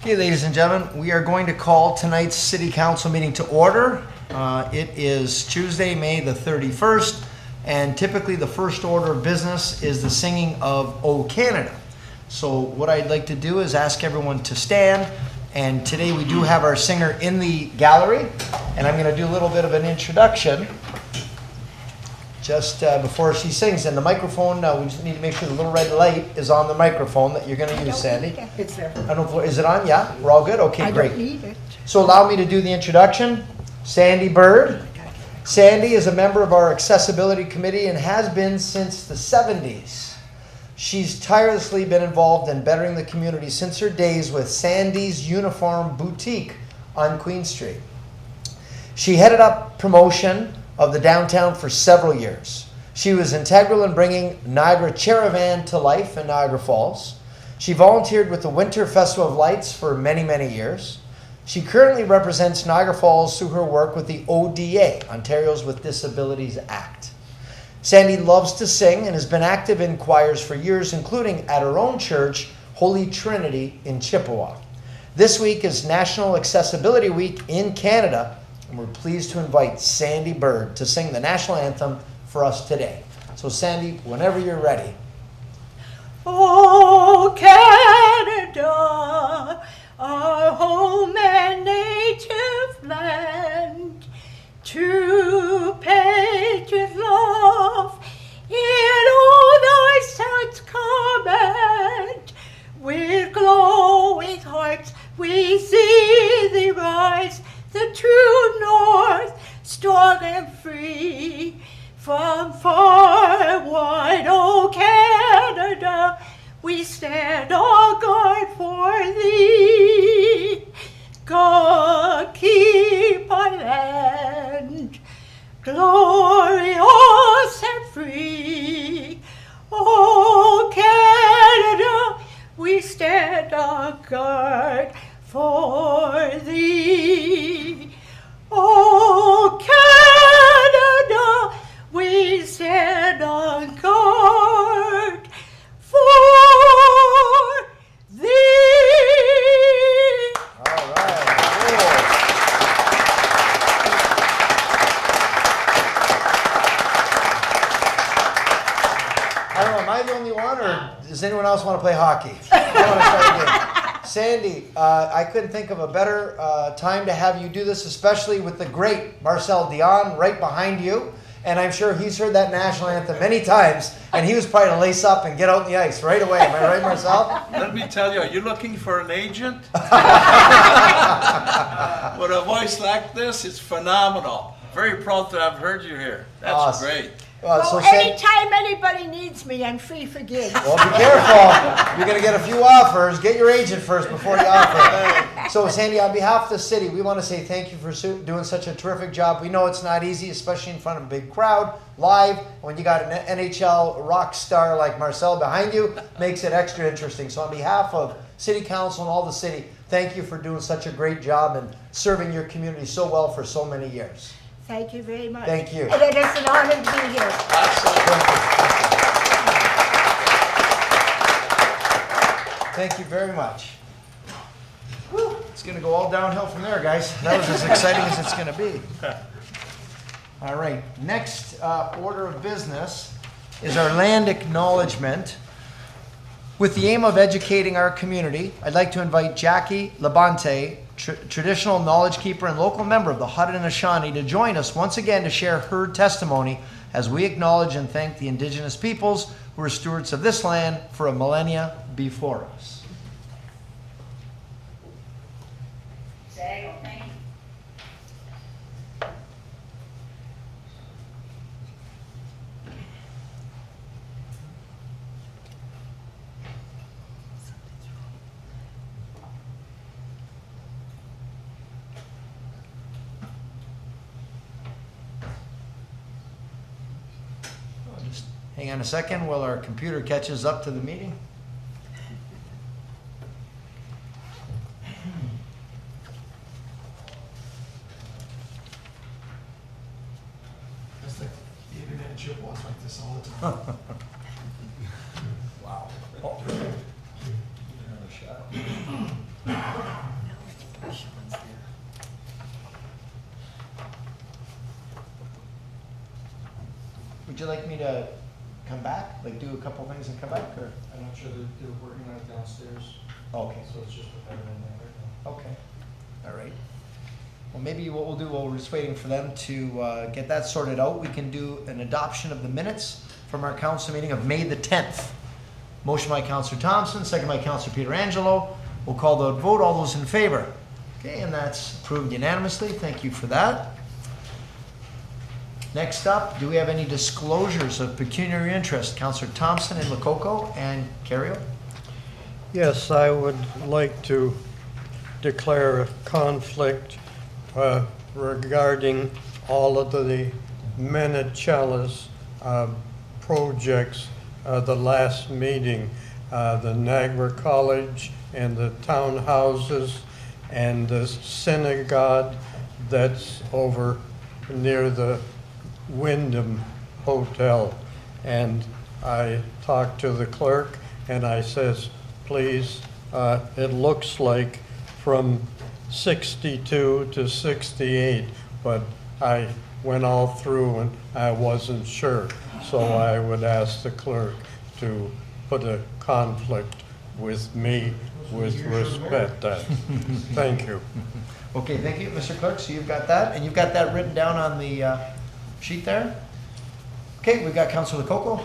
Okay, ladies and gentlemen, we are going to call tonight's City Council meeting to order. It is Tuesday, May the 31st, and typically the first order of business is the singing of O Canada. So what I'd like to do is ask everyone to stand, and today we do have our singer in the gallery, and I'm going to do a little bit of an introduction just before she sings. And the microphone, we just need to make sure the little red light is on the microphone that you're going to use, Sandy. It's there. I don't know, is it on? Yeah? We're all good? Okay, great. I don't need it. So allow me to do the introduction. Sandy Bird. Sandy is a member of our Accessibility Committee and has been since the 70s. She's tirelessly been involved in bettering the community since her days with Sandy's Uniform Boutique on Queen Street. She headed up promotion of the downtown for several years. She was integral in bringing Niagara Charavan to life in Niagara Falls. She volunteered with the Winter Festival of Lights for many, many years. She currently represents Niagara Falls through her work with the ODA, Ontario's with Disabilities Act. Sandy loves to sing and has been active in choirs for years, including at her own church, Holy Trinity in Chippewa. This week is National Accessibility Week in Canada, and we're pleased to invite Sandy Bird to sing the national anthem for us today. So Sandy, whenever you're ready. Oh, Canada, our home and native land, true patriot love, in all thy sons command. With glowing hearts we see thee rise, the true north, strong and free. From far and wide, O Canada, we stand on guard for thee. God keep our land glorious and free. O Canada, we stand on guard for thee. O Canada, we stand on guard for thee. All right, cool. I don't know, am I the only one, or does anyone else want to play hockey? I want to try again. Sandy, I couldn't think of a better time to have you do this, especially with the great Marcel Dion right behind you. And I'm sure he's heard that national anthem many times, and he was probably to lace up and get out in the ice right away. Am I right, Marcel? Let me tell you, are you looking for an agent? With a voice like this, it's phenomenal. Very proud to have heard you here. That's awesome. Great. So anytime anybody needs me, I'm free for gigs. Well, be careful. You're going to get a few offers. Get your agent first before you offer. So, Sandy, on behalf of the city, we want to say thank you for doing such a terrific job. We know it's not easy, especially in front of a big crowd, live. When you got an NHL rock star like Marcel behind you, makes it extra interesting. So on behalf of City Council and all the city, thank you for doing such a great job and serving your community so well for so many years. Thank you very much. Thank you. And it is an honor to be here. Thank you very much. Whew. It's going to go all downhill from there, guys. That was as exciting as it's going to be. All right. Next order of business is our land acknowledgement. With the aim of educating our community, I'd like to invite Jackie Labonte, traditional knowledge keeper and local member of the Haudenosaunee, to join us once again to share her testimony as we acknowledge and thank the Indigenous peoples who were stewards of this land for a millennia before us. Hang on a second while our computer catches up to the meeting. That's like the internet in Chippewa's like this all the time. Wow. Oh. Another shot. would you like me to come back, like do a couple things and come back, or? I'm not sure they're working on it downstairs, Okay, so it's just a better in there right now. okay, all right. Well, maybe what we'll do, while we're just waiting for them to get that sorted out, we can do an adoption of the minutes from our council meeting of May the 10th. Motion by Councillor Thomson, second by Councillor Pietrangelo. We'll call the vote. All those in favor? Okay, and that's approved unanimously. Thank you for that. Next up, do we have any disclosures of pecuniary interest? Councillor Thomson and Lococo and Kerrio? Yes, I would like to declare a conflict regarding all of the Manichalas projects, the last meeting, the Niagara College and the townhouses and the synagogue that's over near the Wyndham Hotel. And I talked to the clerk and I says, please, it looks like from 62 to 68, but I went all through and I wasn't sure. So I would ask the clerk to put a conflict with me with respect that. Thank you. Okay, thank you, Mr. Clerk. So you've got that, and you've got that written down on the sheet there. Okay, we've got Councillor Lococo.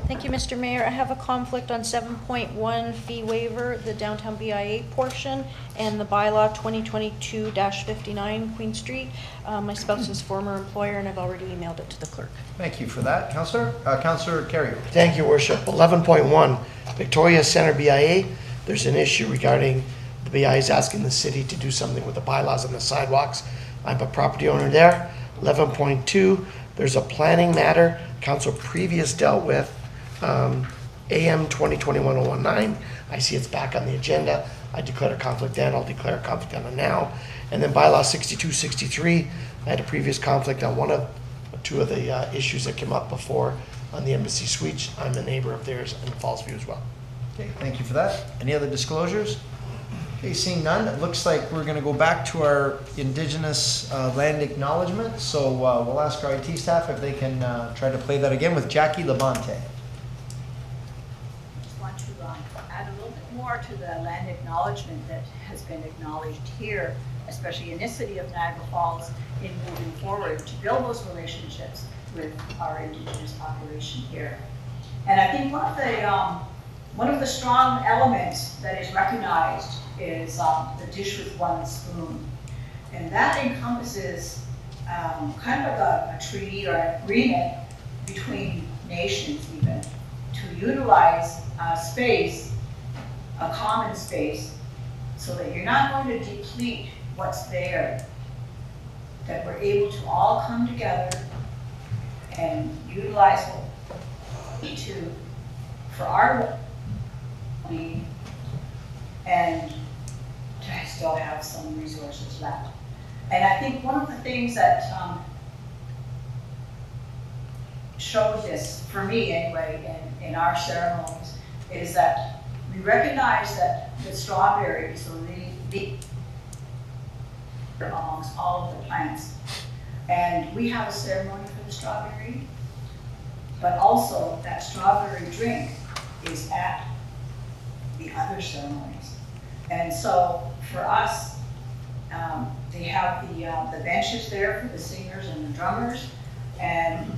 Thank you, Mr. Mayor. I have a conflict on 7.1 fee waiver, the Downtown BIA portion, and the bylaw 2022-59 Queen Street. My spouse's former employer, and I've already emailed it to the clerk. Thank you for that. Councillor Kerrio. Thank you, Worship. 11.1, Victoria Centre BIA. There's an issue regarding the BIA is asking the city to do something with the bylaws on the sidewalks. I'm a property owner there. 11.2, there's a planning matter council previous dealt with, AM 2021-019. I see it's back on the agenda. I declared a conflict then. I'll declare a conflict on it now. And then bylaw 6263, I had a previous conflict on two of the issues that came up before on the Embassy Suites. I'm a neighbor of theirs in Fallsview as well. Okay, thank you for that. Any other disclosures? Okay, seeing none, it looks like we're going to go back to our Indigenous land acknowledgement. So we'll ask our IT staff if they can try to play that again with Jackie Labonte. Just want to add a little bit more to the land acknowledgement that has been acknowledged here, especially in this city of Niagara Falls, in moving forward to build those relationships with our Indigenous population here. And I think one of the strong elements that is recognized is the dish with one spoon. And that encompasses kind of like a treaty or an agreement between nations even to utilize space, a common space, so that you're not going to deplete what's there, that we're able to all come together and utilize what we need to for our well-being and to still have some resources left. And I think one of the things that showed this, for me anyway, in our ceremonies, is that we recognize that the strawberries, or the amongst all of the plants. And we have a ceremony for the strawberry, but also that strawberry drink is at the other ceremonies. And so for us, they have the benches there for the singers and the drummers, and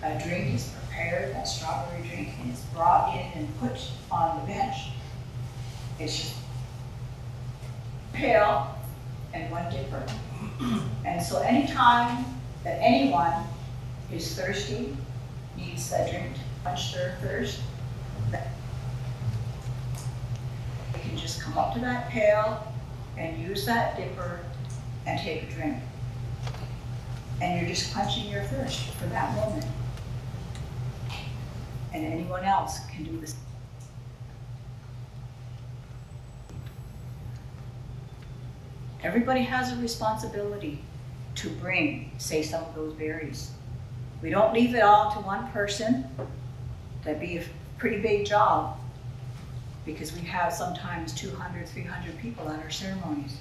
a drink is prepared, that strawberry drink, and it's brought in and put on the bench. It's just pail and one dipper. And so anytime that anyone is thirsty, needs that drink to quench their thirst, they can just come up to that pail and use that dipper and take a drink. And you're just quenching your thirst for that moment. And anyone else can do this. Everybody has a responsibility to bring, say, some of those berries. We don't leave it all to one person. That'd be a pretty big job, because we have sometimes 200, 300 people at our ceremonies.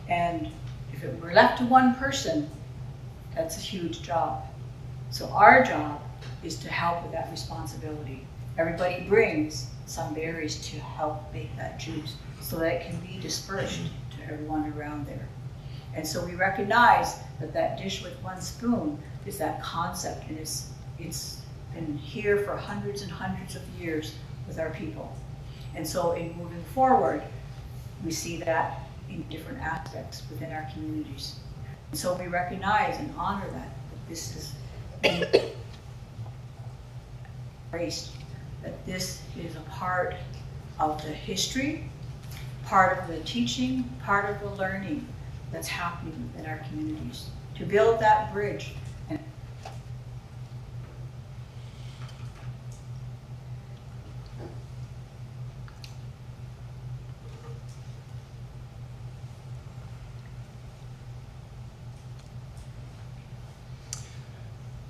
And if it were left to one person, that's a huge job. So our job is to help with that responsibility. Everybody brings some berries to help make that juice so that it can be dispersed to everyone around there. And so we recognize that that dish with one spoon is that concept, and it's been here for hundreds and hundreds of years with our people. And so in moving forward, we see that in different aspects within our communities. And so we recognize and honor that this is embraced, that this is a part of the history, part of the teaching, part of the learning that's happening in our communities. To build that bridge. And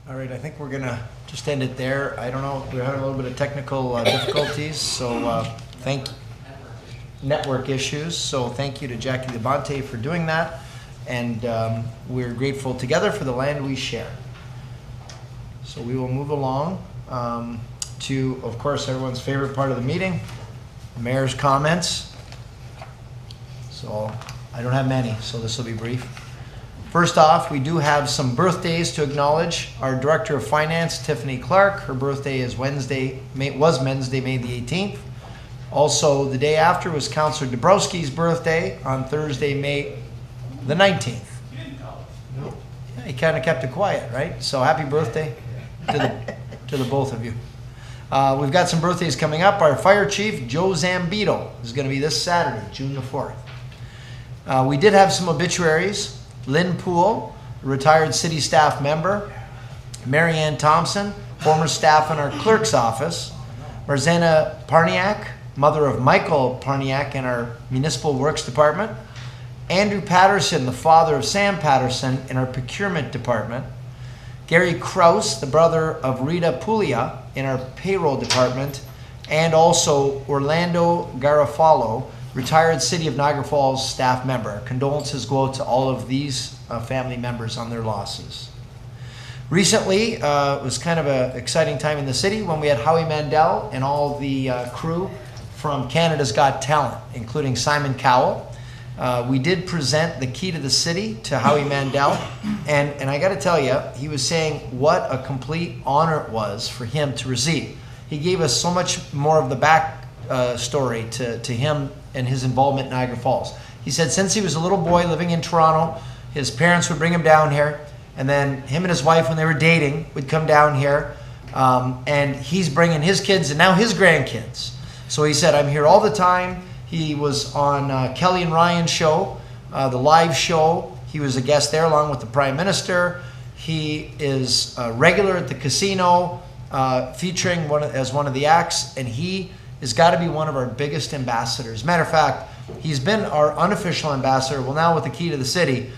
All right, I think we're gonna just end it there. I don't know, we're having a little bit of technical difficulties, so network issues. So thank you to Jackie Labonte for doing that, and we're grateful together for the land we share. So we will move along to, of course, everyone's favorite part of the meeting, the mayor's comments. So I don't have many, so this will be brief. First off, we do have some birthdays to acknowledge. Our Director of Finance, Tiffany Clark, her birthday is Wednesday, May the 18th. Also, the day after was Councillor Dabrowski's birthday on Thursday, May the 19th. Yeah, he kind of kept it quiet, right? So happy birthday to the both of you. We've got some birthdays coming up. Our Fire Chief, Joe Zambito, is going to be this Saturday, June the 4th. We did have some obituaries. Lynn Poole, retired city staff member. Marianne Thompson, former staff in our clerk's office. Marzena Parniak, mother of Michael Parniak in our municipal works department. Andrew Patterson, the father of Sam Patterson in our procurement department. Gary Kraus, the brother of Rita Puglia in our payroll department. And also Orlando Garofalo, retired City of Niagara Falls staff member. Condolences go out to all of these family members on their losses. Recently, it was kind of an exciting time in the city when we had Howie Mandel and all the crew from Canada's Got Talent, including Simon Cowell. We did present the key to the city to Howie Mandel, and I got to tell you, he was saying what a complete honor it was for him to receive. He gave us so much more of the back story to him and his involvement in Niagara Falls. He said since he was a little boy living in Toronto, his parents would bring him down here, and then him and his wife, when they were dating, would come down here, and he's bringing his kids and now his grandkids. So he said, I'm here all the time. He was on Kelly and Ryan's show, the live show. He was a guest there along with the Prime Minister. He is a regular at the casino, featuring as one of the acts, and he has got to be one of our biggest ambassadors. Matter of fact, he's been our unofficial ambassador. Well, now with the key to the city,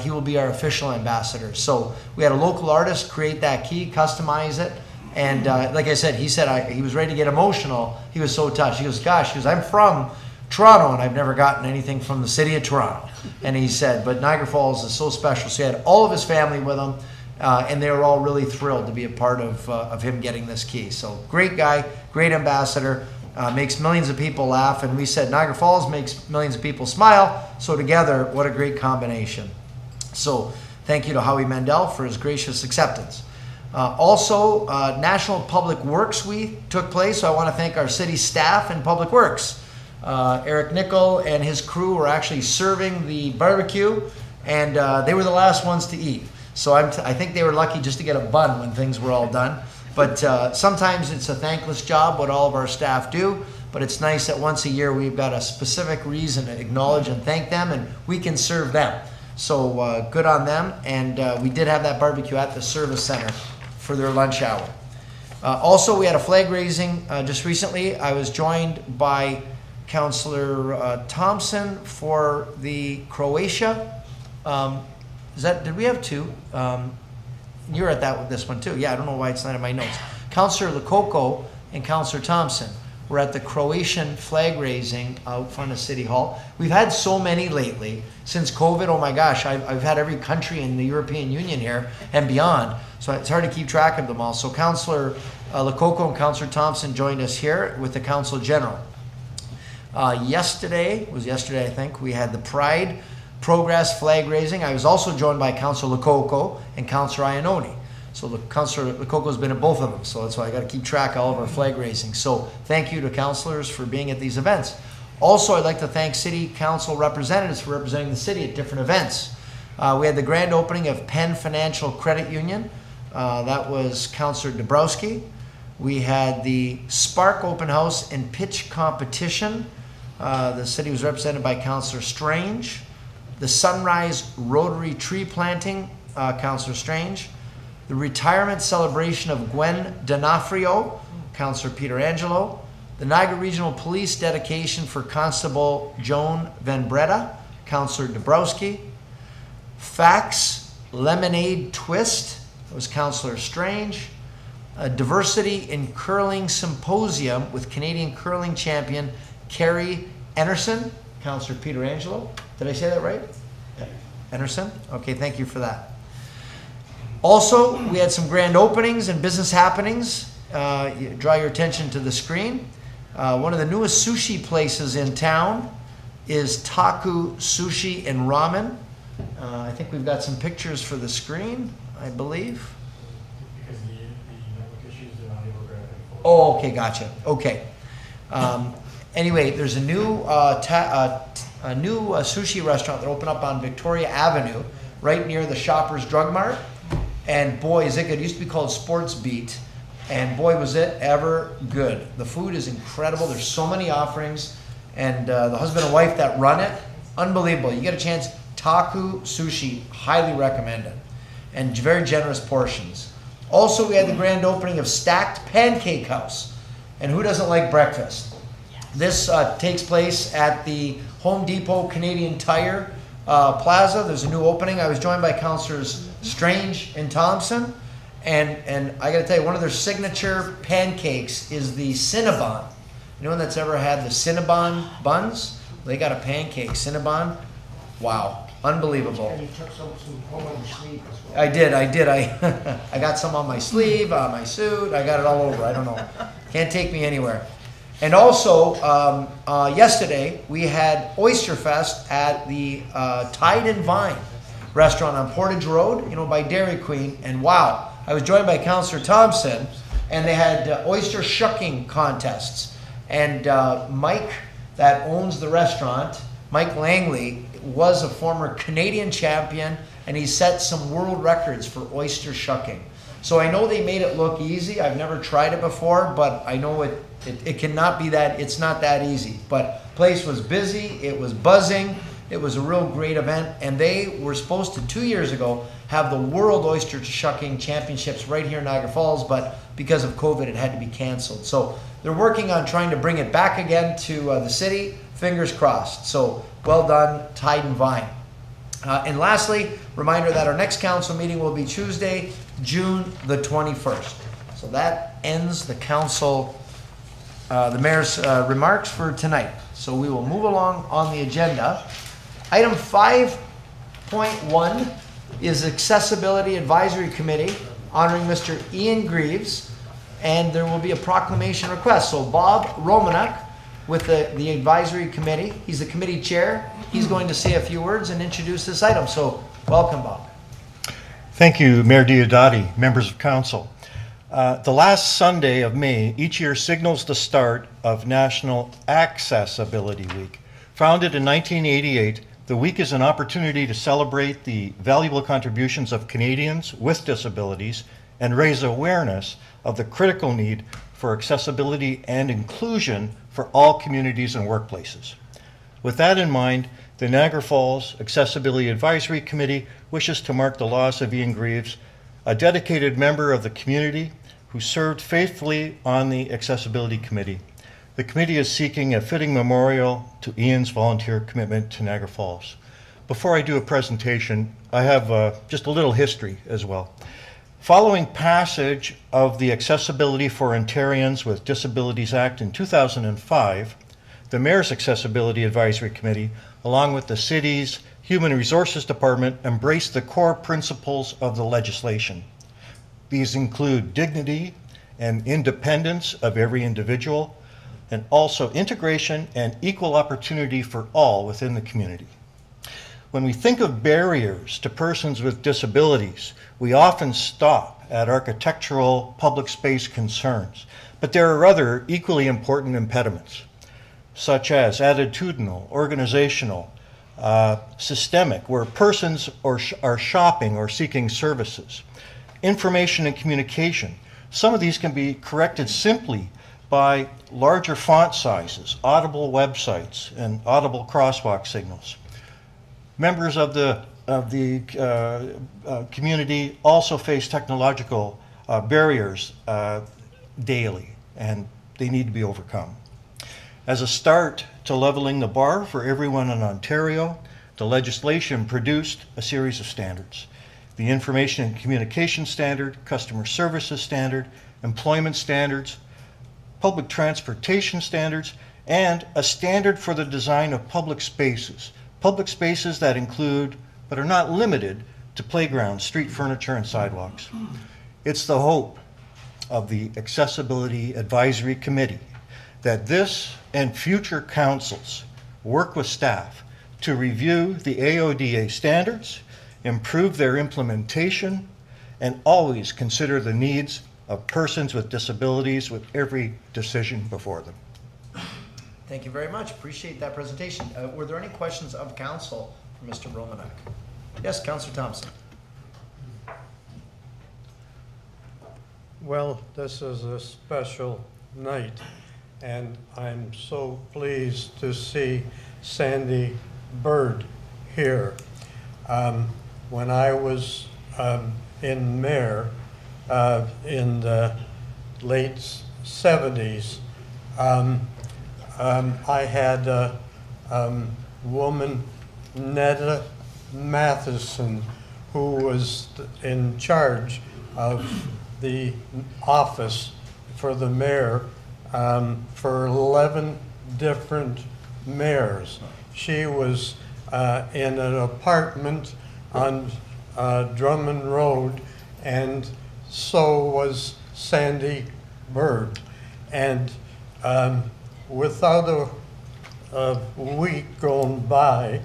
he will be our official ambassador. So we had a local artist create that key, customize it, and like I said, he said he was ready to get emotional. He was so touched. He goes, gosh, I'm from Toronto, and I've never gotten anything from the city of Toronto. And he said, but Niagara Falls is so special. So he had all of his family with him, and they were all really thrilled to be a part of him getting this key. So great guy, great ambassador. Makes millions of people laugh, and we said Niagara Falls makes millions of people smile, so together, what a great combination. So thank you to Howie Mandel for his gracious acceptance. Also, National Public Works Week took place, so I want to thank our city staff and Public Works. Eric Nickel and his crew were actually serving the barbecue, and they were the last ones to eat. So I think they were lucky just to get a bun when things were all done. But sometimes it's a thankless job what all of our staff do, but it's nice that once a year we've got a specific reason to acknowledge and thank them, and we can serve them. So good on them, and we did have that barbecue at the service center for their lunch hour. Also, we had a flag raising just recently. I was joined by Councillor Thomson for the Croatia. Did we have two? You were at this one too. Yeah, I don't know why it's not in my notes. Councillor Lococo and Councillor Thomson were at the Croatian flag raising out front of City Hall. We've had so many lately since COVID. Oh my gosh, I've had every country in the European Union here and beyond. So it's hard to keep track of them all. So Councillor Lococo and Councillor Thomson joined us here with the Council General. Yesterday I think, we had the Pride Progress flag raising. I was also joined by Councillor Lococo and Councillor Iannone. So the Councillor Lococo has been at both of them, so that's why I got to keep track of all of our flag raising. So thank you to councillors for being at these events. Also, I'd like to thank City Council representatives for representing the city at different events. We had the grand opening of Penn Financial Credit Union. That was Councillor Dabrowski. We had the Spark Open House and Pitch Competition. The city was represented by Councillor Strange. The Sunrise Rotary Tree Planting, Councillor Strange. The retirement celebration of Gwen D'Onofrio, Councillor Pietrangelo. The Niagara Regional Police dedication for Constable Joan Van Breda, Councillor Dabrowski. Fax Lemonade Twist, that was Councillor Strange. A Diversity in Curling Symposium with Canadian curling champion Carrie Enerson, Councillor Pietrangelo. Did I say that right? Enerson? Okay, thank you for that. Also, we had some grand openings and business happenings. Draw your attention to the screen. One of the newest sushi places in town is Taku Sushi and Ramen. I think we've got some pictures for the screen, I believe. Because the network issues, they're not able to grab it. Oh, okay, gotcha. Okay. Anyway, there's a new sushi restaurant that opened up on Victoria Avenue, right near the Shoppers Drug Mart. And boy, is it good. It used to be called Sports Beat. And boy, was it ever good. The food is incredible. There's so many offerings. And the husband and wife that run it, unbelievable. You get a chance, Taku Sushi, highly recommend it. And very generous portions. Also, we had the grand opening of Stacked Pancake House. And who doesn't like breakfast? This takes place at the Home Depot Canadian Tire Plaza. There's a new opening. I was joined by Councillors Strange and Thomson. And I got to tell you, one of their signature pancakes is the Cinnabon. Anyone that's ever had the Cinnabon buns? They got a pancake, Cinnabon. Wow, unbelievable. And you took some home on your sleeve as well. I did. I got some on my sleeve, on my suit. I got it all over. I don't know. Can't take me anywhere. And also, yesterday, we had Oyster Fest at the Tide and Vine restaurant on Portage Road, by Dairy Queen. And wow, I was joined by Councillor Thomson, and they had oyster shucking contests. And Mike, that owns the restaurant, Mike Langley, was a former Canadian champion, and he set some world records for oyster shucking. So I know they made it look easy. I've never tried it before, but I know it cannot be that, it's not that easy. But place was busy, it was buzzing, it was a real great event, and they were supposed to, 2 years ago, have the World Oyster Shucking Championships right here in Niagara Falls, but because of COVID, it had to be canceled. So they're working on trying to bring it back again to the city, fingers crossed. So well done, Tide and Vine. And lastly, reminder that our next council meeting will be Tuesday, June the 21st. So that ends the council, the mayor's remarks for tonight. So we will move along on the agenda. Item 5.1 is Accessibility Advisory Committee honoring Mr. Ian Greaves, and there will be a proclamation request. So Bob Romanek with the advisory committee, he's the committee chair. He's going to say a few words and introduce this item. So welcome, Bob. Thank you, Mayor Diodati, members of council. The last Sunday of May each year signals the start of National Accessibility Week. Founded in 1988, the week is an opportunity to celebrate the valuable contributions of Canadians with disabilities and raise awareness of the critical need for accessibility and inclusion for all communities and workplaces. With that in mind, the Niagara Falls Accessibility Advisory Committee wishes to mark the loss of Ian Greaves, a dedicated member of the community who served faithfully on the Accessibility Committee. The committee is seeking a fitting memorial to Ian's volunteer commitment to Niagara Falls. Before I do a presentation, I have just a little history as well. Following passage of the Accessibility for Ontarians with Disabilities Act in 2005, the Mayor's Accessibility Advisory Committee, along with the city's Human Resources Department, embraced the core principles of the legislation. These include dignity and independence of every individual, and also integration and equal opportunity for all within the community. When we think of barriers to persons with disabilities, we often stop at architectural public space concerns, but there are other equally important impediments, such as attitudinal, organizational, systemic, where persons are shopping or seeking services, information and communication. Some of these can be corrected simply by larger font sizes, audible websites, and audible crosswalk signals. Members of the community also face technological barriers daily, and they need to be overcome. As a start to leveling the bar for everyone in Ontario, the legislation produced a series of standards. The Information and Communication Standard, Customer Services Standard, Employment Standards, Public Transportation Standards, and a standard for the design of public spaces that include, but are not limited to, playgrounds, street furniture, and sidewalks. It's the hope of the Accessibility Advisory Committee that this and future councils work with staff to review the AODA standards, improve their implementation, and always consider the needs of persons with disabilities with every decision before them. Thank you very much. Appreciate that presentation. Were there any questions of council for Mr. Romanek? Yes, Councillor Thompson. Well, this is a special night, and I'm so pleased to see Sandy Bird here. When I was in mayor in the late 70s, I had a woman, Netta Matheson, who was in charge of the office for the mayor for 11 different mayors. She was in an apartment on Drummond Road, and so was Sandy Bird. And without a week going by,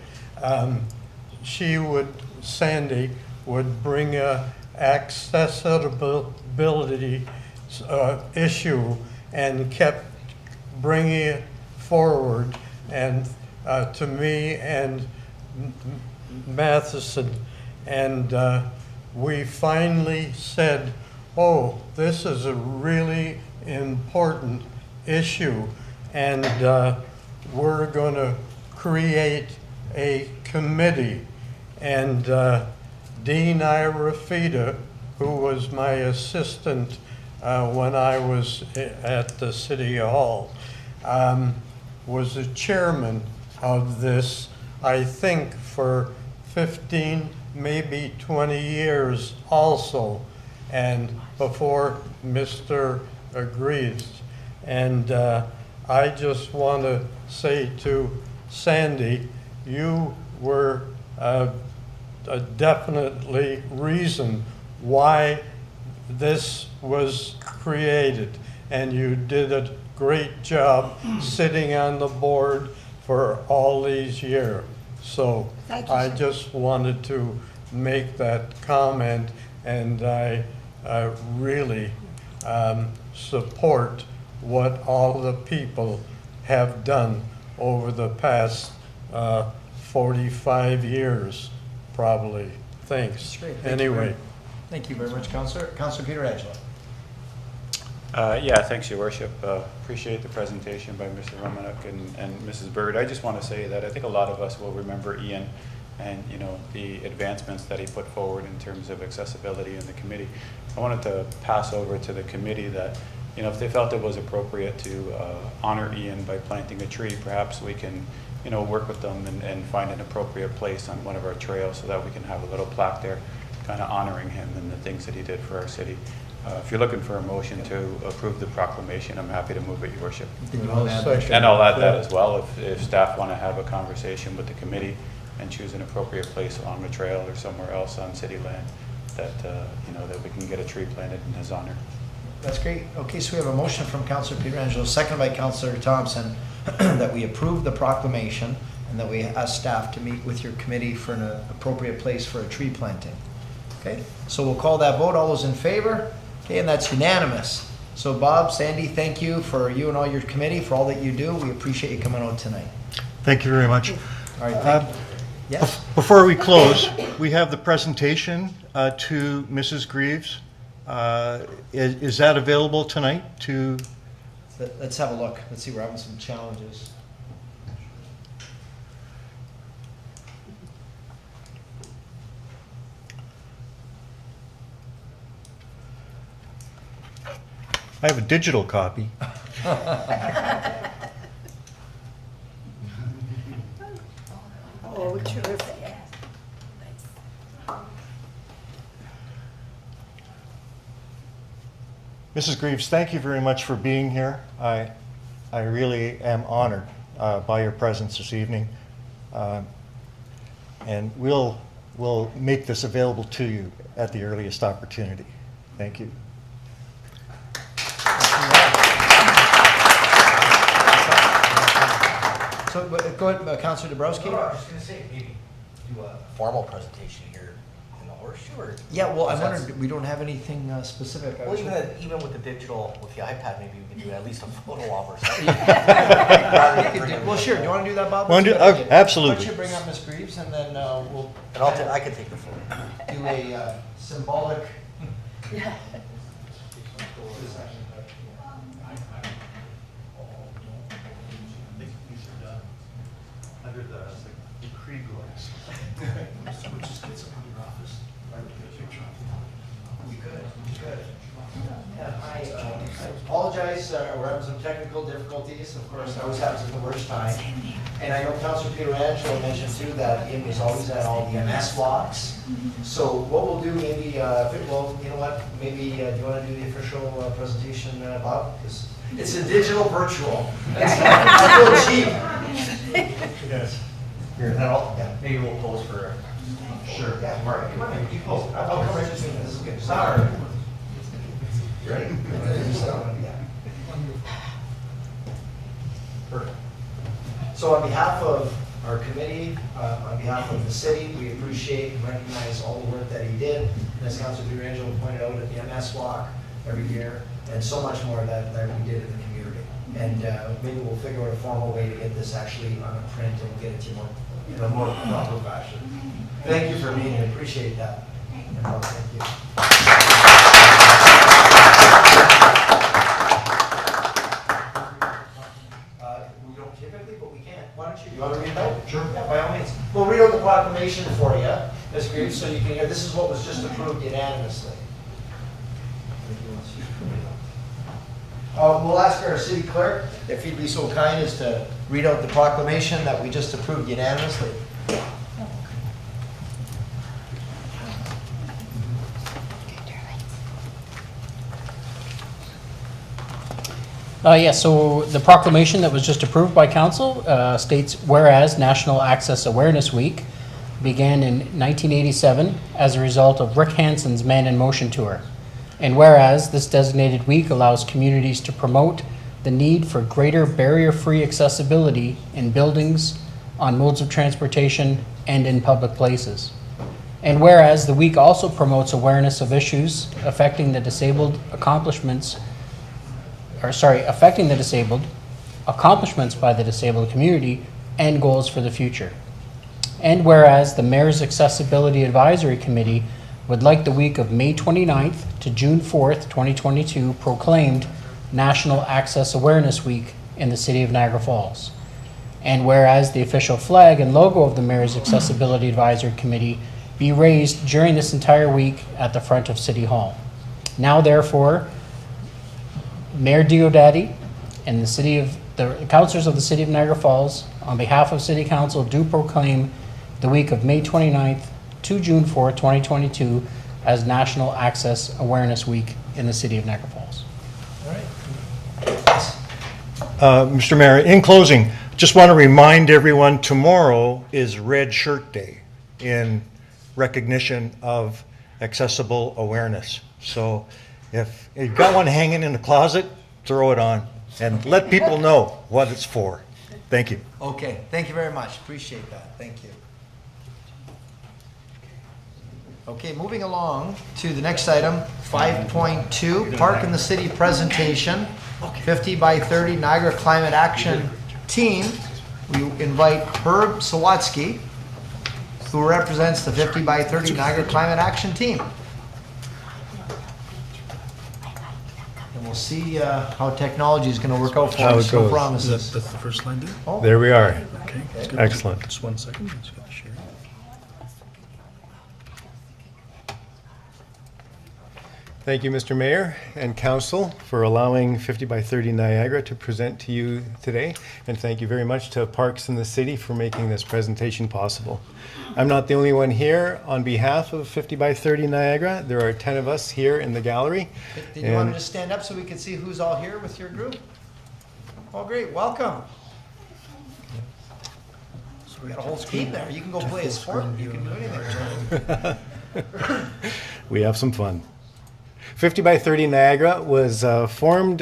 Sandy would bring a accessibility issue and kept bringing it forward and to me and Matheson, and we finally said, oh, this is a really important issue, and we're going to create a committee. And Dean Irafita, who was my assistant when I was at the City Hall, was the chairman of this, I think, for 15, maybe 20 years also, and before Mr. agrees. And I just want to say to Sandy, you were a definitely reason why this was created, and you did a great job sitting on the board for all these years. So I just wanted to make that comment, and I really support what all the people have done over the past 45 years, probably. Thanks. Anyway. Thank you very much, Councillor. Councillor Pietrangelo. Yeah, thanks, Your Worship. Appreciate the presentation by Mr. Romanek and Mrs. Bird. I just want to say that I think a lot of us will remember Ian and the advancements that he put forward in terms of accessibility in the committee. I wanted to pass over to the committee that if they felt it was appropriate to honor Ian by planting a tree, perhaps we can work with them and find an appropriate place on one of our trails so that we can have a little plaque there, kind of honoring him and the things that he did for our city. If you're looking for a motion to approve the proclamation, I'm happy to move it, Your Worship. And I'll add that as well, if staff want to have a conversation with the committee and choose an appropriate place along the trail or somewhere else on city land, that, that we can get a tree planted in his honor. That's great. Okay, so we have a motion from Councillor Pietrangelo, seconded by Councillor Thomson, that we approve the proclamation and that we ask staff to meet with your committee for an appropriate place for a tree planting. Okay, so we'll call that vote. All those in favor? Okay, and that's unanimous. So Bob, Sandy, thank you for you and all your committee for all that you do. We appreciate you coming out tonight. Thank you very much. All right, thank you. Yes? Before we close, we have the presentation to Mrs. Greaves. Is that available tonight to? Let's have a look. Let's see, we're having some challenges. I have a digital copy. Oh, terrific. Mrs. Greaves, thank you very much for being here. I really am honored by your presence this evening. And we'll make this available to you at the earliest opportunity. Thank you. So go ahead, Councillor Dabrowski. No, I was just going to say, maybe do a formal presentation here in the horseshoe, or? Yeah, well, I wondered, we don't have anything specific. Well, even with the digital, with the iPad, maybe we can do at least a photo op or something. Well, sure. Do you want to do that, Bob? Absolutely. Why don't you bring up Ms. Greaves, and then we'll. And I can take the photo. Do a symbolic. Yeah. Under the Creed glass. We'll just get some in your office, right, get a picture of it. We could. Yeah, I apologize, we're having some technical difficulties. Of course, that always happens at the worst time. And I know Councillor Pietrangelo mentioned too that Ian was always at all the MS blocks. So what we'll do, maybe, well, you know what, maybe, do you want to do the official presentation, Bob? Because it's a digital virtual. It's a little cheap. Yes. Here, is that all? Yeah. Maybe we'll pose for. Sure. Yeah, Mark, come on in. You post. I'll come right between this. This is good. Sorry. You ready? Yeah. Perfect. So on behalf of our committee, on behalf of the city, we appreciate and recognize all the work that he did. And as Councillor Pietrangelo pointed out, at the MS walk every year, and so much more that we did in the community. And maybe we'll figure out a formal way to get this actually on a print and get it to you more, in a more proper fashion. Thank you for being here. Appreciate that. And Bob, thank you. We don't typically, but we can. Why don't you want to read it out? Sure. Yeah, by all means. We'll read out the proclamation for you, Ms. Greaves, so you can hear. This is what was just approved unanimously. We'll ask our city clerk if he'd be so kind as to read out the proclamation that we just approved unanimously. So the proclamation that was just approved by council states, whereas National Access Awareness Week began in 1987 as a result of Rick Hansen's Man in Motion tour. And whereas this designated week allows communities to promote the need for greater barrier-free accessibility in buildings, on modes of transportation, and in public places. And whereas the week also promotes awareness of issues affecting the disabled, accomplishments by the disabled community, and goals for the future. And whereas the Mayor's Accessibility Advisory Committee would like the week of May 29th to June 4th, 2022 proclaimed National Access Awareness Week in the City of Niagara Falls. And whereas the official flag and logo of the Mayor's Accessibility Advisory Committee be raised during this entire week at the front of City Hall. Now therefore, Mayor Diodati and the councillors of the City of Niagara Falls, on behalf of City Council, do proclaim the week of May 29th to June 4th, 2022 as National Access Awareness Week in the city of Niagara Falls. All right. Mr. Mayor, in closing, just want to remind everyone tomorrow is Red Shirt Day in recognition of accessible awareness. So if you've got one hanging in the closet, throw it on and let people know what it's for. Thank you. Okay, thank you very much. Appreciate that. Thank you. Okay, moving along to the next item, 5.2, Park in the City presentation, 50 by 30 Niagara Climate Action Team. We invite Herb Sawatsky, who represents the 50 by 30 Niagara Climate Action Team. And we'll see how technology is going to work out for How us. it No goes. promises. That's the first line there? Oh, There we are. Okay. Excellent. Just 1 second. Just gotta share it. Thank you, Mr. Mayor and Council, for allowing 50 by 30 Niagara to present to you today. And thank you very much to Parks in the City for making this presentation possible. I'm not the only one here on behalf of 50 by 30 Niagara. There are 10 of us here in the gallery. Did you want to just stand up so we can see who's all here with your group? Oh, great. Welcome. So we got a whole team there. You can go play a sport. You can do anything. We have some fun. 50 by 30 Niagara was formed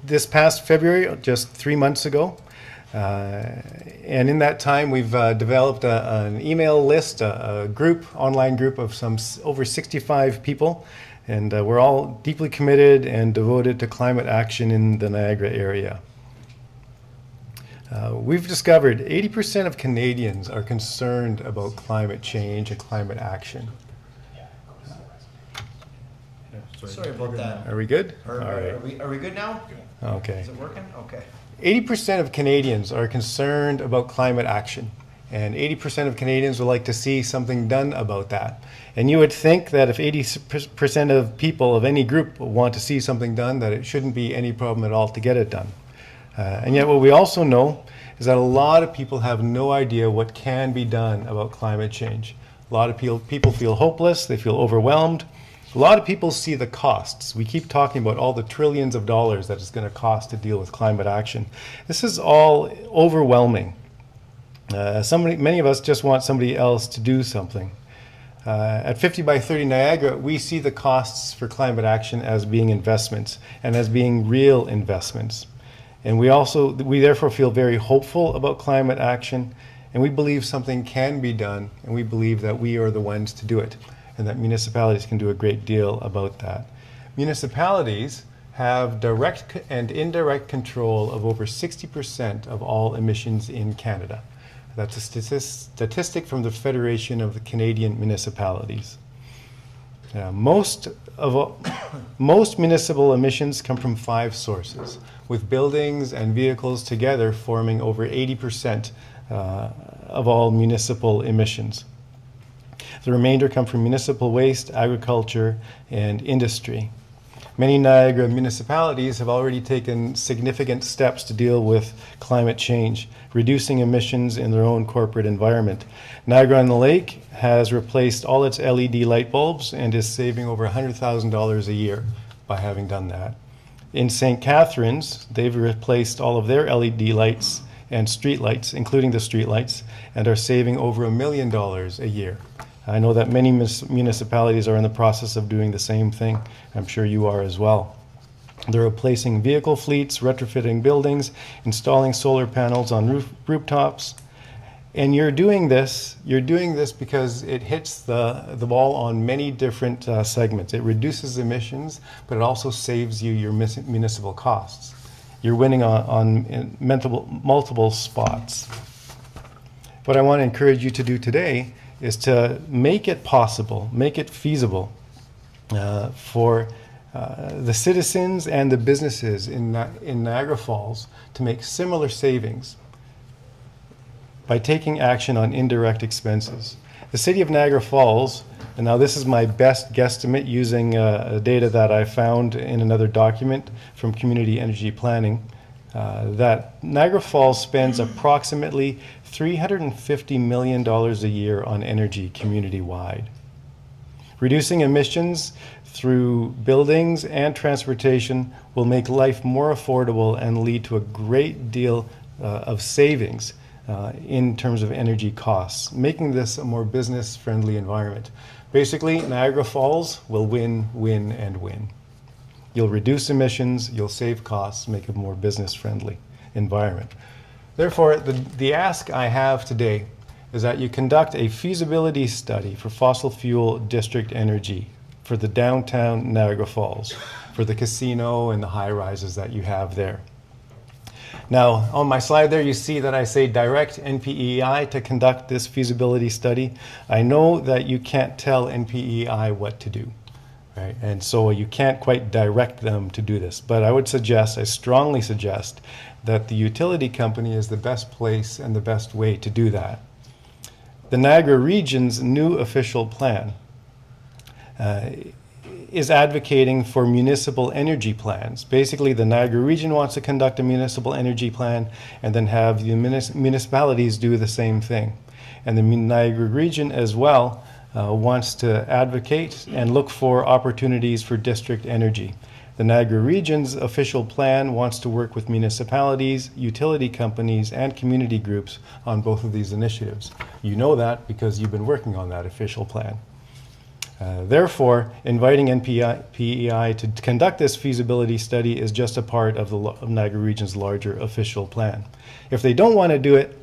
this past February, just 3 months ago. And in that time, we've developed an email list, a group, online group of some over 65 people. And we're all deeply committed and devoted to climate action in the Niagara area. We've discovered 80% of Canadians are concerned about climate change and climate action. Sorry about that. Are we good? All right. Are we good now? Okay. Is it working? Okay. 80% of Canadians are concerned about climate action, and 80% of Canadians would like to see something done about that. And you would think that if 80% of people of any group want to see something done, that it shouldn't be any problem at all to get it done. And yet what we also know is that a lot of people have no idea what can be done about climate change. A lot of people feel hopeless, they feel overwhelmed. A lot of people see the costs. We keep talking about all the trillions of dollars that it's going to cost to deal with climate action. This is all overwhelming. Many of us just want somebody else to do something. At 50 by 30 Niagara, we see the costs for climate action as being investments and as being real investments. And we therefore feel very hopeful about climate action, and we believe something can be done, and we believe that we are the ones to do it, and that municipalities can do a great deal about that. Municipalities have direct and indirect control of over 60% of all emissions in Canada. That's a statistic from the Federation of the Canadian Municipalities. Most municipal emissions come from 5 sources, with buildings and vehicles together forming over 80% of all municipal emissions. The remainder come from municipal waste, agriculture, and industry. Many Niagara municipalities have already taken significant steps to deal with climate change, reducing emissions in their own corporate environment. Niagara-on-the-Lake has replaced all its LED light bulbs and is saving over $100,000 a year by having done that. In St. Catharines, they've replaced all of their LED lights and street lights, including the street lights, and are saving over $1 million a year. I know that many municipalities are in the process of doing the same thing. I'm sure you are as well. They're replacing vehicle fleets, retrofitting buildings, installing solar panels on rooftops. And you're doing this because it hits the ball on many different segments. It reduces emissions, but it also saves you your municipal costs. You're winning on multiple spots. What I want to encourage you to do today is to make it possible, make it feasible for the citizens and the businesses in Niagara Falls to make similar savings by taking action on indirect expenses. The City of Niagara Falls, and now this is my best guesstimate using data that I found in another document from Community Energy Planning, that Niagara Falls spends approximately $350 million a year on energy community-wide. Reducing emissions through buildings and transportation will make life more affordable and lead to a great deal of savings in terms of energy costs, making this a more business-friendly environment. Basically, Niagara Falls will win, win, and win. You'll reduce emissions, you'll save costs, make a more business-friendly environment. Therefore, the ask I have today is that you conduct a feasibility study for fossil fuel district energy for the downtown Niagara Falls, for the casino and the high-rises that you have there. Now, on my slide there, you see that I say direct NPEI to conduct this feasibility study. I know that you can't tell NPEI what to do, right? And so you can't quite direct them to do this. But I would suggest, I strongly suggest, that the utility company is the best place and the best way to do that. The Niagara Region's new official plan is advocating for municipal energy plans. Basically, the Niagara Region wants to conduct a municipal energy plan and then have the municipalities do the same thing. And the Niagara Region as well wants to advocate and look for opportunities for district energy. The Niagara Region's official plan wants to work with municipalities, utility companies, and community groups on both of these initiatives. You know that because you've been working on that official plan. Therefore, inviting NPEI to conduct this feasibility study is just a part of the Niagara Region's larger official plan. If they don't want to do it,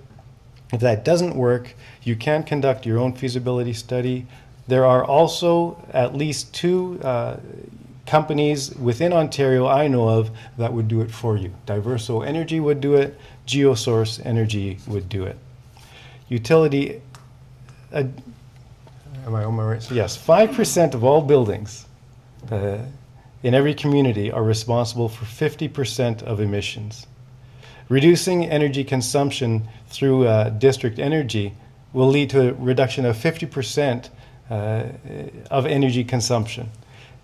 if that doesn't work, you can conduct your own feasibility study. There are also at least two companies within Ontario I know of that would do it for you. Diverso Energy would do it, Geosource Energy would do it. Utility, am I on my right? Yes, 5% of all buildings in every community are responsible for 50% of emissions. Reducing energy consumption through district energy will lead to a reduction of 50% of energy consumption.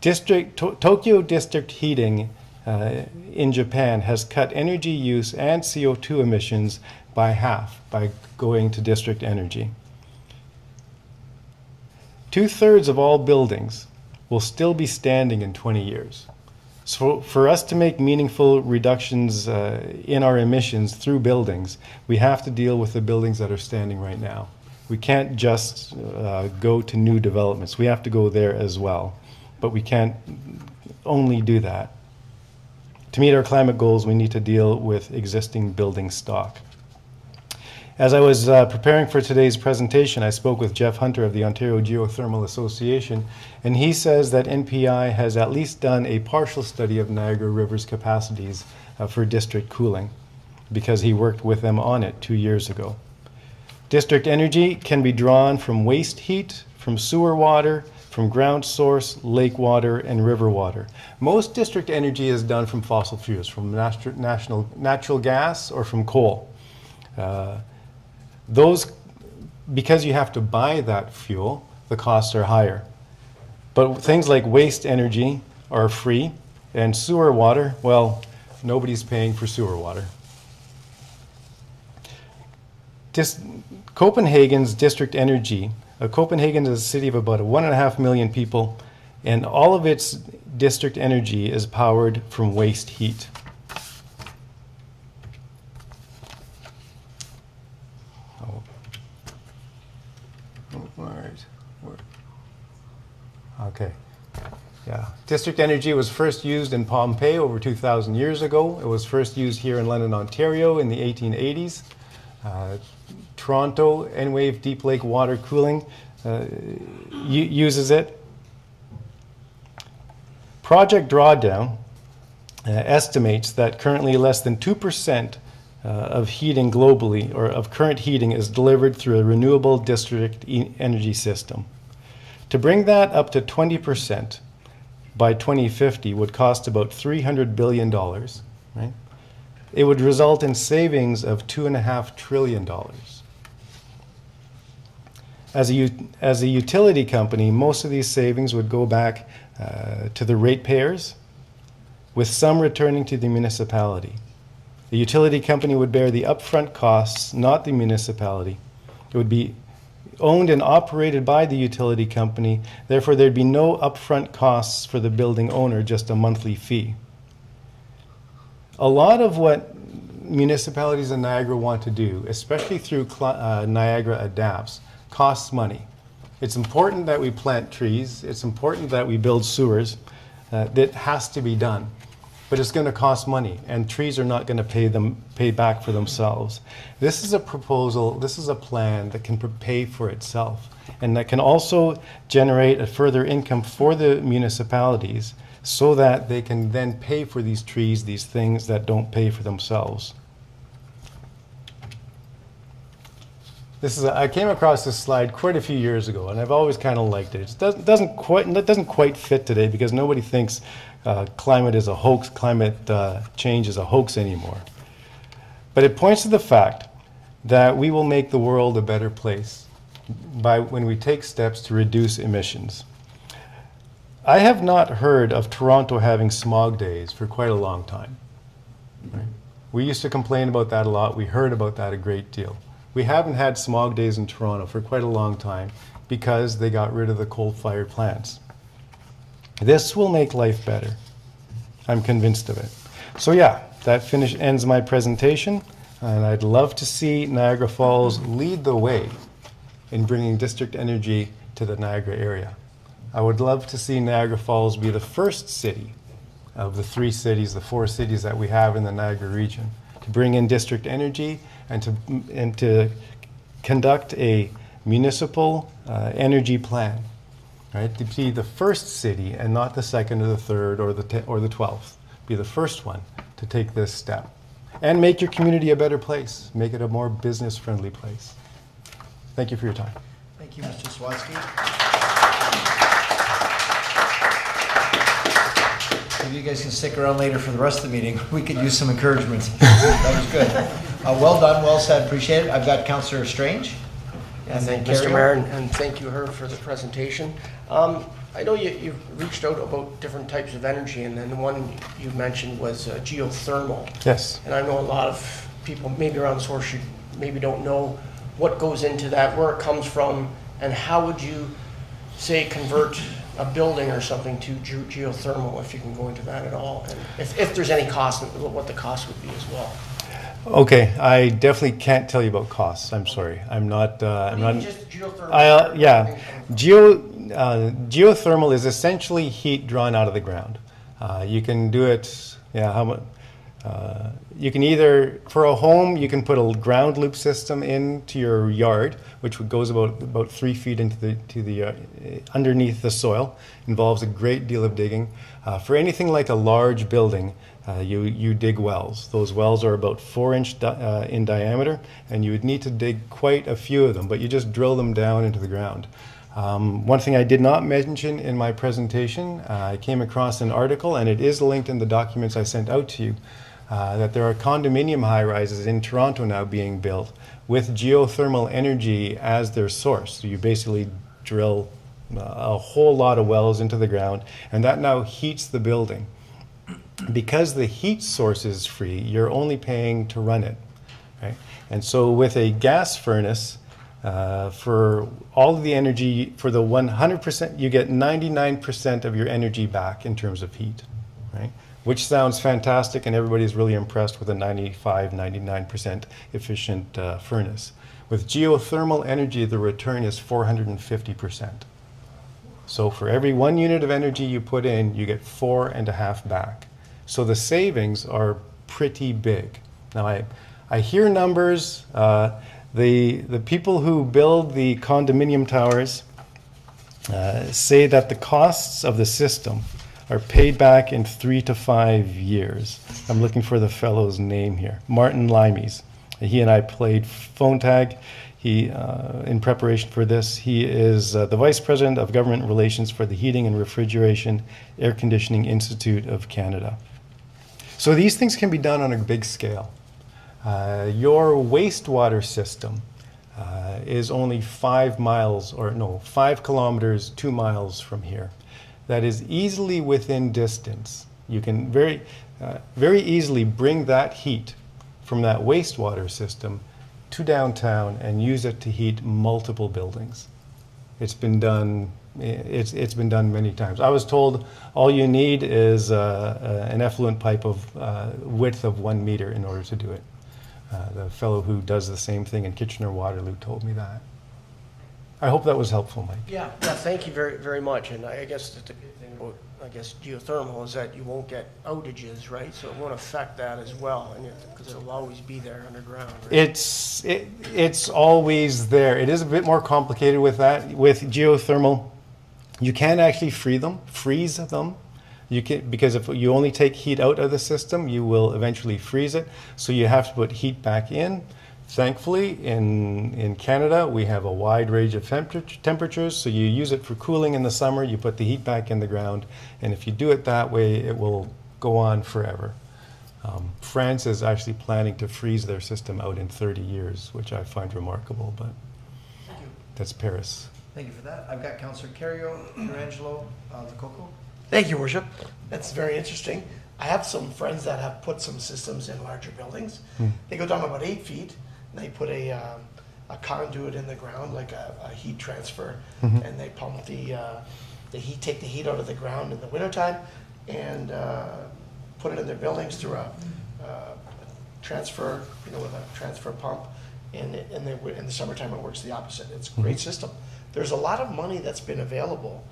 Tokyo District Heating in Japan has cut energy use and CO2 emissions by half by going to district energy. 2/3 of all buildings will still be standing in 20 years. So for us to make meaningful reductions in our emissions through buildings, we have to deal with the buildings that are standing right now. We can't just go to new developments. We have to go there as well. But we can't only do that. To meet our climate goals, we need to deal with existing building stock. As I was preparing for today's presentation, I spoke with Jeff Hunter of the Ontario Geothermal Association, and he says that NPI has at least done a partial study of Niagara River's capacities for district cooling, because he worked with them on it 2 years ago. District energy can be drawn from waste heat, from sewer water, from ground source, lake water, and river water. Most district energy is done from fossil fuels, from natural gas or from coal. Those, because you have to buy that fuel, the costs are higher. But things like waste energy are free, and sewer water, well, nobody's paying for sewer water. Copenhagen's district energy, Copenhagen is a city of about 1.5 million people, and all of its district energy is powered from waste heat. Okay. Yeah. District energy was first used in Pompeii over 2,000 years ago. It was first used here in London, Ontario in the 1880s. Toronto, N-Wave Deep Lake Water Cooling uses it. Project Drawdown estimates that currently less than 2% of heating globally, or of current heating, is delivered through a renewable district energy system. To bring that up to 20% by 2050 would cost about $300 billion, right? It would result in savings of $2.5 trillion. As a utility company, most of these savings would go back to the ratepayers, with some returning to the municipality. The utility company would bear the upfront costs, not the municipality. It owned and operated by the utility company. Therefore, there'd be no upfront costs for the building owner, just a monthly fee. A lot of what municipalities in Niagara want to do, especially through Niagara Adapts, costs money. It's important that we plant trees. It's important that we build sewers. That has to be done. But it's going to cost money, and trees are not going to pay back for themselves. This is a proposal, this is a plan that can pay for itself, and that can also generate a further income for the municipalities so that they can then pay for these trees, these things that don't pay for themselves. I came across this slide quite a few years ago, and I've always kind of liked it. It doesn't quite fit today because nobody thinks climate is a hoax, climate change is a hoax anymore. But it points to the fact that we will make the world a better place when we take steps to reduce emissions. I have not heard of Toronto having smog days for quite a long time. Right? We used to complain about that a lot. We heard about that a great deal. We haven't had smog days in Toronto for quite a long time because they got rid of the coal-fired plants. This will make life better. I'm convinced of it. So yeah, that ends my presentation, and I'd love to see Niagara Falls lead the way in bringing district energy to the Niagara area. I would love to see Niagara Falls be the first city of the 3 cities, the 4 cities that we have in the Niagara region, to bring in district energy and to conduct a municipal energy plan, right? To be the first city and not the second or the third or the 12th. Be the first one to take this step. And make your community a better place. Make it a more business-friendly place. Thank you for your time. Thank you, Mr. Swatsky. Maybe you guys can stick around later for the rest of the meeting. We could use some encouragement. That was good. Well done, well said, appreciate it. I've got Councillor Strange. And thank you, Mr. Mayor, and thank you, Herb, for the presentation. I know you've reached out about different types of energy, and then the one you mentioned was geothermal. Yes. And I know a lot of people, maybe around this horseshoe, maybe don't know what goes into that, where it comes from, and how would you, say, convert a building or something to geothermal, if you can go into that at all, and if there's any cost, what the cost would be as well. Okay, I definitely can't tell you about costs. I'm sorry. I'm not. Just geothermal. Yeah, geothermal is essentially heat drawn out of the ground. You can do it. Yeah, how much? You can either, for a home, you can put a ground loop system into your yard, which goes about 3 feet into the underneath the soil. Involves a great deal of digging. For anything like a large building, you dig wells. Those wells are about 4 inch in diameter, and you would need to dig quite a few of them, but you just drill them down into the ground. One thing I did not mention in my presentation, I came across an article, and it is linked in the documents I sent out to you, that there are condominium high-rises in Toronto now being built with geothermal energy as their source. So you basically drill a whole lot of wells into the ground, and that now heats the building. Because the heat source is free, you're only paying to run it, right? And so with a gas furnace, for all of the energy, for the 100%, you get 99% of your energy back in terms of heat, right? Which sounds fantastic, and everybody's really impressed with a 95, 99% efficient furnace. With geothermal energy, the return is 450%. So for every 1 unit of energy you put in, you get 4.5 back. So the savings are pretty big. Now I hear numbers. The people who build the condominium towers say that the costs of the system are paid back in 3 to 5 years. I'm looking for the fellow's name here, Martin Limes. He and I played phone tag. He, in preparation for this, he is the Vice President of Government Relations for the Heating and Refrigeration Air Conditioning Institute of Canada. So these things can be done on a big scale. Your wastewater system is only 5 kilometers, 2 miles from here. That is easily within distance. You can very easily bring that heat from that wastewater system to downtown and use it to heat multiple buildings. It's been done. It's been done many times. I was told all you need is an effluent pipe of width of 1 meter in order to do it. The fellow who does the same thing in Kitchener-Waterloo told me that. I hope that was helpful, Mike. Yeah, thank you very, very much. And I guess the good thing about, geothermal is that you won't get outages, right? So it won't affect that as well, and because it'll always be there underground, right? It's always there. It is a bit more complicated with that. With geothermal, you can actually freeze them. You can, because if you only take heat out of the system, you will eventually freeze it. So you have to put heat back in. Thankfully, in Canada, we have a wide range of temperatures, so you use it for cooling in the summer, you put the heat back in the ground, and if you do it that way, it will go on forever. France is actually planning to freeze their system out in 30 years, which I find remarkable, but that's Paris. Thank you for that. I've got Councillor Kerrio, Pietrangelo, Lococo. Thank you, Worship. That's very interesting. I have some friends that have put some systems in larger buildings. They go down about 8 feet, and they put a conduit in the ground, like a heat transfer, and they pump the heat, take the heat out of the ground in the wintertime, and put it in their buildings through a transfer, with a transfer pump. And in the summertime, it works the opposite. It's a great system. There's a lot of money that's been available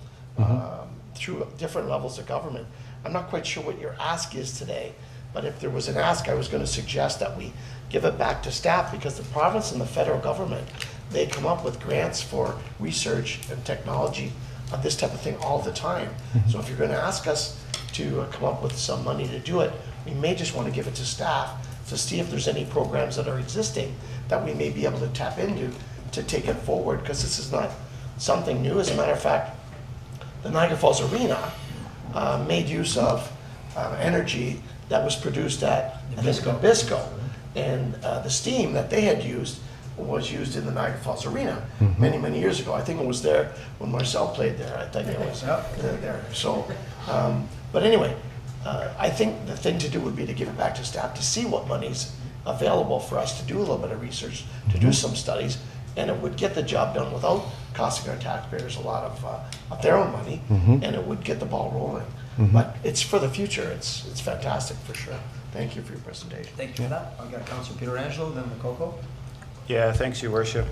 through different levels of government. I'm not quite sure what your ask is today, but if there was an ask, I was going to suggest that we give it back to staff, because the province and the federal government, they come up with grants for research and technology on this type of thing all the time. So if you're going to ask us to come up with some money to do it, we may just want to give it to staff to see if there's any programs that are existing that we may be able to tap into to take it forward, because this is not something new. As a matter of fact, the Niagara Falls Arena made use of energy that was produced at Nabisco. And the steam that they had used was used in the Niagara Falls Arena many, many years ago. I think it was there when Marcel played there. I think it was there. So, but anyway, I think the thing to do would be to give it back to staff to see what money's available for us to do a little bit of research, to do some studies, and it would get the job done without costing our taxpayers a lot of their own money, and it would get the ball rolling. But it's for the future. It's fantastic for sure. Thank you for your presentation. Thank you for that. I've got Councillor Pietrangelo, then Lococo. Yeah, thanks, Your Worship.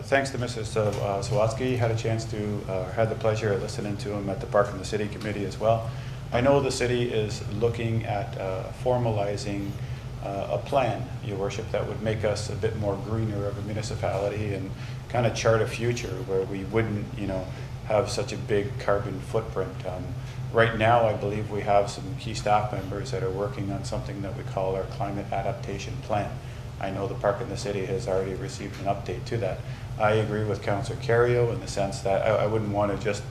Thanks to Mrs. Sawatsky. Had a chance to, had the pleasure of listening to him at the Park and the City Committee as well. I know the city is looking at formalizing a plan, Your Worship, that would make us a bit more greener of a municipality and kind of chart a future where we wouldn't, have such a big carbon footprint. Right now, I believe we have some key staff members that are working on something that we call our climate adaptation plan. I know the Park and the City has already received an update to that. I agree with Councillor Kerrio in the sense that I wouldn't want to just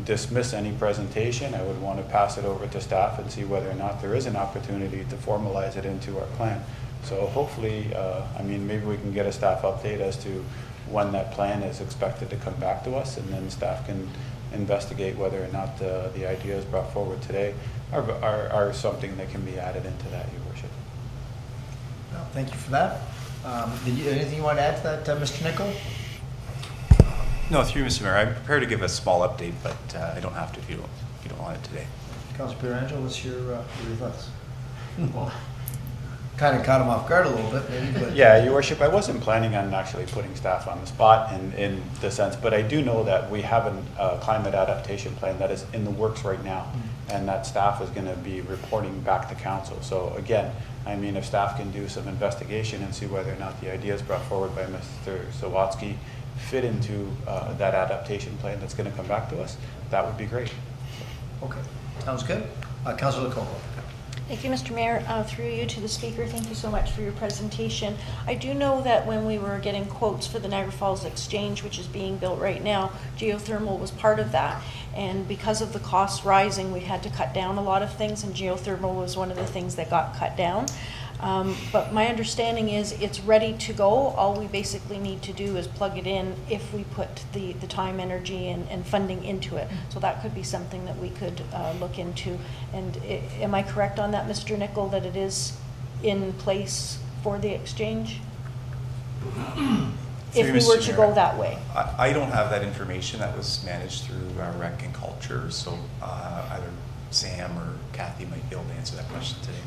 dismiss any presentation. I would want to pass it over to staff and see whether or not there is an opportunity to formalize it into our plan. So hopefully, maybe we can get a staff update as to when that plan is expected to come back to us, and then staff can investigate whether or not the ideas brought forward today are something that can be added into that, Your Worship. Well, thank you for that. Anything you want to add to that, Mr. Nicol? No, through Mr. Mayor, I'm prepared to give a small update, but I don't have to if you don't want it today. Councillor Pietrangelo, what's your thoughts? Well, kind of caught him off guard a little bit, maybe. But yeah, Your Worship, I wasn't planning on actually putting staff on the spot in the sense, but I do know that we have a climate adaptation plan that is in the works right now, and that staff is going to be reporting back to council. So again, if staff can do some investigation and see whether or not the ideas brought forward by Mr. Sawatsky fit into that adaptation plan that's going to come back to us, that would be great. Okay, sounds good. Councillor Lococo. Thank you, Mr. Mayor. Through you to the speaker, thank you so much for your presentation. I do know that when we were getting quotes for the Niagara Falls Exchange, which is being built right now, geothermal was part of that. And because of the costs rising, we had to cut down a lot of things, and geothermal was one of the things that got cut down. But my understanding is it's ready to go. All we basically need to do is plug it in if we put the time, energy, and funding into it. So that could be something that we could look into. And am I correct on that, Mr. Nicol, that it is in place for the exchange? if we were to go that way? I don't have that information. That was managed through Rec and Culture, so either Sam or Kathy might be able to answer that question today.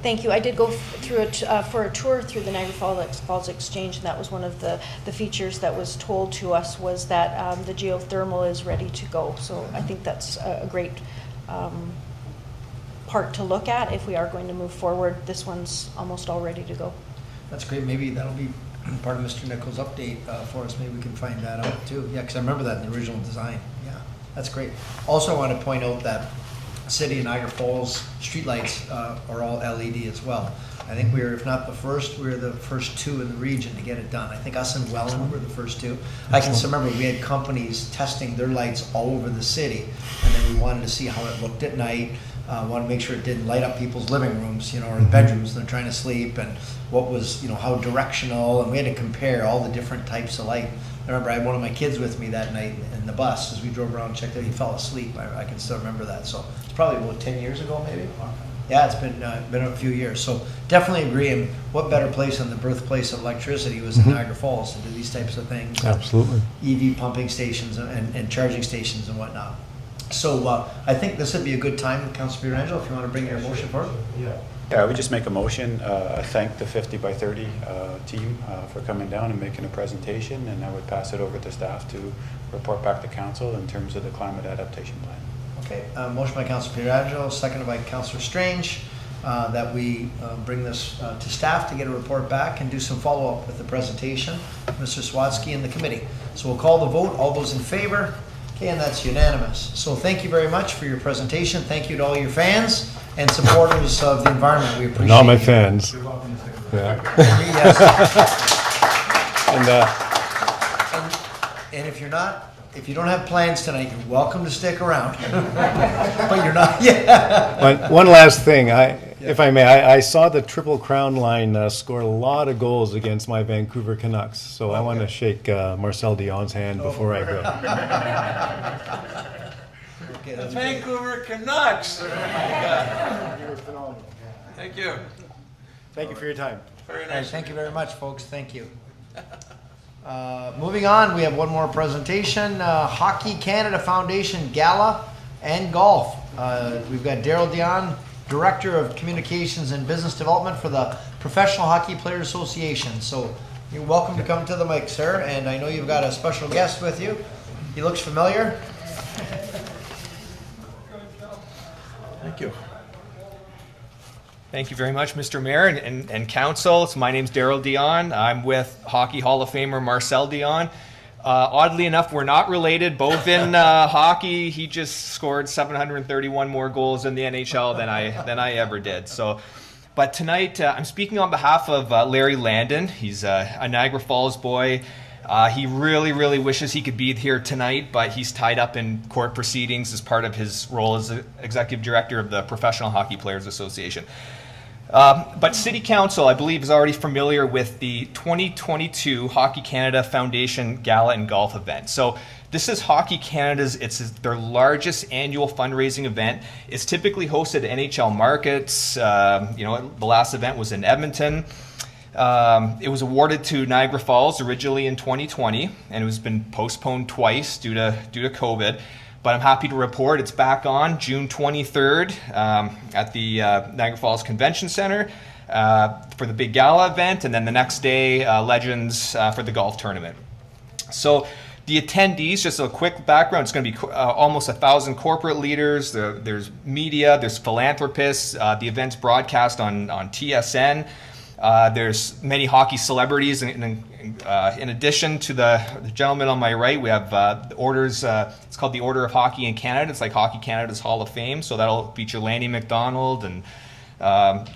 Thank you. I did go through it for a tour through the Niagara Falls Exchange, and that was one of the features that was told to us, was that the geothermal is ready to go. So I think that's a great part to look at if we are going to move forward. This one's almost all ready to go. That's great. Maybe that'll be part of Mr. Nichols' update for us. Maybe we can find that out too. Yeah, because I remember that in the original design. Yeah, that's great. Also, I want to point out that City of Niagara Falls streetlights are all LED as well. I think we were, if not the first, we were the first two in the region to get it done. I think us and Welland were the first two. I can still remember we had companies testing their lights all over the city, and then we wanted to see how it looked at night. Want to make sure it didn't light up people's living rooms, you know, or bedrooms. They're trying to sleep, and what was, you know, how directional, and we had to compare all the different types of light. I remember I had one of my kids with me that night in the bus as we drove around and checked out. He fell asleep. I can still remember that. So it's probably about 10 years ago, maybe. Yeah, it's been a few years. So definitely agree. And what better place than the birthplace of electricity was in Niagara Falls to do these types of things. Absolutely. EV pumping stations and charging stations and whatnot. So I think this would be a good time, Councillor Pietrangelo, if you want to bring your motion forward. Yeah, I would just make a motion, thank the 50 by 30 team for coming down and making a presentation, and I would pass it over to staff to report back to council in terms of the climate adaptation plan. Okay, motion by Councillor Pietrangelo, seconded by Councillor Strange, that we bring this to staff to get a report back and do some follow-up with the presentation, Mr. Swatsky and the committee. So we'll call the vote. All those in favor? Okay, and that's unanimous. So thank you very much for your presentation. Thank you to all your fans and supporters of the environment. We appreciate it. Not my fans. Yeah. And if you're not, if you don't have plans tonight, you're welcome to stick around. But you're not yet. One last thing, if I may, I saw the Triple Crown line score a lot of goals against my Vancouver Canucks, so I want to shake Marcel Dion's hand before I go. Okay, the Vancouver Canucks. Oh my God. Thank you. Thank you for your time. Very nice. Thank you very much, folks. Thank you. Moving on, we have one more presentation. Hockey Canada Foundation Gala and Golf. We've got Daryl Dion, Director of Communications and Business Development for the Professional Hockey Players Association. So you're welcome to come to the mic, sir. And I know you've got a special guest with you. He looks familiar. Thank you. Thank you very much, Mr. Mayor and Council. So my name's Daryl Dion. I'm with Hockey Hall of Famer Marcel Dion. Oddly enough, we're not related, both in hockey. He just scored 731 more goals in the NHL than I ever did. So, but tonight I'm speaking on behalf of Larry Landon. He's a Niagara Falls boy. He really wishes he could be here tonight, but he's tied up in court proceedings as part of his role as Executive Director of the Professional Hockey Players Association. But City Council, I believe, is already familiar with the 2022 Hockey Canada Foundation Gala and Golf event. So this is Hockey Canada's, it's their largest annual fundraising event. It's typically hosted at NHL markets. The last event was in Edmonton. It was awarded to Niagara Falls originally in 2020, and it has been postponed twice due to COVID. But I'm happy to report it's back on June 23rd at the Niagara Falls Convention Center for the big gala event, and then the next day, Legends for the golf tournament. So the attendees, just a quick background, it's going to be almost 1,000 corporate leaders. There's media, there's philanthropists. The event's broadcast on TSN. There's many hockey celebrities. In addition to the gentleman on my right, we have the orders. It's called the Order of Hockey in Canada. It's like Hockey Canada's Hall of Fame. So that'll feature Lanny McDonald and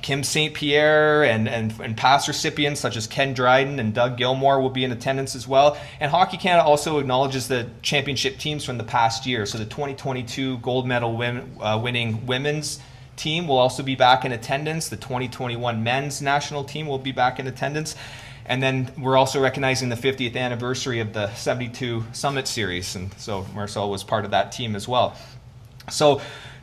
Kim St. Pierre and past recipients such as Ken Dryden and Doug Gilmore will be in attendance as well. And Hockey Canada also acknowledges the championship teams from the past year. So the 2022 gold medal winning women's team will also be back in attendance. The 2021 men's national team will be back in attendance. And then we're also recognizing the 50th anniversary of the 72 Summit Series. And so Marcel was part of that team as well. So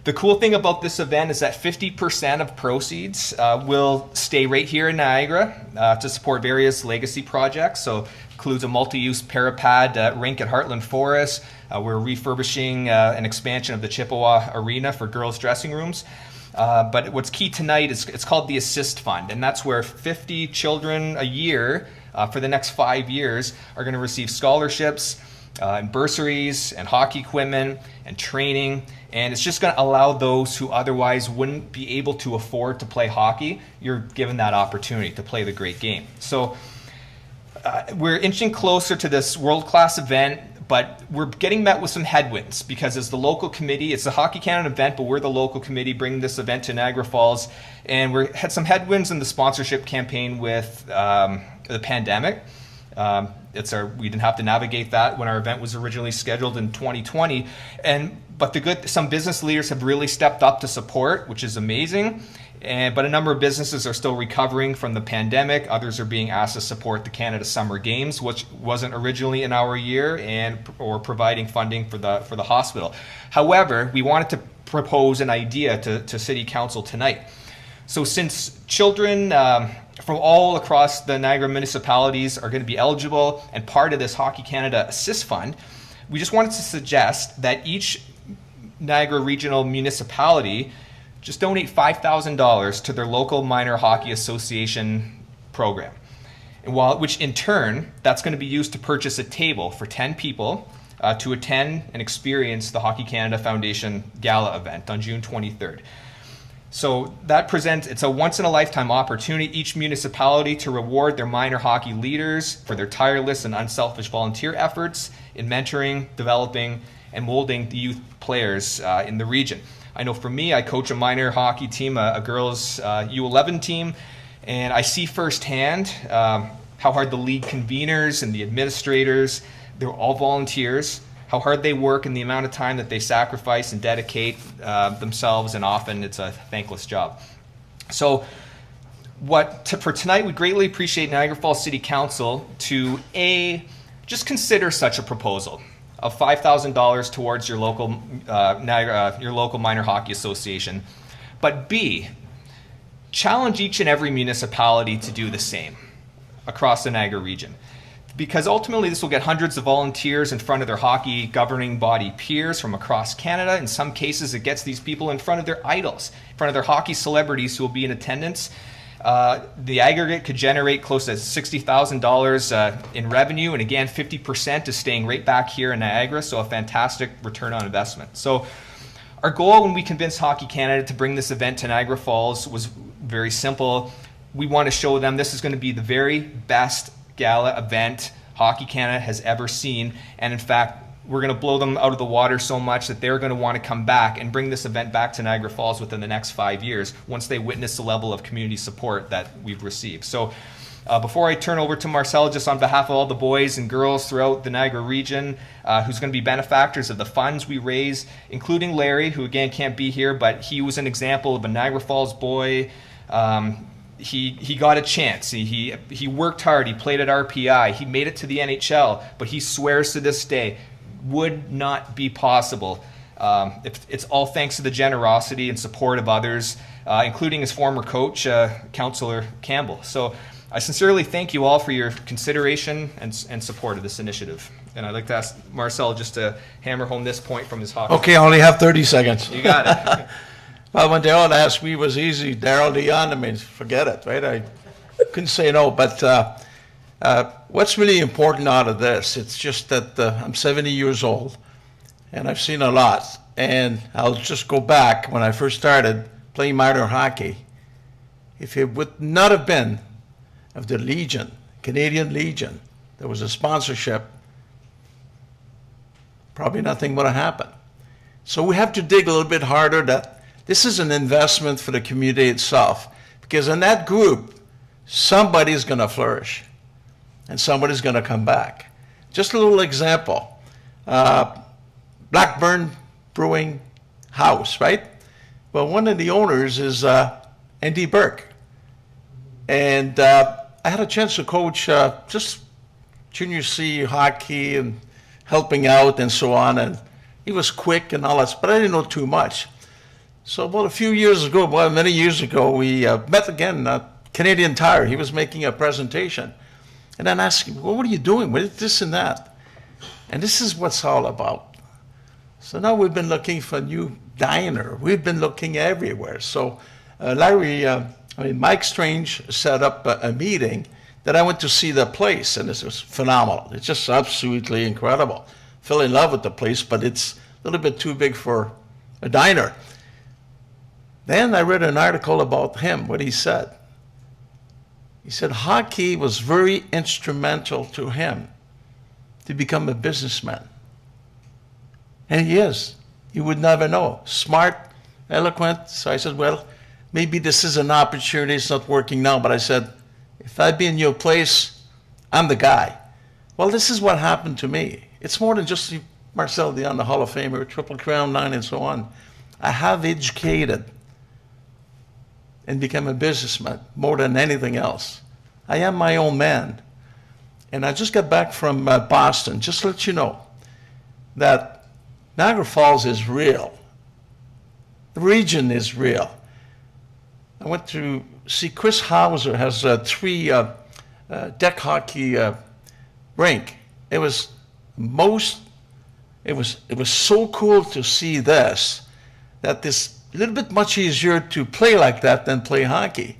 The cool thing about this event is that 50% of proceeds will stay right here in Niagara to support various legacy projects. So includes a multi-use parapad rink at Heartland Forest. We're refurbishing an expansion of the Chippewa Arena for girls' dressing rooms. But what's key tonight is it's called the Assist Fund, and that's where 50 children a year for the next 5 years are going to receive scholarships and bursaries and hockey equipment and training. And it's just going to allow those who otherwise wouldn't be able to afford to play hockey, you're given that opportunity to play the great game. So we're inching closer to this world-class event, but we're getting met with some headwinds because as the local committee, it's a Hockey Canada event, but we're the local committee bringing this event to Niagara Falls, and we had some headwinds in the sponsorship campaign with the pandemic. We didn't have to navigate that when our event was originally scheduled in 2020, but some business leaders have really stepped up to support, which is amazing. But a number of businesses are still recovering from the pandemic. Others are being asked to support the Canada Summer Games, which wasn't originally in our year, or providing funding for the hospital. However, we wanted to propose an idea to City Council tonight. So since children from all across the Niagara municipalities are going to be eligible and part of this Hockey Canada Assist Fund, we just wanted to suggest that each Niagara Regional municipality just donate $5,000 to their local minor hockey association program. And which in turn, that's going to be used to purchase a table for 10 people to attend and experience the Hockey Canada Foundation Gala event on June 23rd. So it's a once-in-a-lifetime opportunity, each municipality to reward their minor hockey leaders for their tireless and unselfish volunteer efforts in mentoring, developing, and molding the youth players in the region. I know for me, I coach a minor hockey team, a girls U11 team, and I see firsthand how hard the league conveners and the administrators, they're all volunteers, how hard they work and the amount of time that they sacrifice and dedicate themselves, and often it's a thankless job. So for tonight, we greatly appreciate Niagara Falls City Council to just consider such a proposal of $5,000 towards your local minor hockey association, but B, challenge each and every municipality to do the same across the Niagara region. Because ultimately this will get hundreds of volunteers in front of their hockey governing body peers from across Canada. In some cases, it gets these people in front of their idols, in front of their hockey celebrities who will be in attendance. The aggregate could generate close to $60,000 in revenue, and again, 50% is staying right back here in Niagara, so a fantastic return on investment. So our goal when we convinced Hockey Canada to bring this event to Niagara Falls was very simple. We want to show them this is going to be the very best gala event Hockey Canada has ever seen, and in fact, we're going to blow them out of the water so much that they're going to want to come back and bring this event back to Niagara Falls within the next 5 years once they witness the level of community support that we've received. So before I turn over to Marcel, just on behalf of all the boys and girls throughout the Niagara region who's going to be benefactors of the funds we raise, including Larry, who again can't be here, but he was an example of a Niagara Falls boy. He got a chance. He worked hard. He played at RPI. He made it to the NHL, but he swears to this day would not be possible. It's all thanks to the generosity and support of others, including his former coach, Councillor Campbell. So I sincerely thank you all for your consideration and support of this initiative. And I'd like to ask Marcel just to hammer home this point from his hockey. Okay, I only have 30 seconds. You got it. Well, when Daryl asked me, it was easy. Daryl, Dion, I mean, forget it, right? I couldn't say no, but what's really important out of this, it's just that I'm 70 years old, and I've seen a lot. And I'll just go back when I first started playing minor hockey. If it would not have been of the Legion, Canadian Legion, there was a sponsorship, probably nothing would have happened. So we have to dig a little bit harder that this is an investment for the community itself, because in that group, somebody's going to flourish and somebody's going to come back. Just a little example. Blackburn Brewing House, right? Well, one of the owners is Andy Burke. And I had a chance to coach just junior C hockey and helping out and so on. And he was quick and all that, but I didn't know too much. So about a few years ago, well, many years ago, we met again, Canadian Tire. He was making a presentation. And then I asked him, well, what are you doing? What is this and that? And this is what's all about. So now we've been looking for a new diner. We've been looking everywhere. So Mike Strange set up a meeting that I went to see the place, and this was phenomenal. It's just absolutely incredible. Fell in love with the place, but it's a little bit too big for a diner. Then I read an article about him, what he said. He said hockey was very instrumental to him to become a businessman. And he is. You would never know. Smart, eloquent. So I said, well, maybe this is an opportunity. It's not working now. But I said, if I'd be in your place, I'm the guy. Well, this is what happened to me. It's more than just Marcel Dion, the Hall of Famer, Triple Crown 9, and so on. I have educated and become a businessman more than anything else. I am my own man. And I just got back from Boston, just to let you know that Niagara Falls is real. The region is real. I went to see Chris Hauser has 3 deck hockey rink. It was so cool to see this, that this a little bit much easier to play like that than play hockey.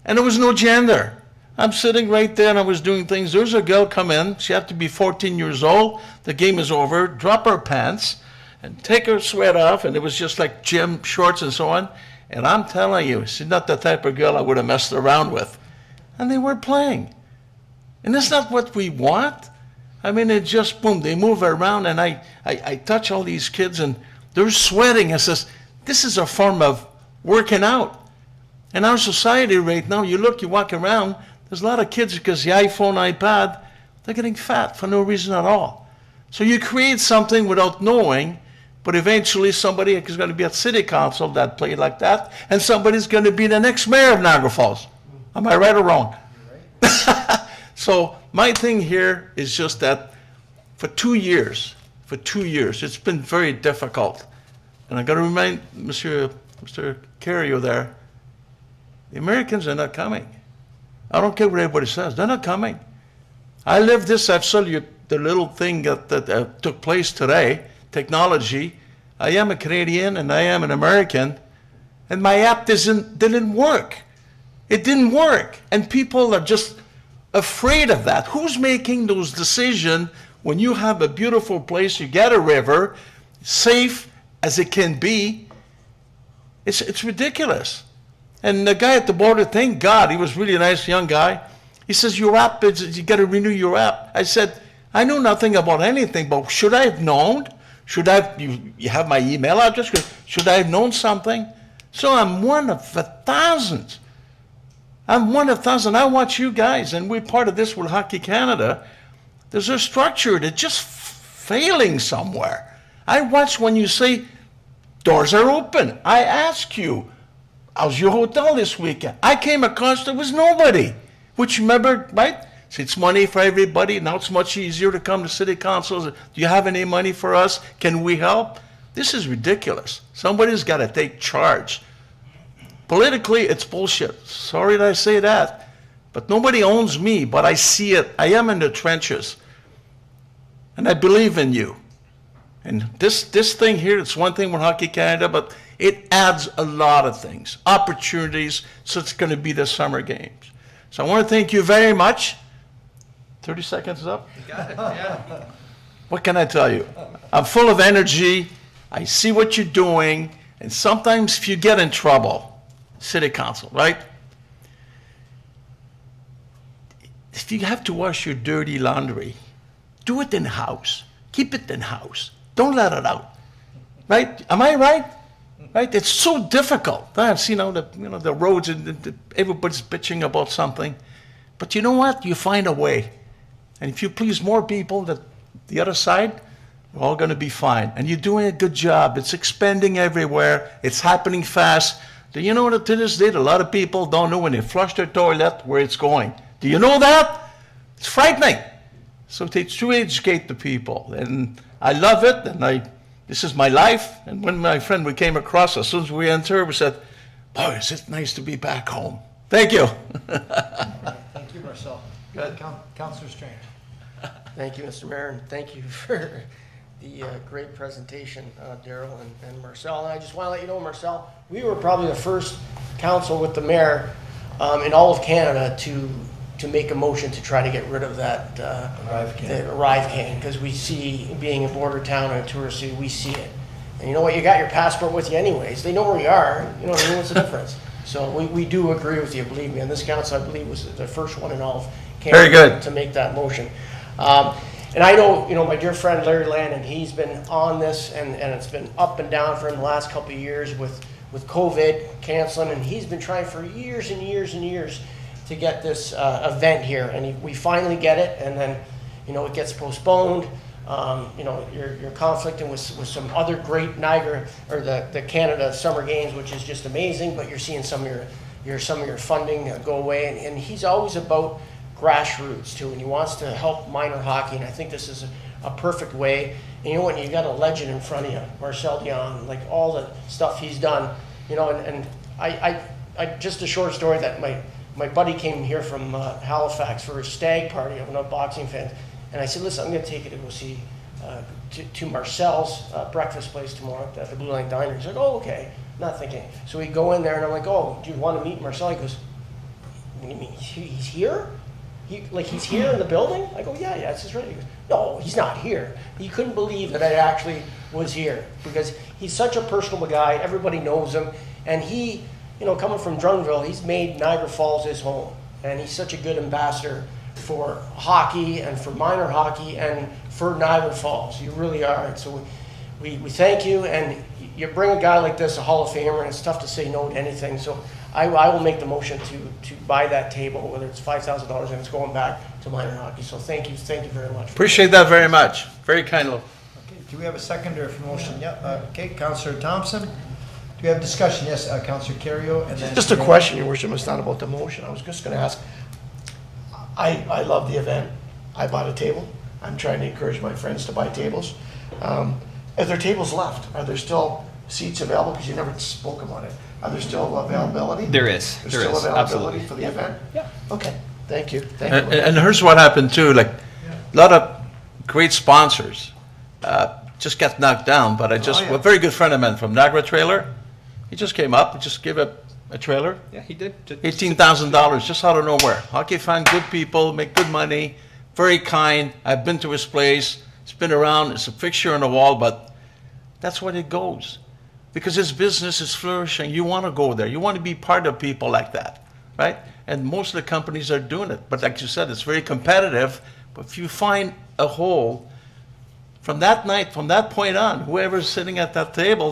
And there was no gender. I'm sitting right there and I was doing things. There's a girl come in. She had to be 14 years old. The game is over. Drop her pants and take her sweat off. And it was just like gym shorts and so on. And I'm telling you, she's not the type of girl I would have messed around with. And they were playing. And that's not what we want. I mean, it just, boom, they move around. And I touch all these kids and they're sweating. I says, this is a form of working out. In our society right now, you walk around, there's a lot of kids because the iPhone, iPad, they're getting fat for no reason at all. So you create something without knowing, but eventually somebody is going to be at City Council that played like that, and somebody's going to be the next mayor of Niagara Falls. Am I right or wrong? You're right. So my thing here is just that for 2 years, it's been very difficult. And I got to remind Mr. Kerrio there, the Americans are not coming. I don't care what everybody says. They're not coming. I lived this. I've told you the little thing that took place today, technology. I am a Canadian and I am an American, and my app didn't work. It didn't work. And people are just afraid of that. Who's making those decisions when you have a beautiful place, you get a river, safe as it can be? It's ridiculous. And the guy at the border, thank God, he was really a nice young guy. He says, your app, you got to renew your app. I said, I know nothing about anything, but should I have known? You have my email address? Should I have known something? So I'm one of 1,000. I'm one of 1,000. I watch you guys, and we're part of this with Hockey Canada. There's a structure that's just failing somewhere. I watch when you say, doors are open. I ask you, how's your hotel this weekend? I came across, there was nobody. Which, remember, right? It's money for everybody. Now it's much easier to come to city councils. Do you have any money for us? Can we help? This is ridiculous. Somebody's got to take charge. Politically, it's bullshit. Sorry that I say that. But nobody owns me, but I see it. I am in the trenches. And I believe in you. And this thing here, it's one thing with Hockey Canada, but it adds a lot of things, opportunities, so it's going to be the summer games. So I want to thank you very much. 30 seconds is up? You got it, yeah. What can I tell you? I'm full of energy. I see what you're doing. And sometimes if you get in trouble, city council, right? If you have to wash your dirty laundry, do it in-house. Keep it in-house. Don't let it out. Right? Am I right? Right? It's so difficult. I've seen the roads and everybody's bitching about something. But you know what? You find a way. And if you please more people than the other side, we're all going to be fine. And you're doing a good job. It's expanding everywhere. It's happening fast. Do you know that to this day, a lot of people don't know when they flush their toilet where it's going? Do you know that? It's frightening. So to educate the people. And I love it. And I This is my life. And when my friend, we came across, as soon as we entered, we said, boy, is it nice to be back home. Thank you. Thank you, Marcel. Good. Councillor Strange. Thank you, Mr. Mayor, and thank you for the great presentation, Daryl and Marcel. And I just want to let you know, Marcel, we were probably the first council with the mayor in all of Canada to make a motion to try to get rid of that arrive cane, because we see, being a border town and a tourist city, we see it. And you know what? You got your passport with you anyways. They know where you are. You know what I mean? What's the difference? So we do agree with you, believe me. And this council, I believe, was the first one in all of Canada Very good. to make that motion. And I know, my dear friend Larry Landon, he's been on this, and it's been up and down for him the last couple of years with COVID canceling, and he's been trying for years and years and years to get this event here, and we finally get it, and then, it gets postponed. You're conflicting with some other great Niagara, or the Canada Summer Games, which is just amazing, but you're seeing some of your funding go away, and he's always about grassroots too, and he wants to help minor hockey, and I think this is a perfect way. And you know what, you got a legend in front of you, Marcel Dion, like all the stuff he's done, and I just a short story that my buddy came here from Halifax for a stag party. I'm not boxing fan, and I said, listen, I'm going to take you to go see to Marcel's breakfast place tomorrow at the Blue Line Diner. He's like, oh, okay, not thinking. So we go in there, and I'm like, oh, do you want to meet Marcel? He goes, what do you mean, he's here? He's here in the building? I go, yeah, that's his right. He goes, no, he's not here. He couldn't believe that I actually was here, because he's such a personable guy. Everybody knows him. And he, coming from Drumville, he's made Niagara Falls his home. And he's such a good ambassador for hockey and for minor hockey and for Niagara Falls. You really are. And so we thank you. And you bring a guy like this, a Hall of Famer, and it's tough to say no to anything. So I will make the motion to buy that table, whether it's $5,000 and it's going back to minor hockey. So thank you very much. Appreciate that very much. Very kind of. Okay, do we have a seconder for motion? Yeah, okay, Councillor Thompson. Do we have discussion? Yes, Councillor Kerrio. And then Just a question, Your Worship. It's not about the motion. I was just going to ask. I love the event. I bought a table. I'm trying to encourage my friends to buy tables. Are there tables left? Are there still seats available? Because you never spoke about it. Are there still availability? There is. There's There still is. availability Absolutely. for the event? Yeah. Okay, thank you. And here's what happened too, a lot of great sponsors just got knocked down, but a very good friend of mine from Niagara Trailer, he just came up and just gave a trailer. Yeah, he did. $18,000 just out of nowhere. Hockey fan, good people, make good money, very kind. I've been to his place. It's been around. It's a fixture on the wall, but that's what it goes. Because his business is flourishing. You want to go there. You want to be part of people like that, right? And most of the companies are doing it. But like you said, it's very competitive. But if you find a hole, from that night, from that point on, whoever's sitting at that table,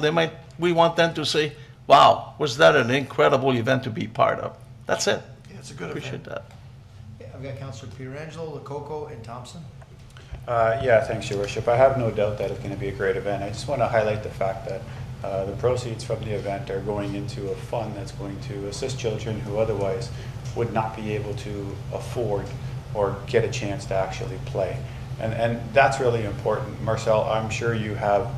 we want them to say, wow, was that an incredible event to be part of? That's it. Yeah, it's a good Appreciate event. that. Yeah, I've got Councillor Pietrangelo, Lococo, and Thompson. Yeah, thanks, Your Worship. I have no doubt that it's going to be a great event. I just want to highlight the fact that the proceeds from the event are going into a fund that's going to assist children who otherwise would not be able to afford or get a chance to actually play. And that's really important. Marcel, I'm sure you have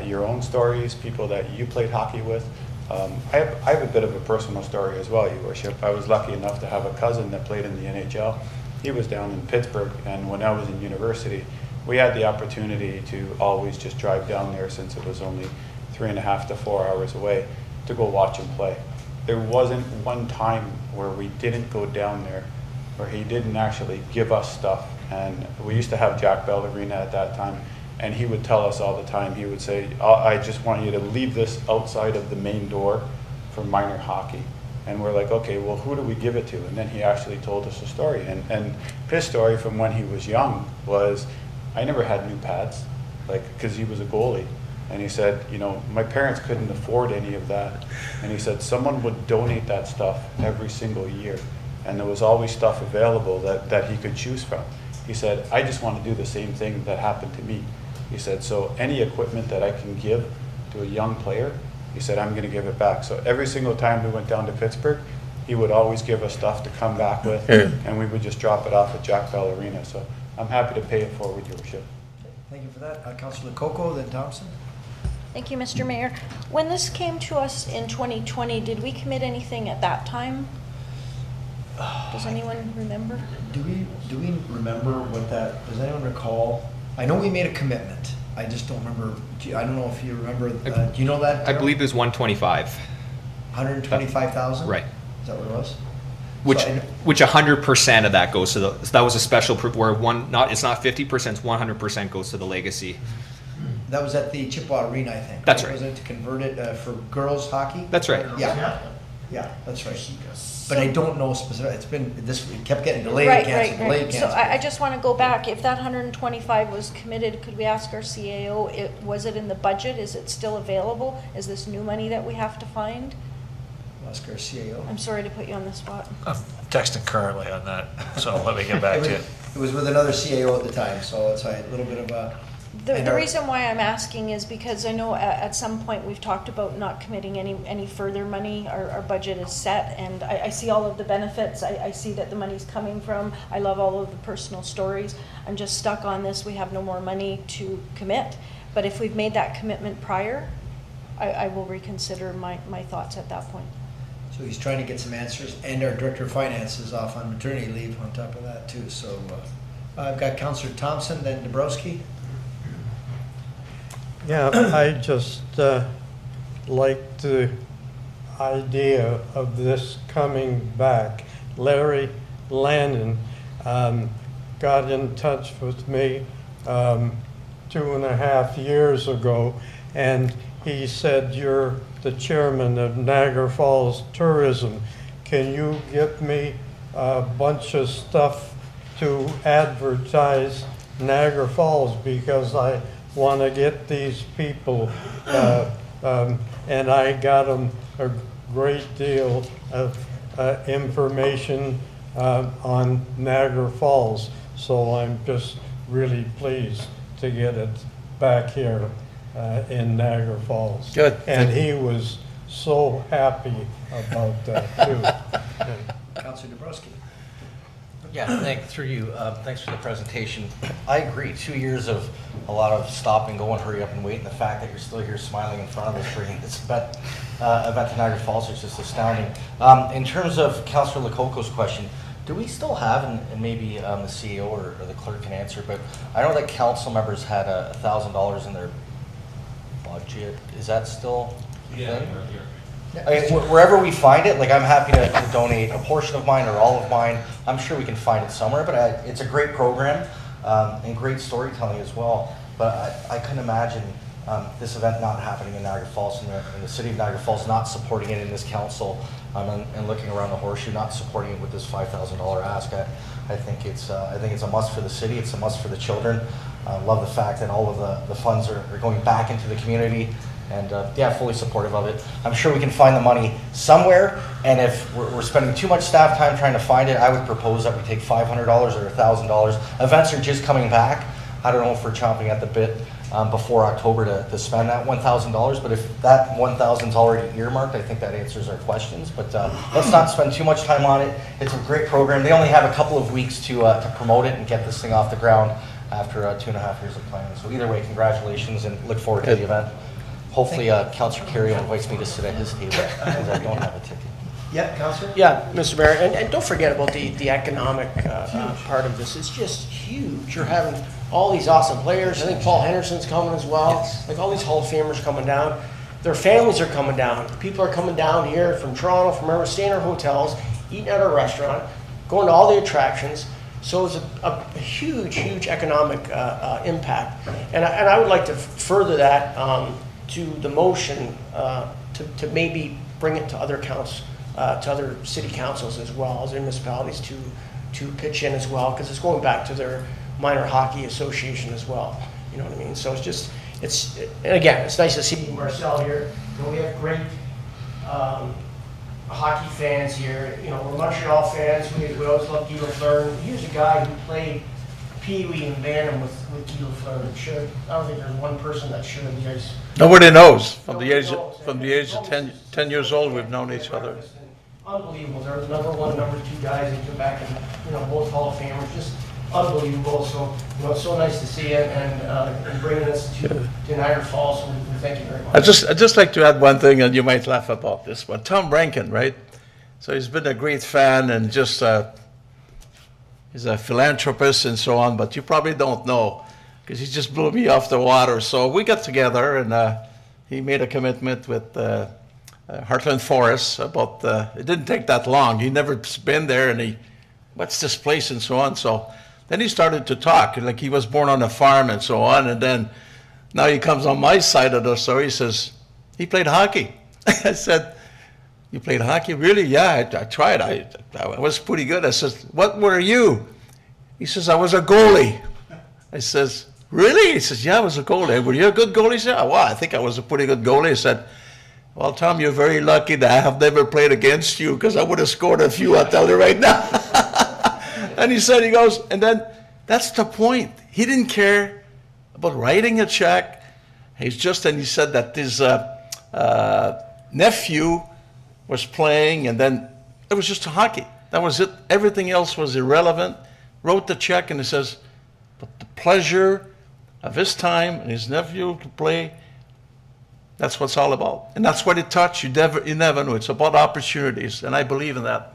your own stories, people that you played hockey with. I have a bit of a personal story as well, Your Worship. I was lucky enough to have a cousin that played in the NHL. He was down in Pittsburgh, and when I was in university, we had the opportunity to always just drive down there, since it was only 3.5 to 4 hours away, to go watch him play. There wasn't one time where we didn't go down there, where he didn't actually give us stuff. And we used to have Jack Bell Arena at that time, and he would tell us all the time, he would say, I just want you to leave this outside of the main door for minor hockey. And we're like, okay, well, who do we give it to? And then he actually told us a story. And his story from when he was young was, I never had new pads, because he was a goalie. And he said, my parents couldn't afford any of that. And he said, someone would donate that stuff every single year. And there was always stuff available that he could choose from. He said, I just want to do the same thing that happened to me. He said, so any equipment that I can give to a young player, he said, I'm going to give it back. So every single time we went down to Pittsburgh, he would always give us stuff to come back with, and we would just drop it off at Jack Bell Arena. So I'm happy to pay it forward, Your Worship. Thank you for that. Councillor Lococo, then Thompson. Thank you, Mr. Mayor. When this came to us in 2020, did we commit anything at that time? Does anyone remember? Do we remember what that, does anyone recall? I know we made a commitment. I just don't remember, I don't know if you remember, do you know that? I Daryl? believe it was 125. 125,000? Right. Is that what it was? Which 100% of that goes to the, so that was a special, where it's not 50%, it's 100% goes to the legacy. That was at the Chippewa Arena, I think. That's right. Was it to convert it for girls hockey? That's right. Yeah, that's right. But I don't know specific, it kept getting delayed, Right. canceled. So I just want to go back. If that 125 was committed, could we ask our CAO, was it in the budget? Is it still available? Is this new money that we have to find? Ask our CAO. I'm sorry to put you on the spot. I'm texting currently on that, so let me get back to you. It was with another CAO at the time, so it's a little bit of a. The reason why I'm asking is because I know at some point we've talked about not committing any further money. Our budget is set, and I see all of the benefits. I see that the money's coming from. I love all of the personal stories. I'm just stuck on this. We have no more money to commit. But if we've made that commitment prior, I will reconsider my thoughts at that point. So he's trying to get some answers, and our Director of Finance is off on maternity leave on top of that too. So I've got Councillor Thomson, then Dabrowski. Yeah, I just like the idea of this coming back. Larry Lannon got in touch with me 2.5 years ago, and he said, "You're the chairman of Niagara Falls Tourism. Can you get me a bunch of stuff to advertise Niagara Falls, because I want to get these people," and I got them a great deal of information on Niagara Falls. So I'm just really pleased to get it back here in Niagara Falls. Good. And he was so happy about that too. Councillor Dabrowski. Yeah, through you, thanks for the presentation. I agree, 2 years of a lot of stop and go and hurry up and wait, and the fact that you're still here smiling in front of us bringing this event to Niagara Falls is just astounding. In terms of Councillor Lococo's question, do we still have, and maybe the CEO or the clerk can answer, but I know that council members had $1,000 in their budget. Is that still a thing? I mean, wherever we find it, like, I'm happy to donate a portion of mine or all of mine. I'm sure we can find it somewhere, but it's a great program and great storytelling as well. But I couldn't imagine this event not happening in Niagara Falls, and the city of Niagara Falls not supporting it in this council, and looking around the horseshoe, not supporting it with this $5,000 ask. I think it's a must for the city. It's a must for the children. Love the fact that all of the funds are going back into the community. And yeah, fully supportive of it. I'm sure we can find the money somewhere, and if we're spending too much staff time trying to find it, I would propose that we take $500 or $1,000. Events are just coming back. I don't know if we're chomping at the bit before October to spend that $1,000, but if that $1,000 is already earmarked, I think that answers our questions. But let's not spend too much time on it. It's a great program. They only have a couple of weeks to promote it and get this thing off the ground after 2.5 years of planning. So either way, congratulations, and look forward to the event. Hopefully, Councillor Kerrio invites me to sit at his table, because I don't have a ticket. Yeah, Councillor? Yeah, Mr. Mayor, and don't forget about the economic part of this. It's just huge. You're having all these awesome players. I think Paul Henderson's coming as well. Yes. Like, all these Hall of Famers coming down. Their families are coming down. People are coming down here from Toronto, from wherever, staying in our hotels, eating at our restaurant, going to all the attractions. So it's a huge, huge economic impact. And I would like to further that to the motion to maybe bring it to other to other city councils as well, as municipalities to pitch in as well, because it's going back to their minor hockey association as well. You know what I mean? So and again, it's nice to see Marcel here. You know, we have great hockey fans here. You know, we're Montreal fans. We always love Guy Lafleur. He was a guy who played Pee Wee and Bantam with Guy Lafleur. I don't think there's one person that should have the ice. Nobody knows. From the age of 10 years old, we've known each other. Unbelievable. They're the number one, number two guys. They come back and, you know, both Hall of Famers. Just unbelievable. So, it's so nice to see you and bringing us to Niagara Falls. So we thank you very much. I'd just like to add one thing, and you might laugh about this, but Tom Rankin, right? So he's been a great fan and just he's a philanthropist and so on, but you probably don't know because he just blew me off the water. So we got together and he made a commitment with Heartland Forest about, it didn't take that long. He never been there and what's this place and so on. So then he started to talk, like he was born on a farm and so on. And then now he comes on my side of the story. He says, he played hockey. I said, you played hockey? Really? Yeah, I tried. I was pretty good. I says, what were you? He says, I was a goalie. I says, really? He says, yeah, I was a goalie. Were you a good goalie? He said, oh, well, I think I was a pretty good goalie. I said, well, Tom, you're very lucky that I have never played against you because I would have scored a few, I'll tell you right now. And he said, he goes, and then that's the point. He didn't care about writing a check. He's just, and he said that his nephew was playing, and then it was just hockey. That was it. Everything else was irrelevant. Wrote the check, and he says, but the pleasure of his time and his nephew to play, that's what it's all about. And that's what it touched. You never know. It's about opportunities, and I believe in that.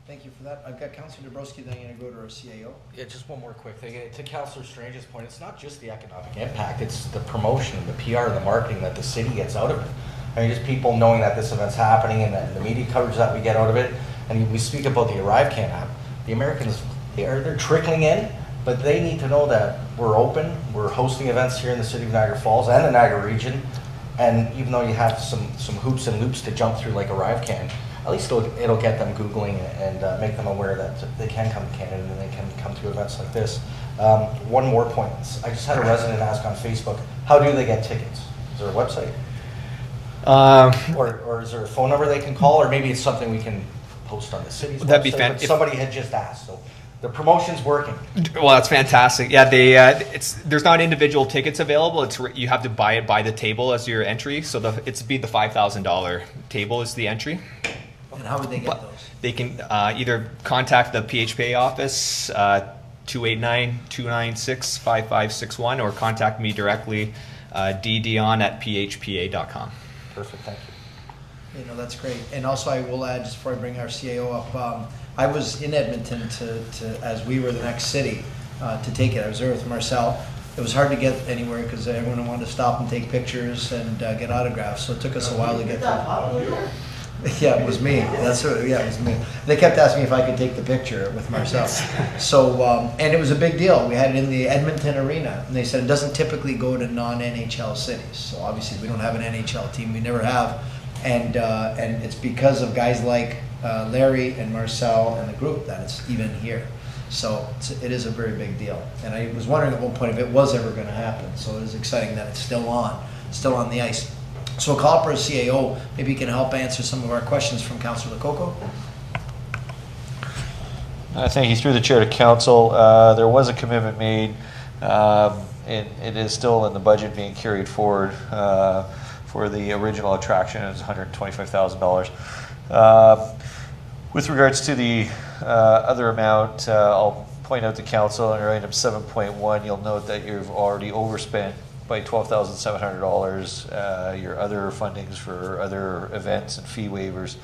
Thank you for that. I've got Councillor Dabrowski, then I'm going to go to our CAO. Yeah, just one more quick thing. To Councillor Strange's point, it's not just the economic impact, it's the promotion, the PR, the marketing that the city gets out of it. I mean, just people knowing that this event's happening and the media coverage that we get out of it. And we speak about the ArriveCan app. The Americans, they're trickling in, but they need to know that we're open. We're hosting events here in the city of Niagara Falls and the Niagara region. And even though you have some hoops and loops to jump through like ArriveCan, at least it'll get them Googling and make them aware that they can come to Canada and they can come to events like this. One more point. I just had a resident ask on Facebook, how do they get tickets? Is there a website? Or is there a phone number they can call, or maybe it's something we can post on the city's website? That'd be fantastic. Somebody had just asked, so the promotion's working. Well, that's fantastic. Yeah, there's not individual tickets available. You have to buy it by the table as your entry. So the $5,000 table is the entry. And how would they get those? They can either contact the PHPA office, 289-296-5561, or contact me directly, Dion at phpa.com. Perfect, thank you. You know, that's great. And also I will add, just before I bring our CAO up, I was in Edmonton as we were the next city to take it. I was there with Marcel. It was hard to get anywhere because everyone wanted to stop and take pictures and get autographs. So it took us a while to get there. Yeah, it was me. It was me. They kept asking me if I could take the picture with Marcel. So, and it was a big deal. We had it in the Edmonton Arena, and they said it doesn't typically go to non-NHL cities. So obviously we don't have an NHL team. We never have, and it's because of guys like Larry and Marcel and the group that it's even here. So it is a very big deal. And I was wondering at one point if it was ever going to happen. So it is exciting that it's still on the ice. So a call for a CAO, maybe you can help answer some of our questions from Councillor Lococo. Thank you. Through the chair to council, there was a commitment made, and it is still in the budget being carried forward for the original attraction. It's $125,000. With regards to the other amount, I'll point out to council under item 7.1, you'll note that you've already overspent by $12,700 your other fundings for other events and fee waivers.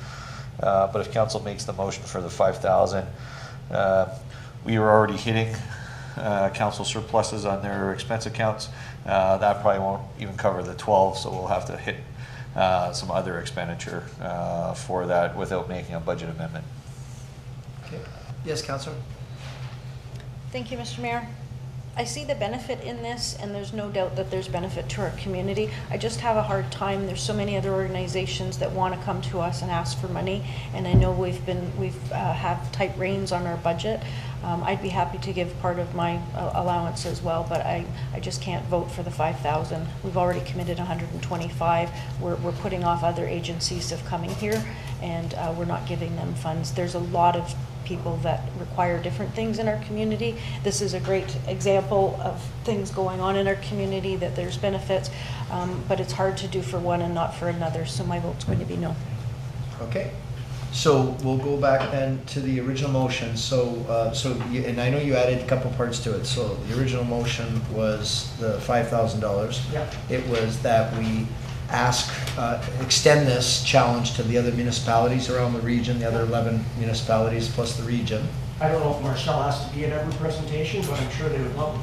But if council makes the motion for the $5,000, we are already hitting council surpluses on their expense accounts. That probably won't even cover the 12, so we'll have to hit some other expenditure for that without making a budget amendment. Okay. Yes, Councillor. Thank you, Mr. Mayor. I see the benefit in this, and there's no doubt that there's benefit to our community. I just have a hard time. There's so many other organizations that want to come to us and ask for money, and I know we've have tight reins on our budget. I'd be happy to give part of my allowance as well, but I just can't vote for the 5,000. We've already committed 125. We're putting off other agencies of coming here, and we're not giving them funds. There's a lot of people that require different things in our community. This is a great example of things going on in our community, that there's benefits, but it's hard to do for one and not for another, so my vote's going to be no. Okay. So we'll go back then to the original motion. And I know you added a couple parts to it. So the original motion was the $5,000. Yep. It was that we extend this challenge to the other municipalities around the region, the other 11 municipalities plus the region. I don't know if Marcel has to be at every presentation, but I'm sure they would love him.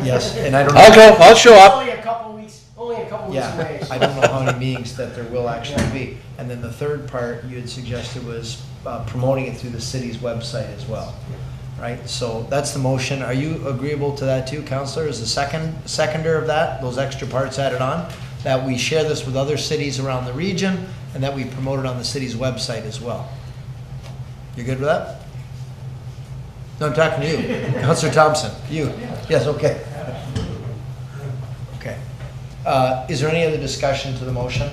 Yes, and I don't know. I'll go, I'll show up. Only a couple weeks away. Yeah, So. I don't know how many meetings that there will actually be. And then the third part you had suggested was promoting it through the city's website as well, right? So that's the motion. Are you agreeable to that too, Councillor? Is the seconder of that, those extra parts added on? That we share this with other cities around the region and that we promote it on the city's website as well? You good with that? No, I'm talking to you. Councillor Thomson, you. Yes, okay. Okay. Is there any other discussion to the motion?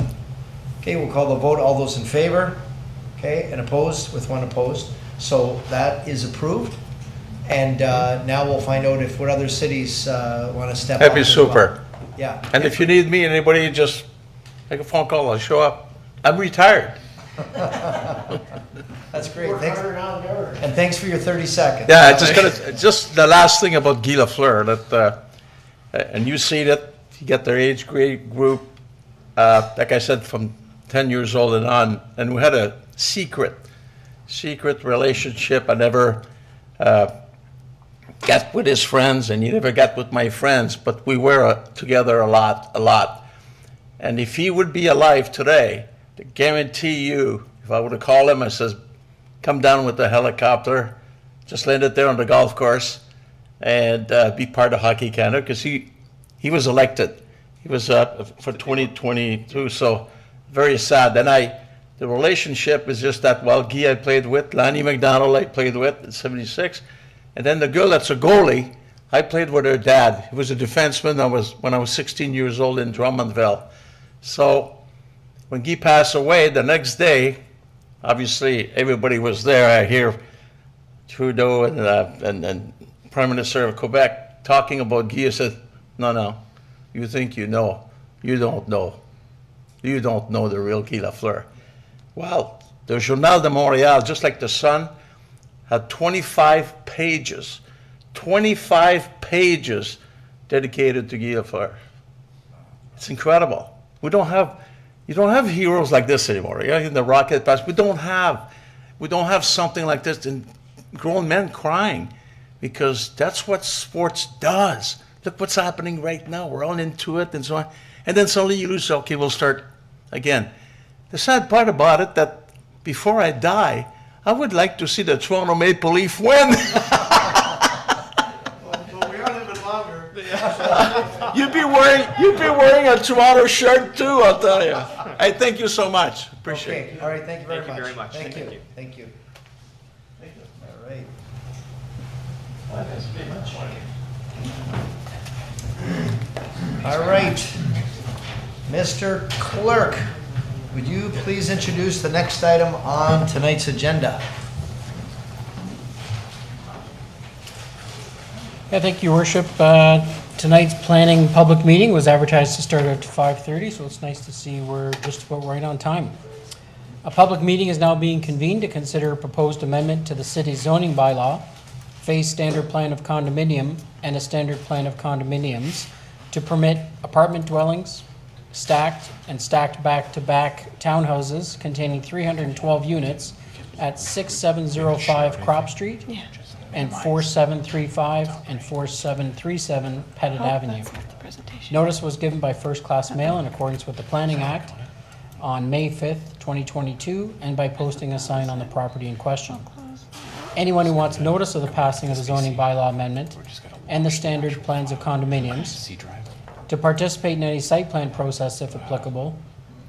Okay, we'll call the vote. All those in favor? Okay, and opposed, with one opposed. So that is approved. And now we'll find out what other cities want to step up. That'd be as well. super. Yeah. And if you need me, anybody, just make a phone call, I'll show up. I'm retired. That's great. Work Thanks. harder now than ever. And thanks for your 30 seconds. Yeah, I just the last thing about Gala Fleur, that, and you see that, you get their age grade group, like I said, from 10 years old and on, and we had a secret relationship. I never got with his friends, and he never got with my friends, but we were together a lot. And if he would be alive today, I guarantee you, if I would have called him, I says, come down with the helicopter, just land it there on the golf course, and be part of Hockey Canada, because he was elected. He was for 2022, so very sad. And the relationship is just that, well, Guy I played with, Lanny McDonald I played with in 76, and then the girl that's a goalie, I played with her dad. He was a defenseman when I was 16 years old in Drummondville. So when Guy passed away, the next day, obviously everybody was there. I hear Trudeau and Prime Minister of Quebec talking about Guy. I said, no, you think you know. You don't know. You don't know the real Guy Lafleur. Well, the Journal de Montréal, just like the Sun, had 25 pages dedicated to Guy Lafleur. It's incredible. You don't have heroes like this anymore. Yeah, in the rocket pass, we don't have something like this, and grown men crying, because that's what sports does. Look what's happening right now. We're all into it and so on. And then suddenly you lose, okay, we'll start again. The sad part about it, that before I die, I would like to see the Toronto Maple Leaf win. Well, we are living longer. You'd be wearing a Toronto shirt too, I'll tell you. I thank you so much. Appreciate it. All right, thank you very much. Thank you very much. Thank you. Thank you. All right. All right. Mr. Clerk, would you please introduce the next item on tonight's agenda? Yeah, thank you, Worship. Tonight's planning public meeting was advertised to start at 5:30, so it's nice to see we're just about right on time. A public meeting is now being convened to consider a proposed amendment to the city's zoning bylaw, phase standard plan of condominium, and a standard plan of condominiums to permit apartment dwellings, stacked and stacked back-to-back townhouses containing 312 units at 6705 Crop Street and 4735 and 4737 Pettit Avenue. Notice was given by first-class mail in accordance with the Planning Act on May 5th, 2022, and by posting a sign on the property in question. Anyone who wants notice of the passing of the zoning bylaw amendment and the standard plans of condominiums to participate in any site plan process if applicable,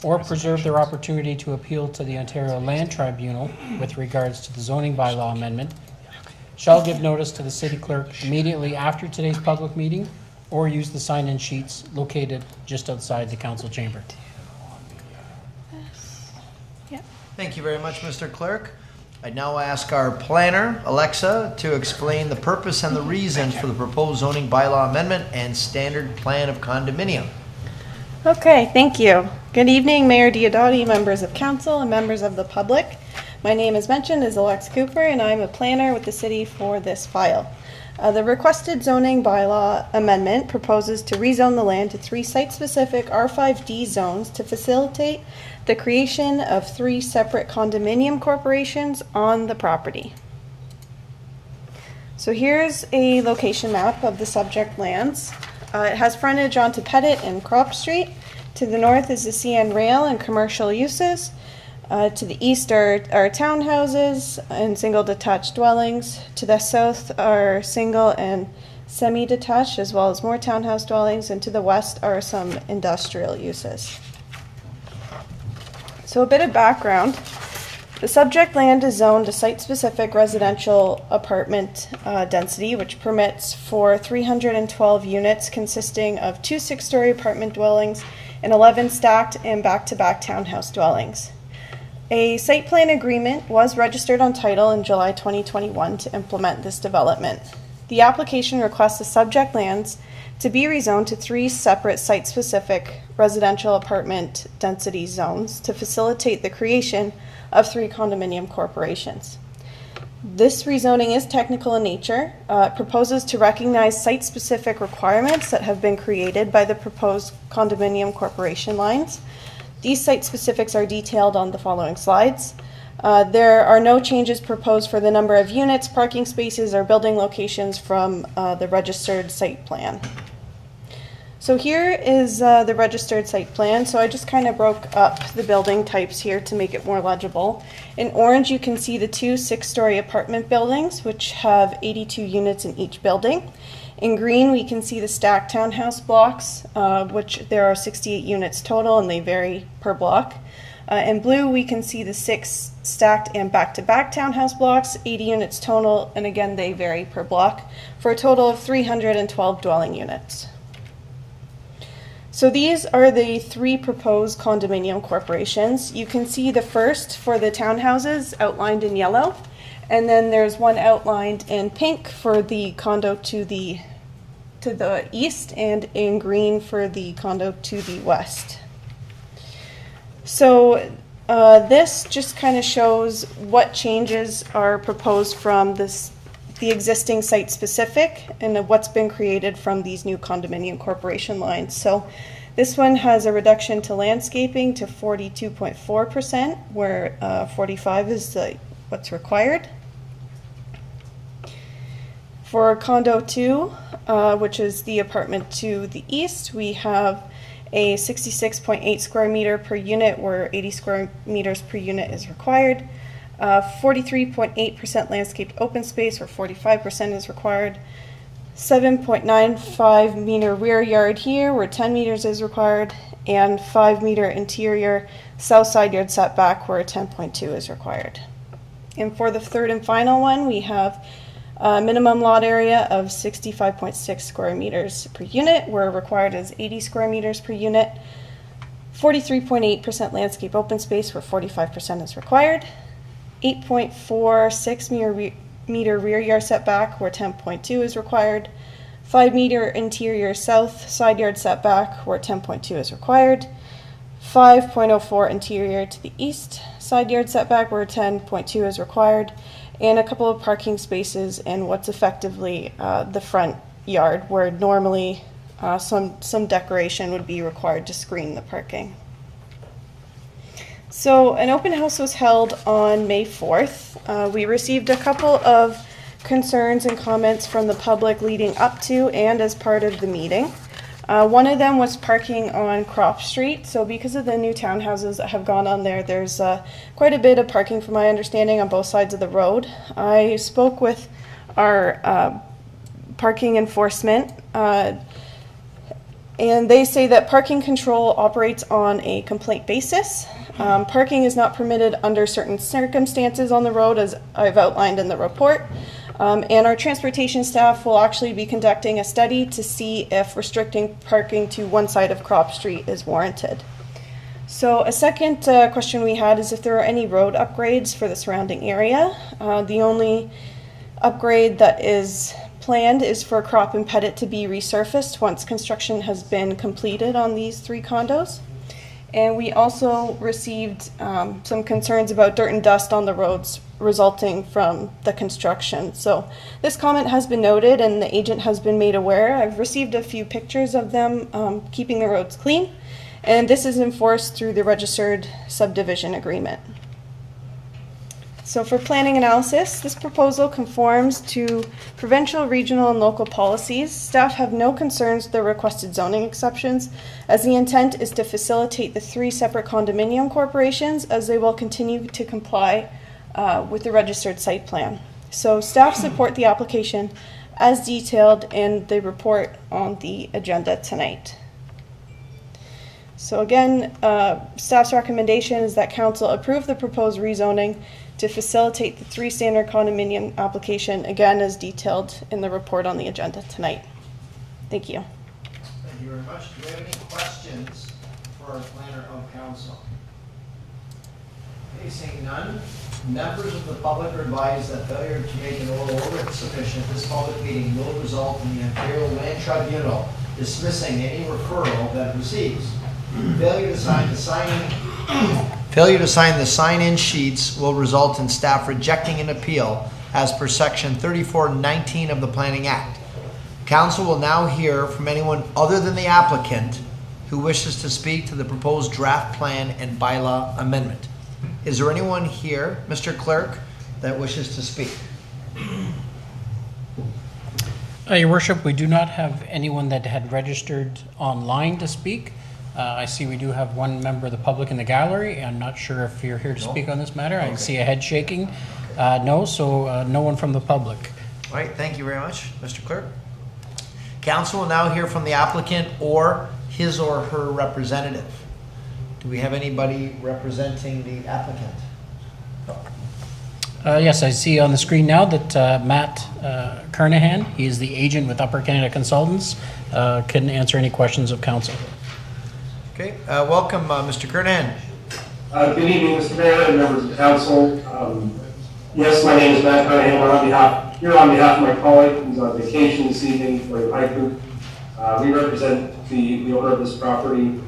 or preserve their opportunity to appeal to the Ontario Land Tribunal with regards to the zoning bylaw amendment, shall give notice to the city clerk immediately after today's public meeting, or use the sign-in sheets located just outside the council chamber. Thank you very much, Mr. Clerk. I now ask our planner, Alexa, to explain the purpose and the reason for the proposed zoning bylaw amendment and standard plan of condominium. Okay, thank you. Good evening, Mayor Diodati, members of council, and members of the public. My name, as mentioned, is Alex Cooper, and I'm a planner with the city for this file. The requested zoning bylaw amendment proposes to rezone the land to 3 site-specific R5D zones to facilitate the creation of 3 separate condominium corporations on the property. So here's a location map of the subject lands. It has frontage onto Pettit and Crop Street. To the north is the CN Rail and commercial uses. To the east are townhouses and single detached dwellings. To the south are single and semi-detached, as well as more townhouse dwellings. And to the west are some industrial uses. So a bit of background. The subject land is zoned to site-specific residential apartment density, which permits for 312 units consisting of 2 6-story apartment dwellings and 11 stacked and back-to-back townhouse dwellings. A site plan agreement was registered on title in July 2021 to implement this development. The application requests the subject lands to be rezoned to 3 separate site-specific residential apartment density zones to facilitate the creation of 3 condominium corporations. This rezoning is technical in nature. It proposes to recognize site-specific requirements that have been created by the proposed condominium corporation lines. These site specifics are detailed on the following slides. There are no changes proposed for the number of units, parking spaces, or building locations from the registered site plan. So here is the registered site plan. So I just kind of broke up the building types here to make it more legible. In orange, you can see the 2 6-story apartment buildings, which have 82 units in each building. In green, we can see the stacked townhouse blocks, which there are 68 units total, and they vary per block. In blue, we can see the 6 stacked and back-to-back townhouse blocks, 80 units total, and again, they vary per block, for a total of 312 dwelling units. So these are the 3 proposed condominium corporations. You can see the first for the townhouses outlined in yellow, and then there's one outlined in pink for the condo to the east, and in green for the condo to the west. So this just kind of shows what changes are proposed from the existing site specific and what's been created from these new condominium corporation lines. So this one has a reduction to landscaping to 42.4%, where 45 is what's required. For condo 2, which is the apartment to the east, we have a 66.8 square meter per unit, where 80 square meters per unit is required. 43.8% landscaped open space, where 45% is required. 7.95 meter rear yard here, where 10 meters is required, and 5 meter interior south side yard setback, where 10.2 is required. And for the third and final one, we have minimum lot area of 65.6 square meters per unit, where required is 80 square meters per unit. 43.8% landscape open space, where 45% is required. 8.46 meter rear yard setback, where 10.2 is required. 5 meter interior south side yard setback, where 10.2 is required. 5.04 interior to the east side yard setback, where 10.2 is required. And a couple of parking spaces in what's effectively the front yard, where normally some decoration would be required to screen the parking. So an open house was held on May 4th. We received a couple of concerns and comments from the public leading up to and as part of the meeting. One of them was parking on Crop Street. So because of the new townhouses that have gone on there, there's quite a bit of parking, from my understanding, on both sides of the road. I spoke with our parking enforcement, and they say that parking control operates on a complaint basis. Parking is not permitted under certain circumstances on the road, as I've outlined in the report. And our transportation staff will actually be conducting a study to see if restricting parking to one side of Crop Street is warranted. So a second question we had is if there are any road upgrades for the surrounding area. The only upgrade that is planned is for Crop and Pettit to be resurfaced once construction has been completed on these 3 condos. And we also received some concerns about dirt and dust on the roads resulting from the construction. So this comment has been noted and the agent has been made aware. I've received a few pictures of them keeping the roads clean, and this is enforced through the registered subdivision agreement. So for planning analysis, this proposal conforms to provincial, regional, and local policies. Staff have no concerns with the requested zoning exceptions, as the intent is to facilitate the 3 separate condominium corporations as they will continue to comply with the registered site plan. So staff support the application as detailed in the report on the agenda tonight. So again, staff's recommendation is that council approve the proposed rezoning to facilitate the 3 standard condominium application, again as detailed in the report on the agenda tonight. Thank you. Thank you very much. Do we have any questions for our planner of council? Okay, seeing none, members of the public are advised that failure to make an oral order sufficient at this public meeting will result in the Ontario Land Tribunal dismissing any referral that it receives. Failure to sign the sign-in sheets will result in staff rejecting an appeal as per section 3419 of the Planning Act. Council will now hear from anyone other than the applicant who wishes to speak to the proposed draft plan and bylaw amendment. Is there anyone here, Mr. Clerk, that wishes to speak? Your Worship, we do not have anyone that had registered online to speak. I see we do have one member of the public in the gallery. I'm not sure if you're here to speak on this matter. I see a head shaking. No, so no one from the public. All right, thank you very much, Mr. Clerk. Council will now hear from the applicant or his or her representative. Do we have anybody representing the applicant? Yes, I see on the screen now that Matt Kernahan, he is the agent with Upper Canada Consultants, can answer any questions of council. Okay, welcome, Mr. Kernahan. Good evening, Mr. Mayor and members of the council. Yes, my name is Matt Kernahan. Here on behalf of my colleague who's on vacation this evening, Wayne Thomson. We represent the owner of this property.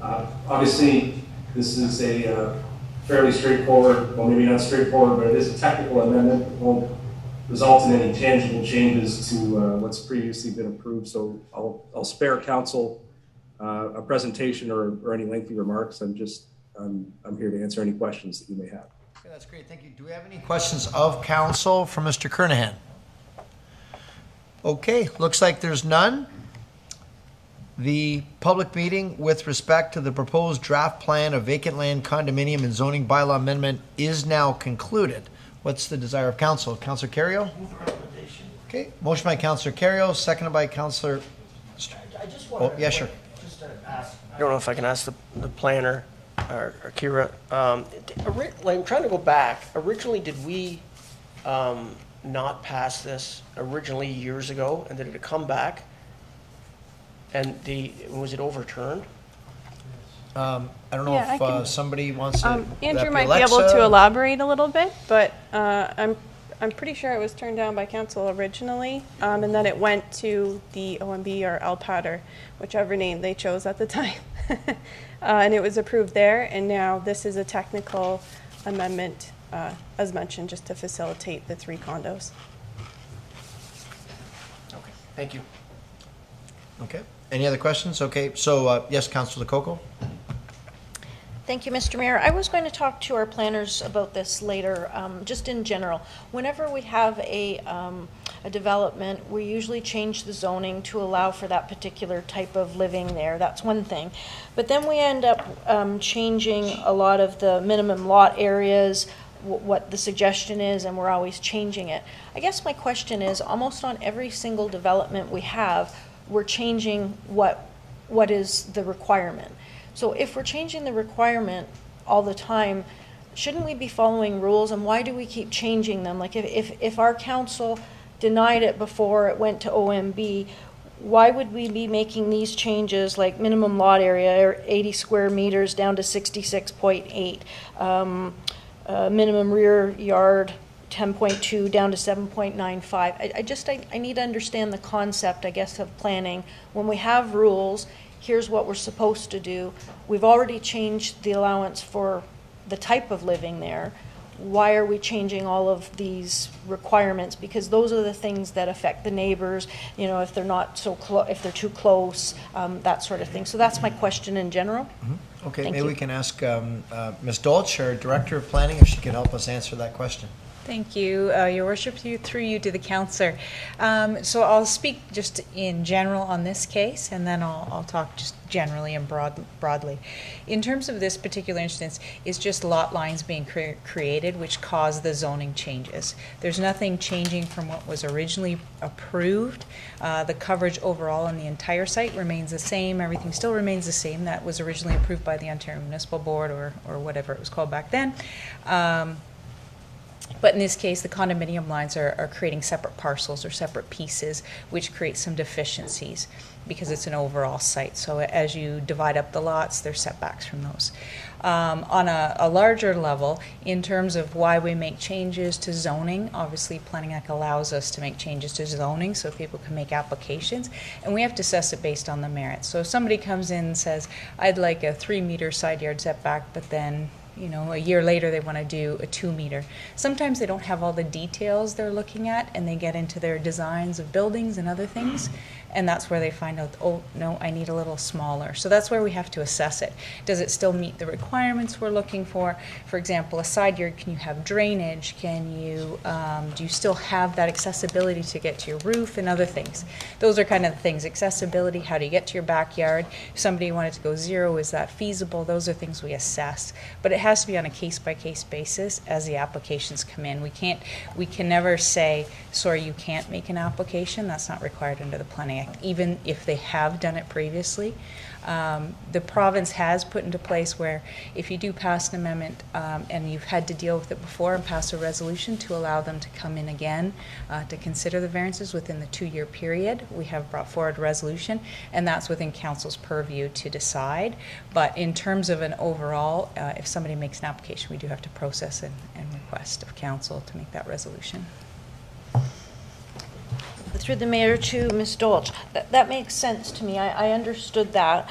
Obviously, this is a fairly straightforward, well, maybe not straightforward, but it is a technical amendment. It won't result in any tangible changes to what's previously been approved. So I'll spare council a presentation or any lengthy remarks. I'm here to answer any questions that you may have. Okay, that's great. Thank you. Do we have any questions of council from Mr. Kernahan? Okay, looks like there's none. The public meeting with respect to the proposed draft plan of vacant land condominium and zoning bylaw amendment is now concluded. What's the desire of council? Councillor Kerrio? Okay, motion by Councillor Kerrio, seconded by Councillor... Oh, yeah, sure. I don't know if I can ask the planner or Kira. I'm trying to go back. Originally, did we not pass this originally years ago, and did it come back? And was it overturned? I don't know Yeah, if somebody wants to... Andrew might be able to elaborate a little bit, but I'm pretty sure it was turned down by council originally, and then it went to the OMB or LPAT or whichever name they chose at the time. And it was approved there, and now this is a technical amendment, as mentioned, just to facilitate the 3 condos. Okay, thank you. Okay, any other questions? Okay, so yes, Councillor Lococo. Thank you, Mr. Mayor. I was going to talk to our planners about this later, just in general. Whenever we have a development, we usually change the zoning to allow for that particular type of living there. That's one thing. But then we end up changing a lot of the minimum lot areas, what the suggestion is, and we're always changing it. I guess my question is, almost on every single development we have, we're changing what is the requirement. So if we're changing the requirement all the time, shouldn't we be following rules, and why do we keep changing them? Like if our council denied it before it went to OMB, why would we be making these changes, like minimum lot area or 80 square meters down to 66.8, minimum rear yard 10.2 down to 7.95. I need to understand the concept, I guess, of planning. When we have rules, here's what we're supposed to do. We've already changed the allowance for the type of living there. Why are we changing all of these requirements? Because those are the things that affect the neighbors, you know, if they're not so close, if they're too close, that sort of thing. So that's my question in general. Okay, Thank maybe you. we can ask Ms. Dolch, our Director of Planning, if she could help us answer that question. Thank you, Your Worship, through you to the councillor. So I'll speak just in general on this case, and then I'll talk just generally and broadly. In terms of this particular instance, it's just lot lines being created, which cause the zoning changes. There's nothing changing from what was originally approved. The coverage overall on the entire site remains the same. Everything still remains the same. That was originally approved by the Ontario Municipal Board or whatever it was called back then. But in this case, the condominium lines are creating separate parcels or separate pieces, which creates some deficiencies because it's an overall site. So as you divide up the lots, there's setbacks from those. On a larger level, in terms of why we make changes to zoning, obviously Planning Act allows us to make changes to zoning so people can make applications, and we have to assess it based on the merits. So if somebody comes in and says, I'd like a 3-meter side yard setback, but then a year later they want to do a 2-meter. Sometimes they don't have all the details they're looking at, and they get into their designs of buildings and other things, and that's where they find out, oh, no, I need a little smaller. So that's where we have to assess it. Does it still meet the requirements we're looking for? For example, a side yard, can you have drainage? Can you, do you still have that accessibility to get to your roof and other things? Those are kind of the things. Accessibility, how do you get to your backyard? If somebody wanted to go 0, is that feasible? Those are things we assess. But it has to be on a case-by-case basis as the applications come in. We can never say, sorry, you can't make an application. That's not required under the Planning Act, even if they have done it previously. The province has put into place where if you do pass an amendment and you've had to deal with it before and pass a resolution to allow them to come in again to consider the variances within the 2-year period, we have brought forward a resolution, and that's within council's purview to decide. But in terms of an overall, if somebody makes an application, we do have to process and request of council to make that resolution. Through the mayor to Ms. Dolch. That makes sense to me. I understood that.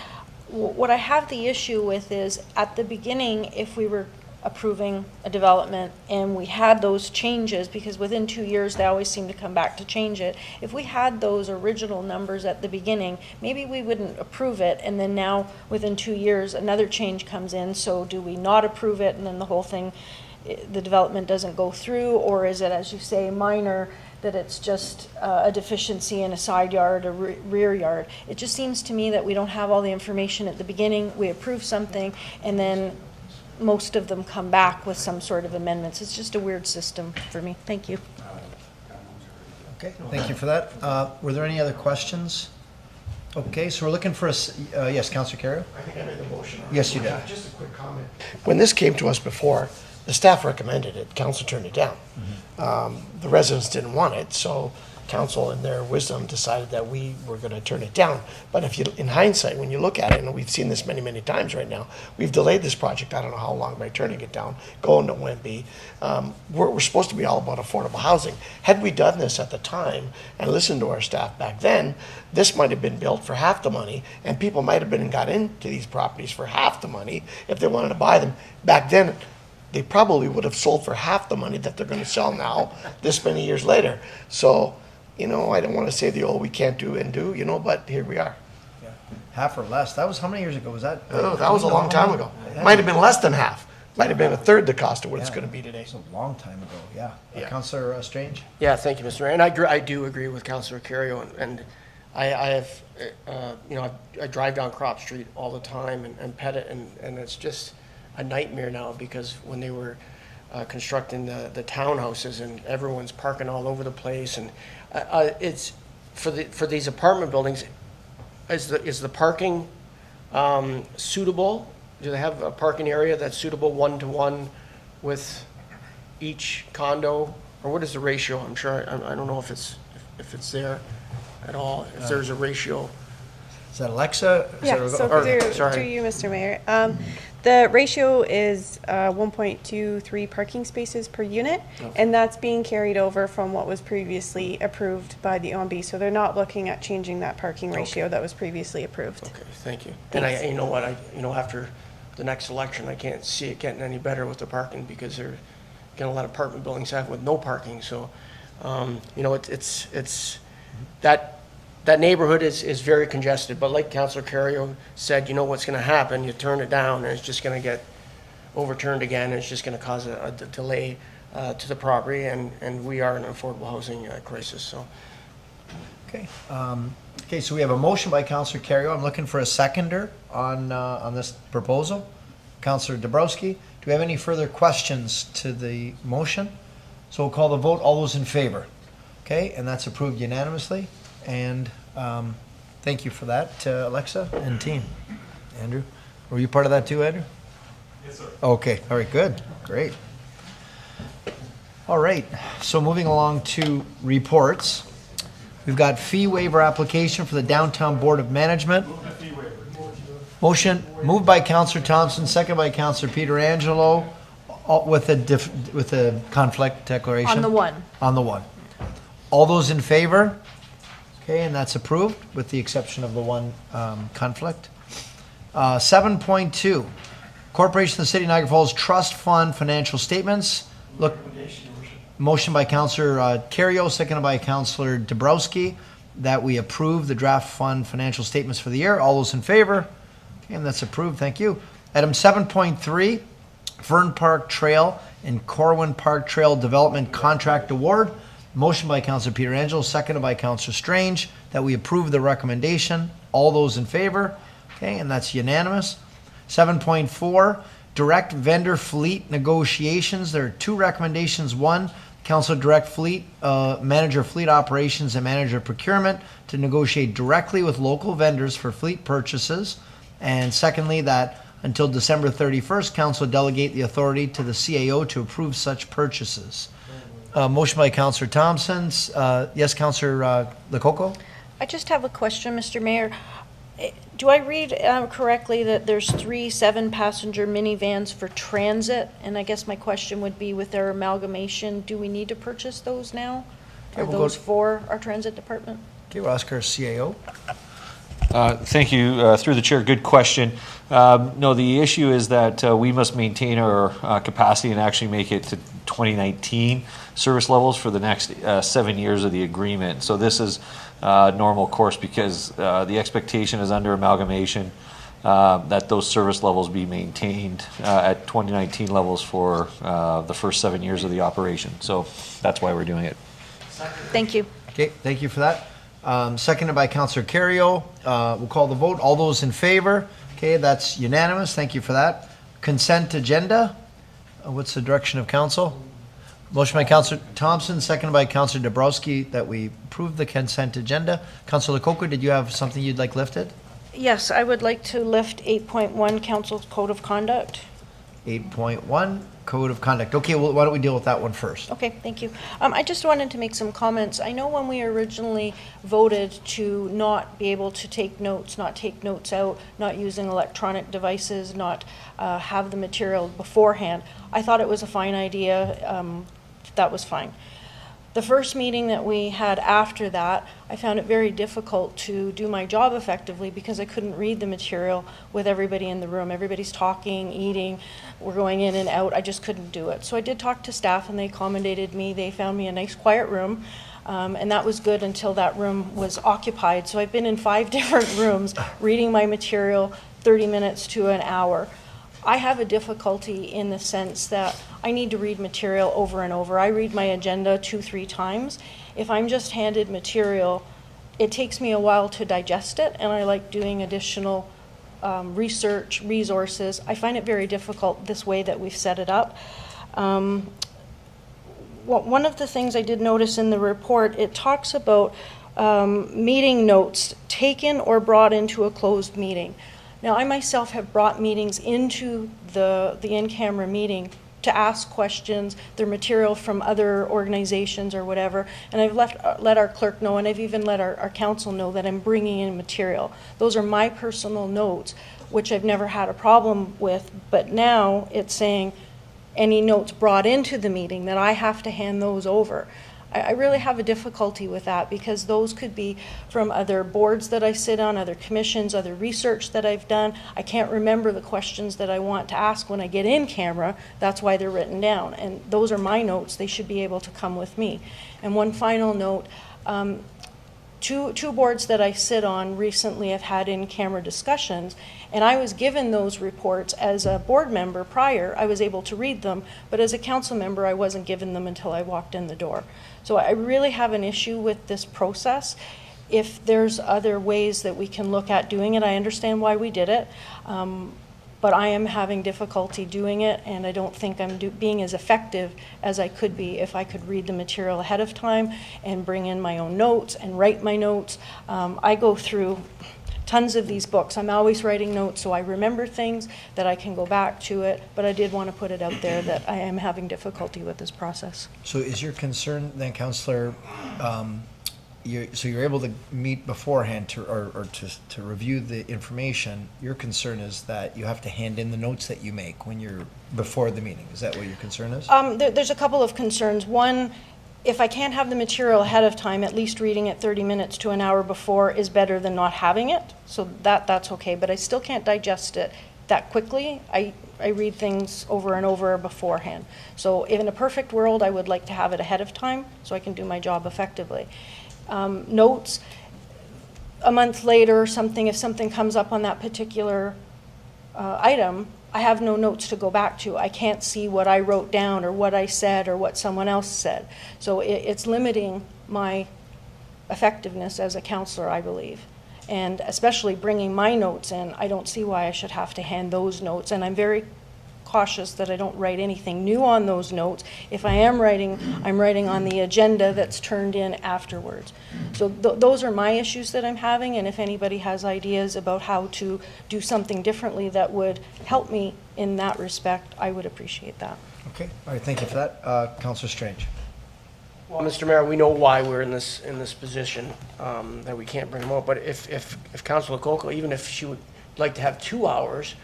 What I have the issue with is at the beginning, if we were approving a development and we had those changes, because within 2 years they always seem to come back to change it. If we had those original numbers at the beginning, maybe we wouldn't approve it, and then now within 2 years another change comes in. So do we not approve it and then the whole thing, the development doesn't go through? Or is it, as you say, minor, that it's just a deficiency in a side yard, a rear yard? It just seems to me that we don't have all the information at the beginning. We approve something, and then most of them come back with some sort of amendments. It's just a weird system for me. Thank you. Okay, thank you for that. Were there any other questions? Okay, so we're looking for a, yes, Councillor Kerrio? I think I made the motion. Yes, you did. Just a quick comment. When this came to us before, the staff recommended it, council turned it down. The residents didn't want it, so council in their wisdom decided that we were going to turn it down. But if you, in hindsight, when you look at it, and we've seen this many, many times right now, we've delayed this project, I don't know how long, by turning it down, going to WMB. We're supposed to be all about affordable housing. Had we done this at the time and listened to our staff back then, this might have been built for half the money, and people might have been and got into these properties for half the money if they wanted to buy them. Back then, they probably would have sold for half the money that they're going to sell now, this many years later. So, I don't want to say we can't do and do, but here we are. Yeah. Half or less. That was, how many years ago was that? Oh, that was a long time ago. Might have been less than half. Might have been a third the cost of what it's going to be today. It's a long time ago, yeah. Councillor Strange? Yeah, thank you, Mr. Mayor. And I do agree with Councillor Kerrio, and I have, I drive down Crop Street all the time and pet it, and it's just a nightmare now, because when they were constructing the townhouses and everyone's parking all over the place, and it's for these apartment buildings, is the parking suitable? Do they have a parking area that's suitable 1-to-1 with each condo, or what is the ratio? I'm sure I don't know if it's there at all. If there's a ratio. Is that Alexa? Yeah, so through you, Mr. Mayor. The ratio is 1.23 parking spaces per unit, and that's being carried over from what was previously approved by the OMB. So they're not looking at changing that parking ratio that was previously approved. Okay, thank you. And you know what, after the next election, I can't see it getting any better with the parking because they're getting a lot of apartment buildings have with no parking. So, it's that neighborhood is very congested, but like Councillor Kerrio said, you know what's going to happen, you turn it down and it's just going to get overturned again, and it's just going to cause a delay to the property, and we are in an affordable housing crisis. So, Okay. Okay, so we have a motion by Councillor Kerrio. I'm looking for a seconder on this proposal. Councillor Dabrowski, do we have any further questions to the motion? So we'll call the vote. All those in favor? Okay, and that's approved unanimously. And thank you for that, Alexa and team. Andrew, were you part of that too, Andrew? Yes, sir. Okay, all right, good, great. All right, so moving along to reports. We've got fee waiver application for the Downtown Board of Management. Motion moved by Councillor Thomson, second by Councillor Pietrangelo, with a conflict declaration. On the one. On the one. All those in favor? Okay, and that's approved with the exception of the one conflict. 7.2, Corporation of the City of Niagara Falls Trust Fund Financial Statements. Look, motion by Councillor Kerrio, seconded by Councillor Dabrowski, that we approve the draft fund financial statements for the year. All those in favor? Okay, and that's approved, thank you. Item 7.3, Fern Park Trail and Corwin Park Trail Development Contract Award. Motion by Councillor Pietrangelo, seconded by Councillor Strange, that we approve the recommendation. All those in favor? Okay, and that's unanimous. 7.4, direct vendor fleet negotiations. There are two recommendations. One, Council Direct Fleet, Manager Fleet Operations and Manager Procurement to negotiate directly with local vendors for fleet purchases. And secondly, that until December 31st, Council delegate the authority to the CAO to approve such purchases. Motion by Councillor Thomson. Yes, Councillor Lococo? I just have a question, Mr. Mayor. Do I read correctly that there's 3 7-passenger minivans for transit? And I guess my question would be, with their amalgamation, do we need to purchase those now? Okay, Are we'll those go- for our transit department? Okay, we'll ask our CAO. Thank you. Through the chair, good question. No, the issue is that we must maintain our capacity and actually make it to 2019 service levels for the next 7 years of the agreement. So this is normal course because the expectation is under amalgamation that those service levels be maintained at 2019 levels for the first 7 years of the operation. So that's why we're doing it. Thank you. Okay, thank you for that. Seconded by Councillor Kerrio. We'll call the vote. All those in favor? Okay, that's unanimous. Thank you for that. Consent agenda. What's the direction of council? Motion by Councillor Thomson, seconded by Councillor Dabrowski, that we approve the consent agenda. Councillor Lococo, did you have something you'd like lifted? Yes, I would like to lift 8.1, Council's Code of Conduct. 8.1, Code of Conduct. Okay, well, why don't we deal with that one first? Okay, thank you. I just wanted to make some comments. I know when we originally voted to not be able to take notes, not take notes out, not using electronic devices, not have the material beforehand, I thought it was a fine idea. That was fine. The first meeting that we had after that, I found it very difficult to do my job effectively because I couldn't read the material with everybody in the room. Everybody's talking, eating, we're going in and out. I just couldn't do it. So I did talk to staff and they accommodated me. They found me a nice quiet room. And that was good until that room was occupied. So I've been in 5 different rooms reading my material 30 minutes to an hour. I have a difficulty in the sense that I need to read material over and over. I read my agenda 2-3 times. If I'm just handed material, it takes me a while to digest it, and I like doing additional research, resources. I find it very difficult this way that we've set it up. One of the things I did notice in the report, it talks about meeting notes taken or brought into a closed meeting. Now, I myself have brought meetings into the in-camera meeting to ask questions, their material from other organizations or whatever. And I've let our clerk know, and I've even let our council know that I'm bringing in material. Those are my personal notes, which I've never had a problem with, but now it's saying any notes brought into the meeting that I have to hand those over. I really have a difficulty with that because those could be from other boards that I sit on, other commissions, other research that I've done. I can't remember the questions that I want to ask when I get in camera. That's why they're written down. And those are my notes. They should be able to come with me. And one final note, two boards that I sit on recently have had in-camera discussions, and I was given those reports as a board member prior. I was able to read them, but as a council member, I wasn't given them until I walked in the door. So I really have an issue with this process. If there's other ways that we can look at doing it, I understand why we did it, but I am having difficulty doing it, and I don't think I'm being as effective as I could be if I could read the material ahead of time and bring in my own notes and write my notes. I go through tons of these books. I'm always writing notes so I remember things that I can go back to it, but I did want to put it out there that I am having difficulty with this process. So is your concern then, Councillor, so you're able to meet beforehand to review the information. Your concern is that you have to hand in the notes that you make when you're before the meeting. Is that what your concern is? There's a couple of concerns. One, if I can't have the material ahead of time, at least reading it 30 minutes to an hour before is better than not having it. So that's okay, but I still can't digest it that quickly. I read things over and over beforehand. So in a perfect world, I would like to have it ahead of time so I can do my job effectively. Notes, a month later, if something comes up on that particular item, I have no notes to go back to. I can't see what I wrote down or what I said or what someone else said. So it's limiting my effectiveness as a councillor, I believe. And especially bringing my notes in, I don't see why I should have to hand those notes. And I'm very cautious that I don't write anything new on those notes. If I am writing, I'm writing on the agenda that's turned in afterwards. So those are my issues that I'm having, and if anybody has ideas about how to do something differently that would help me in that respect, I would appreciate that. Okay, all right, thank you for that. Councillor Strange. Well, Mr. Mayor, we know why we're in this position, that we can't bring them out, but if Councillor Locoko, even if she would like to have 2 hours,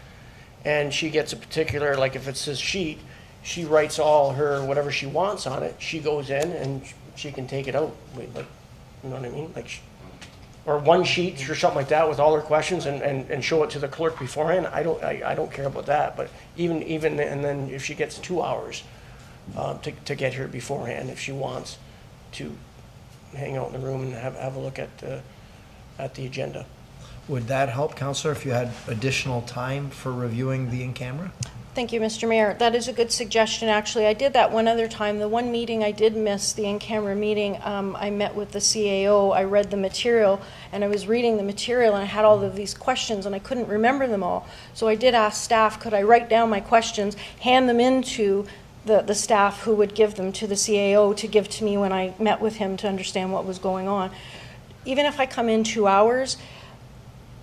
and she gets a particular, like if it's this sheet, she writes all her, whatever she wants on it, she goes in and she can take it out. Like, you know what I mean? Like, or one sheet or something like that with all her questions and show it to the clerk beforehand. I don't care about that, but even and then if she gets 2 hours to get here beforehand, if she wants to hang out in the room and have a look at the agenda. Would that help, Councillor, if you had additional time for reviewing the in-camera? Thank you, Mr. Mayor. That is a good suggestion, actually. I did that one other time. The one meeting I did miss, the in-camera meeting, I met with the CAO, I read the material, and I was reading the material, and I had all of these questions, and I couldn't remember them all. So I did ask staff, could I write down my questions, hand them into the staff who would give them to the CAO to give to me when I met with him to understand what was going on. Even if I come in 2 hours,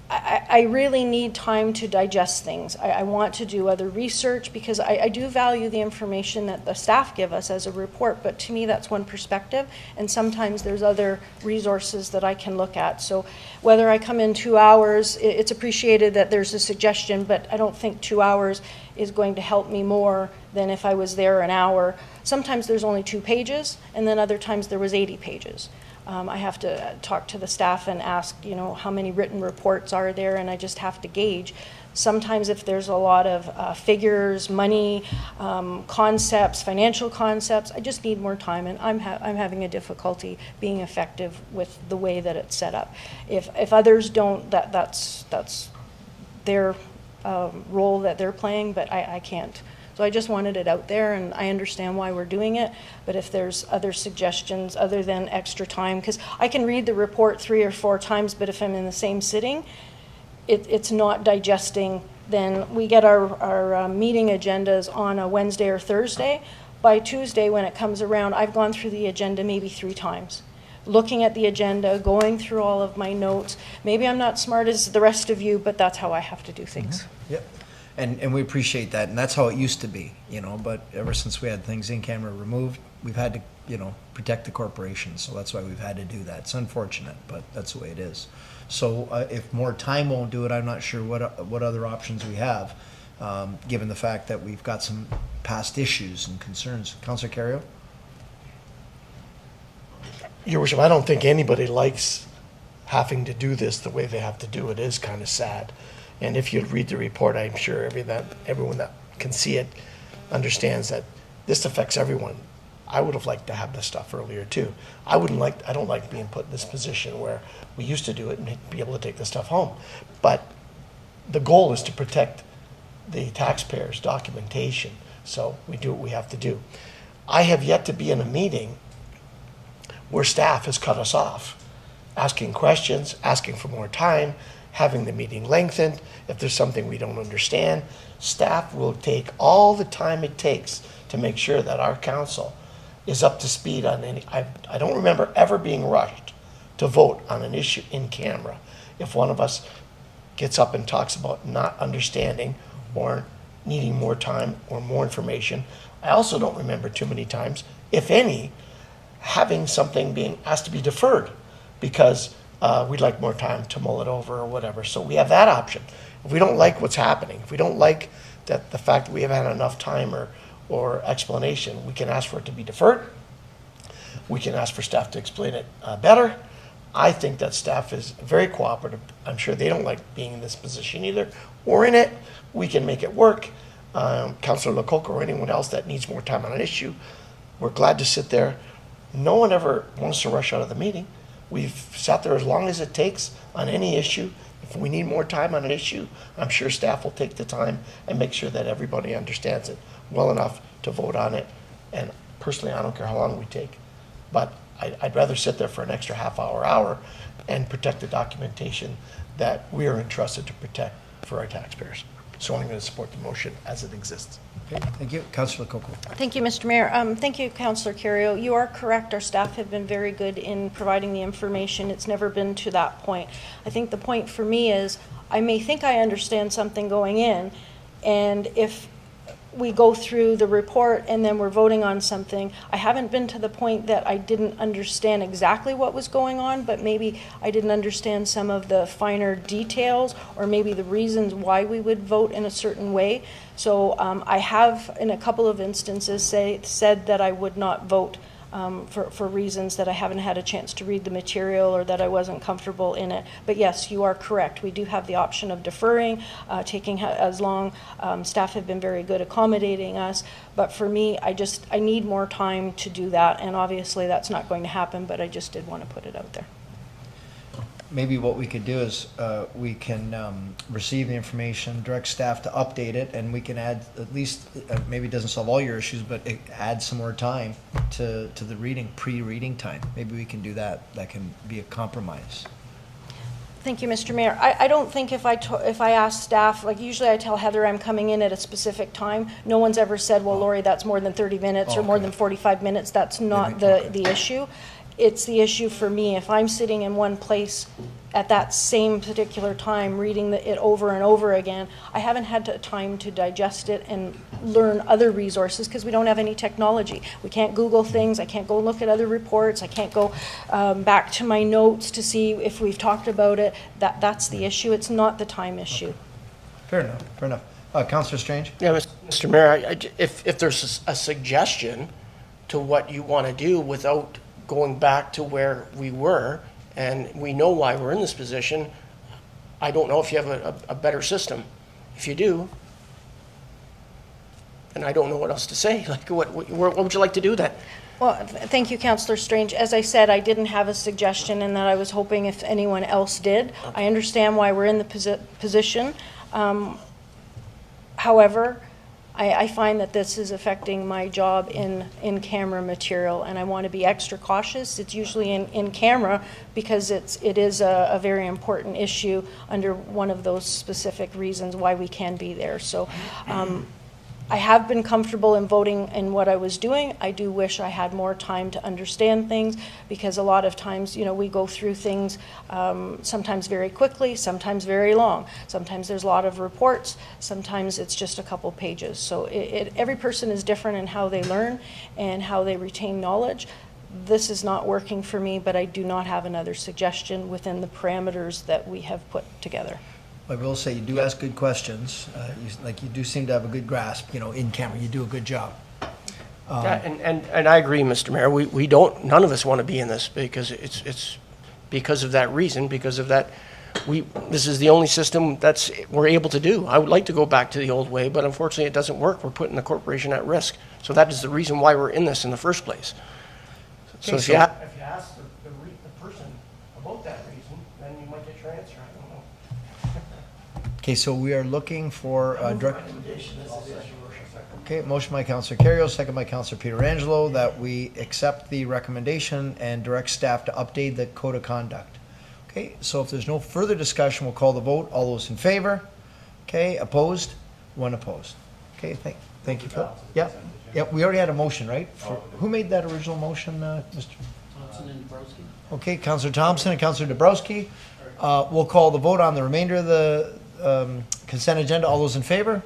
I really need time to digest things. I want to do other research because I do value the information that the staff give us as a report, but to me that's one perspective, and sometimes there's other resources that I can look at. So whether I come in 2 hours, it's appreciated that there's a suggestion, but I don't think 2 hours is going to help me more than if I was there an hour. Sometimes there's only 2 pages, and then other times there was 80 pages. I have to talk to the staff and ask, how many written reports are there, and I just have to gauge. Sometimes if there's a lot of figures, money, concepts, financial concepts, I just need more time, and I'm having a difficulty being effective with the way that it's set up. If others don't, that's their role that they're playing, but I can't. So I just wanted it out there, and I understand why we're doing it, but if there's other suggestions other than extra time, because I can read the report 3 or 4 times, but if I'm in the same sitting, it's not digesting. Then we get our meeting agendas on a Wednesday or Thursday. By Tuesday, when it comes around, I've gone through the agenda maybe 3 times. Looking at the agenda, going through all of my notes. Maybe I'm not smart as the rest of you, but that's how I have to do things. Yep. And we appreciate that, and that's how it used to be, you know, but ever since we had things in camera removed, we've had to, you know, protect the corporation, so that's why we've had to do that. It's unfortunate, but that's the way it is. So if more time won't do it, I'm not sure what other options we have, given the fact that we've got some past issues and concerns. Councillor Kerrio? Your Worship, I don't think anybody likes having to do this the way they have to do it. It is kind of sad. And if you read the report, I'm sure everyone that can see it understands that this affects everyone. I would have liked to have this stuff earlier too. I don't like being put in this position where we used to do it and be able to take the stuff home. But the goal is to protect the taxpayers' documentation. So we do what we have to do. I have yet to be in a meeting where staff has cut us off, asking questions, asking for more time, having the meeting lengthened. If there's something we don't understand, staff will take all the time it takes to make sure that our council is up to speed on any. I don't remember ever being rushed to vote on an issue in camera. If one of us gets up and talks about not understanding or needing more time or more information, I also don't remember too many times, if any, having something being asked to be deferred because we'd like more time to mull it over or whatever. So we have that option. If we don't like what's happening, if we don't like that the fact that we haven't had enough time or explanation, we can ask for it to be deferred. We can ask for staff to explain it better. I think that staff is very cooperative. I'm sure they don't like being in this position either. Or in it, we can make it work. Councillor Lococo or anyone else that needs more time on an issue, we're glad to sit there. No one ever wants to rush out of the meeting. We've sat there as long as it takes on any issue. If we need more time on an issue, I'm sure staff will take the time and make sure that everybody understands it well enough to vote on it. And personally, I don't care how long we take, but I'd rather sit there for an extra half hour, and protect the documentation that we are entrusted to protect for our taxpayers. So I'm going to support the motion as it exists. Okay, thank you. Councillor Lococo. Thank you, Mr. Mayor. Thank you, Councillor Kerrio. You are correct. Our staff have been very good in providing the information. It's never been to that point. I think the point for me is I may think I understand something going in, and if we go through the report and then we're voting on something, I haven't been to the point that I didn't understand exactly what was going on, but maybe I didn't understand some of the finer details or maybe the reasons why we would vote in a certain way. So I have, in a couple of instances, said that I would not vote for reasons that I haven't had a chance to read the material or that I wasn't comfortable in it. But yes, you are correct. We do have the option of deferring, taking as long. Staff have been very good accommodating us. But for me, I need more time to do that. And obviously that's not going to happen, but I just did want to put it out there. Maybe what we could do is we can receive the information, direct staff to update it, and we can add at least, maybe it doesn't solve all your issues, but it adds some more time to the reading, pre-reading time. Maybe we can do that. That can be a compromise. Thank you, Mr. Mayor. I don't think if I ask staff, like usually I tell Heather I'm coming in at a specific time. No one's ever said, well, Lori, that's more than 30 minutes or more than 45 minutes. That's not the issue. It's the issue for me. If I'm sitting in one place at that same particular time, reading it over and over again, I haven't had time to digest it and learn other resources because we don't have any technology. We can't Google things. I can't go look at other reports. I can't go back to my notes to see if we've talked about it. That's the issue. It's not the time issue. Fair enough. Fair enough. Councillor Strange? Yeah, Mr. Mayor, if there's a suggestion to what you want to do without going back to where we were, and we know why we're in this position, I don't know if you have a better system. If you do, then I don't know what else to say. Like, what would you like to do then? Well, thank you, Councillor Strange. As I said, I didn't have a suggestion, and that I was hoping if anyone else did. I understand why we're in the position. However, I find that this is affecting my job in camera material, and I want to be extra cautious. It's usually in camera because it is a very important issue under one of those specific reasons why we can be there. So I have been comfortable in voting in what I was doing. I do wish I had more time to understand things, because a lot of times, we go through things sometimes very quickly, sometimes very long. Sometimes there's a lot of reports, sometimes it's just a couple pages. So every person is different in how they learn and how they retain knowledge. This is not working for me, but I do not have another suggestion within the parameters that we have put together. I will say you do ask good questions. You do seem to have a good grasp, in camera. You do a good job. Yeah, and I agree, Mr. Mayor. We don't, none of us want to be in this, because it's because of that reason, because of that, this is the only system we're able to do. I would like to go back to the old way, but unfortunately it doesn't work. We're putting the corporation at risk. So that is the reason why we're in this in the first place. So if you ask the person about that reason, then you might get your answer. I don't know. Okay, so we are looking for Okay, motion by Councillor Kerrio, second by Councillor Pietrangelo, that we accept the recommendation and direct staff to update the code of conduct. Okay, so if there's no further discussion, we'll call the vote. All those in favor? Okay, opposed? One opposed. Okay, thank you for that. Yep, we already had a motion, right? Who made that original motion, Mr.? Thomson and Dabrowski. Okay, Councillor Thomson and Councillor Dabrowski. We'll call the vote on the remainder of the consent agenda. All those in favor?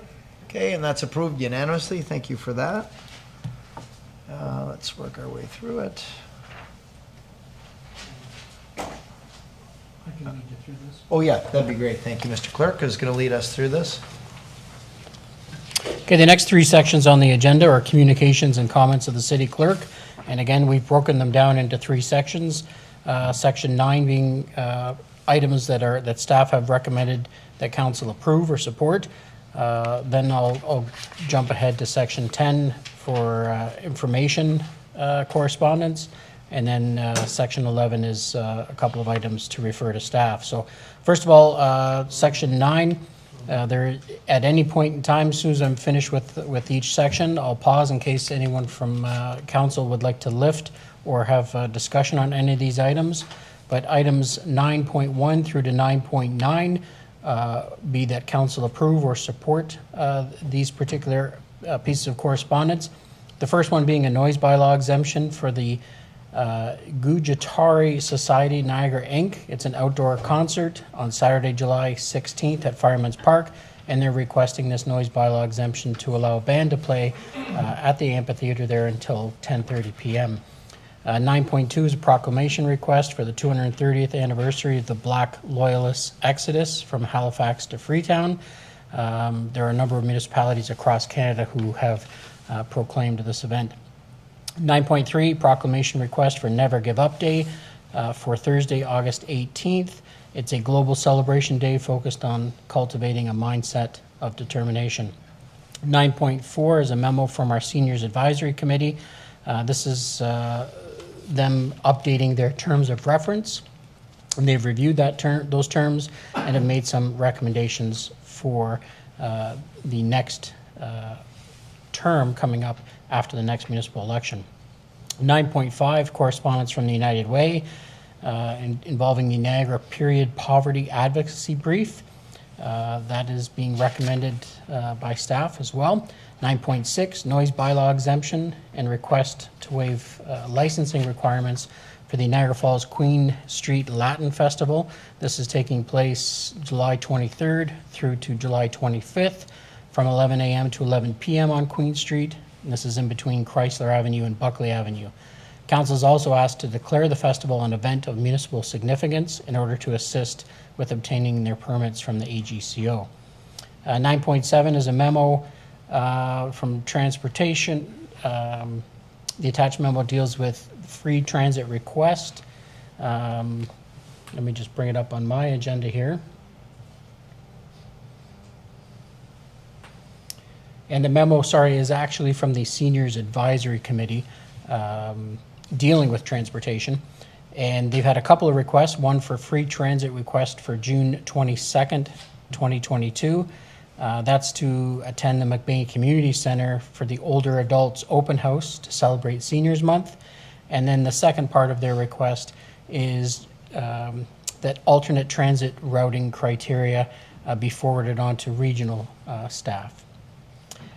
Okay, and that's approved unanimously. Thank you for that. Let's work our way through it. I can lead you through this. Oh yeah, that'd be great. Thank you, Mr. Clerk, who's going to lead us through this. Okay, the next three sections on the agenda are communications and comments of the city clerk. And again, we've broken them down into three sections. Section 9 being items that staff have recommended that council approve or support. Then I'll jump ahead to section 10 for information correspondence. And then section 11 is a couple of items to refer to staff. So first of all, section 9, there at any point in time, as soon as I'm finished with each section, I'll pause in case anyone from council would like to lift or have a discussion on any of these items. But items 9.1 through to 9.9 be that council approve or support these particular pieces of correspondence. The first one being a noise bylaw exemption for the Gujaratari Society Niagara Inc. It's an outdoor concert on Saturday, July 16th at Fireman's Park, and they're requesting this noise bylaw exemption to allow a band to play at the amphitheater there until 10:30 p.m. 9.2 is a proclamation request for the 230th anniversary of the Black Loyalist Exodus from Halifax to Freetown. There are a number of municipalities across Canada who have proclaimed this event. 9.3, proclamation request for Never Give Up Day for Thursday, August 18th. It's a global celebration day focused on cultivating a mindset of determination. 9.4 is a memo from our Seniors Advisory Committee. This is them updating their terms of reference. And they've reviewed those terms and have made some recommendations for the next term coming up after the next municipal election. 9.5, correspondence from the United Way involving the Niagara Period Poverty Advocacy Brief. That is being recommended by staff as well. 9.6, noise bylaw exemption and request to waive licensing requirements for the Niagara Falls Queen Street Latin Festival. This is taking place July 23rd through to July 25th from 11 a.m. to 11 p.m. on Queen Street. And this is in between Chrysler Avenue and Buckley Avenue. Council is also asked to declare the festival an event of municipal significance in order to assist with obtaining their permits from the AGCO. 9.7 is a memo from transportation. The attached memo deals with free transit request. Let me just bring it up on my agenda here. And the memo, is actually from the Seniors Advisory Committee dealing with transportation. And they've had a couple of requests, one for free transit request for June 22nd, 2022. That's to attend the McBain Community Center for the Older Adults Open House to celebrate Seniors Month. And then the second part of their request is that alternate transit routing criteria be forwarded on to regional staff.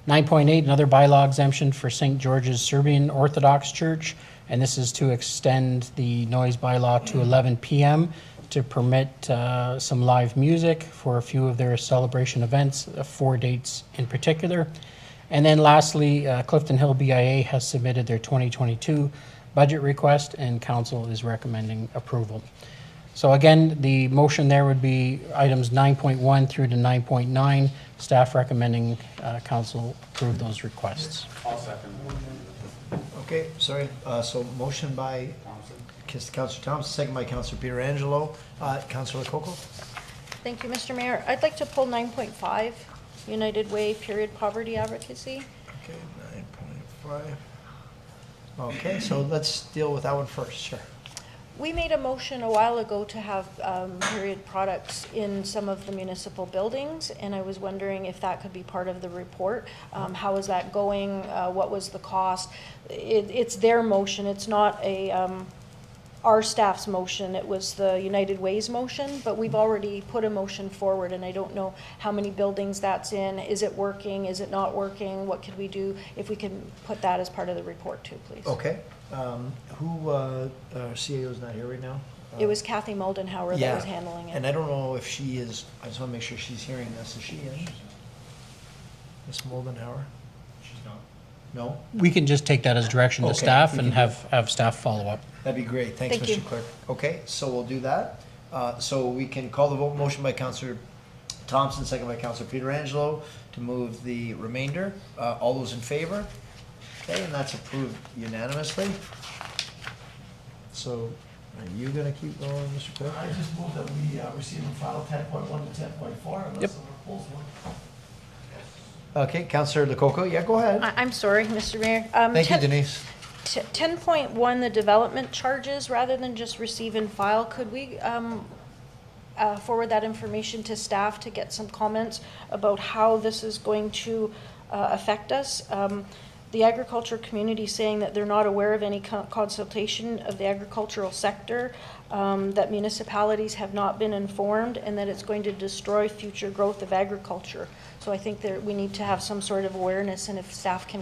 9.8, another bylaw exemption for St. George's Serbian Orthodox Church, and this is to extend the noise bylaw to 11 p.m. to permit some live music for a few of their celebration events, 4 dates in particular. And then lastly, Clifton Hill BIA has submitted their 2022 budget request, and council is recommending approval. So again, the motion there would be items 9.1 through to 9.9. Staff recommending council approve those requests. I'll second. Okay, sorry, so motion by Councillor Thompson, second by Councillor Pietrangelo. Councillor Lococo? Thank you, Mr. Mayor. I'd like to pull 9.5, United Way period poverty advocacy. Okay, 9.5. Okay, so let's deal with that one first, sure. We made a motion a while ago to have period products in some of the municipal buildings, and I was wondering if that could be part of the report. How is that going? What was the cost? It's their motion. It's not our staff's motion. It was the United Way's motion, but we've already put a motion forward, and I don't know how many buildings that's in. Is it working? Is it not working? What could we do? If we can put that as part of the report too, please. Okay. CAO is not here right now? It was Kathy Moldenhauer that was handling it. And I don't know if she is, I just want to make sure she's hearing this. Is she in? Miss Moldenhauer? She's not. No? We can just take that as direction to Okay, staff we and can have staff follow up. That'd be great. Thanks, Thank you. Mr. Clerk. Okay, so we'll do that. So we can call the vote. Motion by Councillor Thompson, second by Councillor Pietrangelo to move the remainder. All those in favor? Okay, and that's approved unanimously. So are you gonna keep going, Mr. Clerk? I just move that we receive and file 10.1 to 10.4 unless someone pulls one. Okay, Councillor Lococo, yeah, go ahead. I'm sorry, Mr. Mayor. Thank you, Denise. 10.1, the development charges, rather than just receive and file, could we forward that information to staff to get some comments about how this is going to affect us? The agriculture community is saying that they're not aware of any consultation of the agricultural sector, that municipalities have not been informed, and that it's going to destroy future growth of agriculture. So I think that we need to have some sort of awareness, and if staff can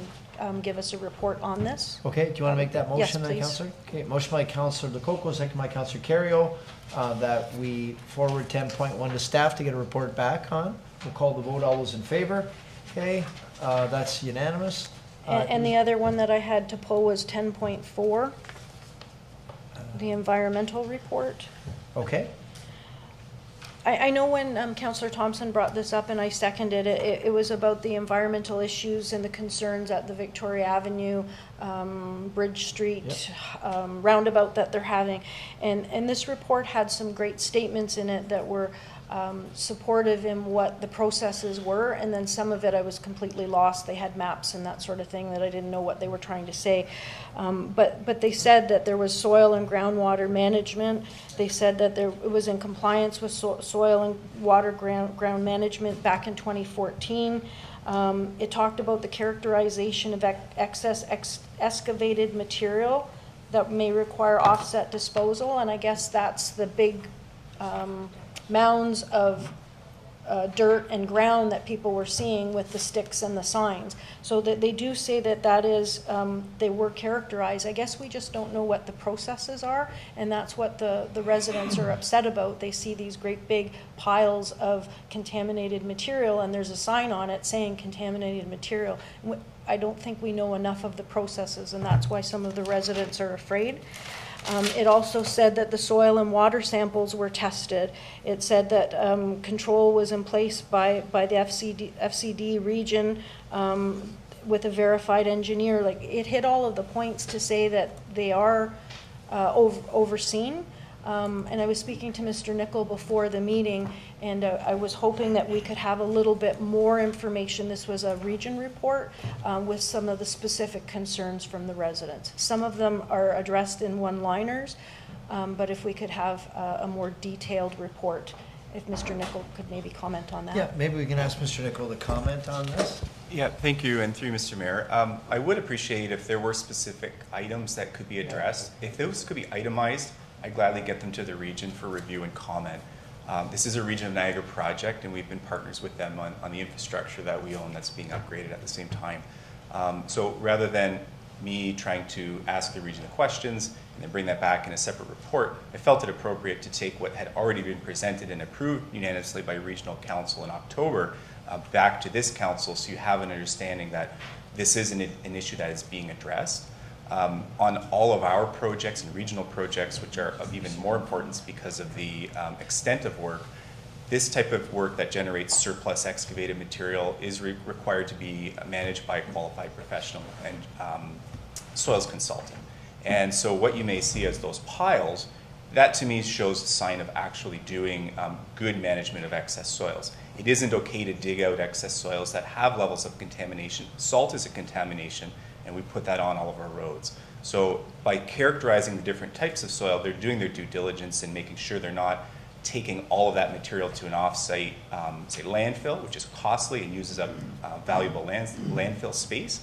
give us a report on this. Okay, do you want to make that Yes, motion then, please. Councillor? Okay, motion by Councillor Lococo, second by Councillor Kerrio, that we forward 10.1 to staff to get a report back on. We'll call the vote. All those in favor? Okay, that's unanimous. And the other one that I had to pull was 10.4, the environmental report. Okay. I know when Councillor Thompson brought this up and I seconded it, it was about the environmental issues and the concerns at the Victoria Avenue, Bridge Street, roundabout that they're having. And this report had some great statements in it that were supportive in what the processes were, and then some of it I was completely lost. They had maps and that sort of thing that I didn't know what they were trying to say. But they said that there was soil and groundwater management. They said that it was in compliance with soil and water ground management back in 2014. It talked about the characterization of excess excavated material that may require offset disposal, and I guess that's the big mounds of dirt and ground that people were seeing with the sticks and the signs. So that they do say that that is, they were characterized. I guess we just don't know what the processes are, and that's what the residents are upset about. They see these great big piles of contaminated material, and there's a sign on it saying contaminated material. I don't think we know enough of the processes, and that's why some of the residents are afraid. It also said that the soil and water samples were tested. It said that control was in place by the FCD region with a verified engineer. Like, it hit all of the points to say that they are overseen. And I was speaking to Mr. Nickel before the meeting, and I was hoping that we could have a little bit more information. This was a region report with some of the specific concerns from the residents. Some of them are addressed in one-liners, but if we could have a more detailed report, if Mr. Nickel could maybe comment on that. Yeah, maybe we can ask Mr. Nickel to comment on this. Yeah, thank you, and through Mr. Mayor, I would appreciate if there were specific items that could be addressed. If those could be itemized, I'd gladly get them to the region for review and comment. This is a Region of Niagara project, and we've been partners with them on the infrastructure that we own that's being upgraded at the same time. So rather than me trying to ask the region the questions and then bring that back in a separate report, I felt it appropriate to take what had already been presented and approved unanimously by Regional Council in October back to this council, so you have an understanding that this is an issue that is being addressed. On all of our projects and regional projects, which are of even more importance because of the extent of work, this type of work that generates surplus excavated material is required to be managed by a qualified professional and soils consultant. And so what you may see as those piles, that to me shows a sign of actually doing good management of excess soils. It isn't okay to dig out excess soils that have levels of contamination. Salt is a contamination, and we put that on all of our roads. So by characterizing the different types of soil, they're doing their due diligence and making sure they're not taking all of that material to an off-site, say, landfill, which is costly and uses up valuable landfill space.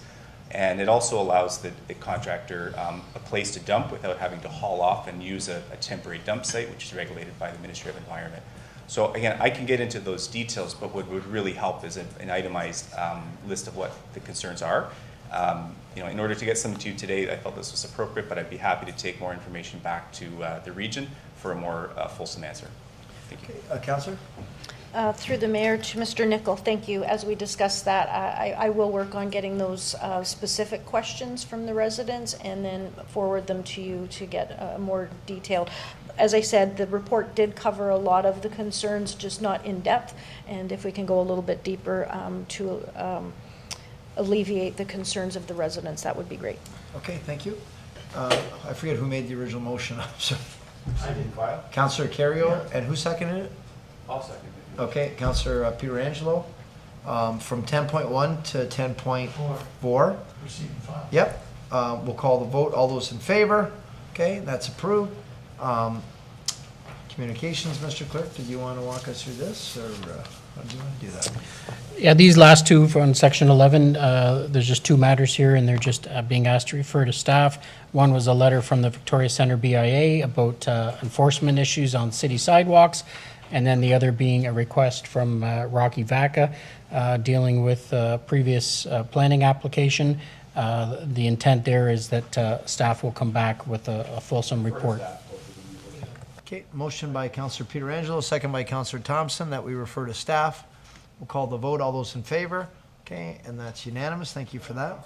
And it also allows the contractor a place to dump without having to haul off and use a temporary dump site, which is regulated by the Ministry of Environment. So again, I can get into those details, but what would really help is an itemized list of what the concerns are. You know, in order to get some to you today, I felt this was appropriate, but I'd be happy to take more information back to the region for a more fulsome answer. Thank you. Councillor? Through the mayor to Mr. Nicol, thank you. As we discussed that, I will work on getting those specific questions from the residents and then forward them to you to get more detailed. As I said, the report did cover a lot of the concerns, just not in depth. And if we can go a little bit deeper to alleviate the concerns of the residents, that would be great. Okay, thank you. I forget who made the original motion. So, I didn't file. Councillor Kerrio, and who seconded it? I'll second it. Okay, Councillor Pietrangelo, from 10.1 to 10.4. Receive and file. Yep, we'll call the vote. All those in favor? Okay, that's approved. Communications, Mr. Clerk, did you want to walk us through this, or how do you want to do that? Yeah, these last two from section 11, there's just two matters here, and they're just being asked to refer to staff. One was a letter from the Victoria Centre BIA about enforcement issues on city sidewalks, and then the other being a request from Rocky Vaca dealing with previous planning application. The intent there is that staff will come back with a fulsome report. Okay, motion by Councillor Pietrangelo, second by Councillor Thomson, that we refer to staff. We'll call the vote. All those in favor? Okay, and that's unanimous. Thank you for that.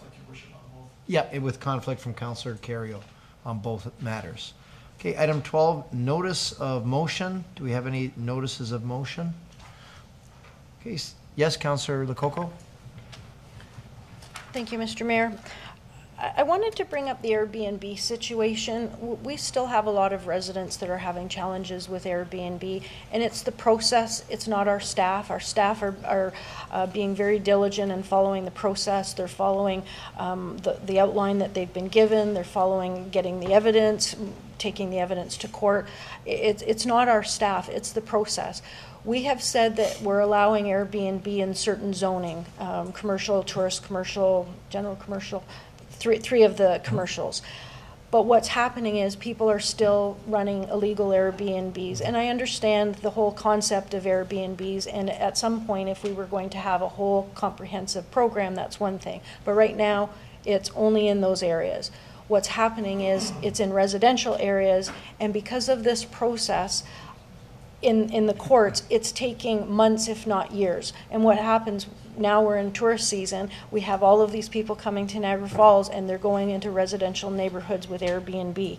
Yeah, with conflict from Councillor Kerrio on both matters. Okay, item 12, notice of motion. Do we have any notices of motion? Okay, yes, Councillor Lococo. Thank you, Mr. Mayor. I wanted to bring up the Airbnb situation. We still have a lot of residents that are having challenges with Airbnb, and it's the process, it's not our staff. Our staff are being very diligent in following the process. They're following the outline that they've been given. They're following getting the evidence, taking the evidence to court. It's not our staff, it's the process. We have said that we're allowing Airbnb in certain zoning, commercial, tourist commercial, general commercial, three of the commercials. But what's happening is people are still running illegal Airbnbs. And I understand the whole concept of Airbnbs, and at some point, if we were going to have a whole comprehensive program, that's one thing. But right now, it's only in those areas. What's happening is it's in residential areas, and because of this process, in the courts, it's taking months, if not years. And what happens, now we're in tourist season, we have all of these people coming to Niagara Falls, and they're going into residential neighborhoods with Airbnb.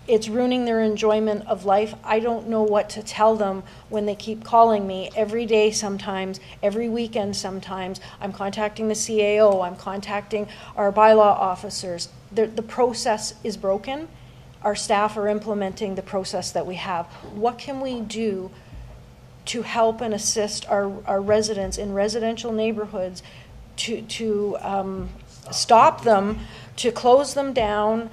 It's ruining their enjoyment of life. I don't know what to tell them when they keep calling me every day sometimes, every weekend sometimes. I'm contacting the CAO, I'm contacting our bylaw officers. The process is broken. Our staff are implementing the process that we have. What can we do to help and assist our residents in residential neighborhoods to stop them, to close them down?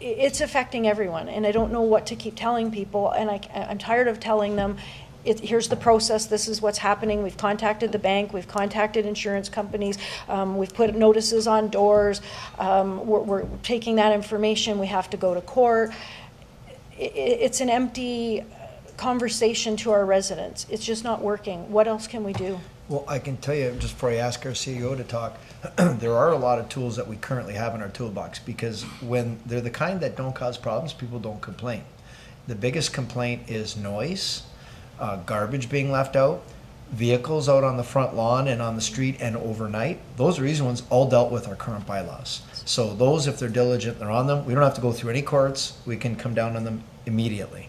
It's affecting everyone, and I don't know what to keep telling people, and I'm tired of telling them, here's the process, this is what's happening, we've contacted the bank, we've contacted insurance companies, we've put notices on doors, we're taking that information, we have to go to court. it's an empty conversation to our residents. It's just not working. What else can we do? Well, I can tell you, just before I ask our CEO to talk, there are a lot of tools that we currently have in our toolbox, because when they're the kind that don't cause problems, people don't complain. The biggest complaint is noise, garbage being left out, vehicles out on the front lawn and on the street and overnight. Those are easy ones, all dealt with our current bylaws. So those, if they're diligent, they're on them. We don't have to go through any courts. We can come down on them immediately.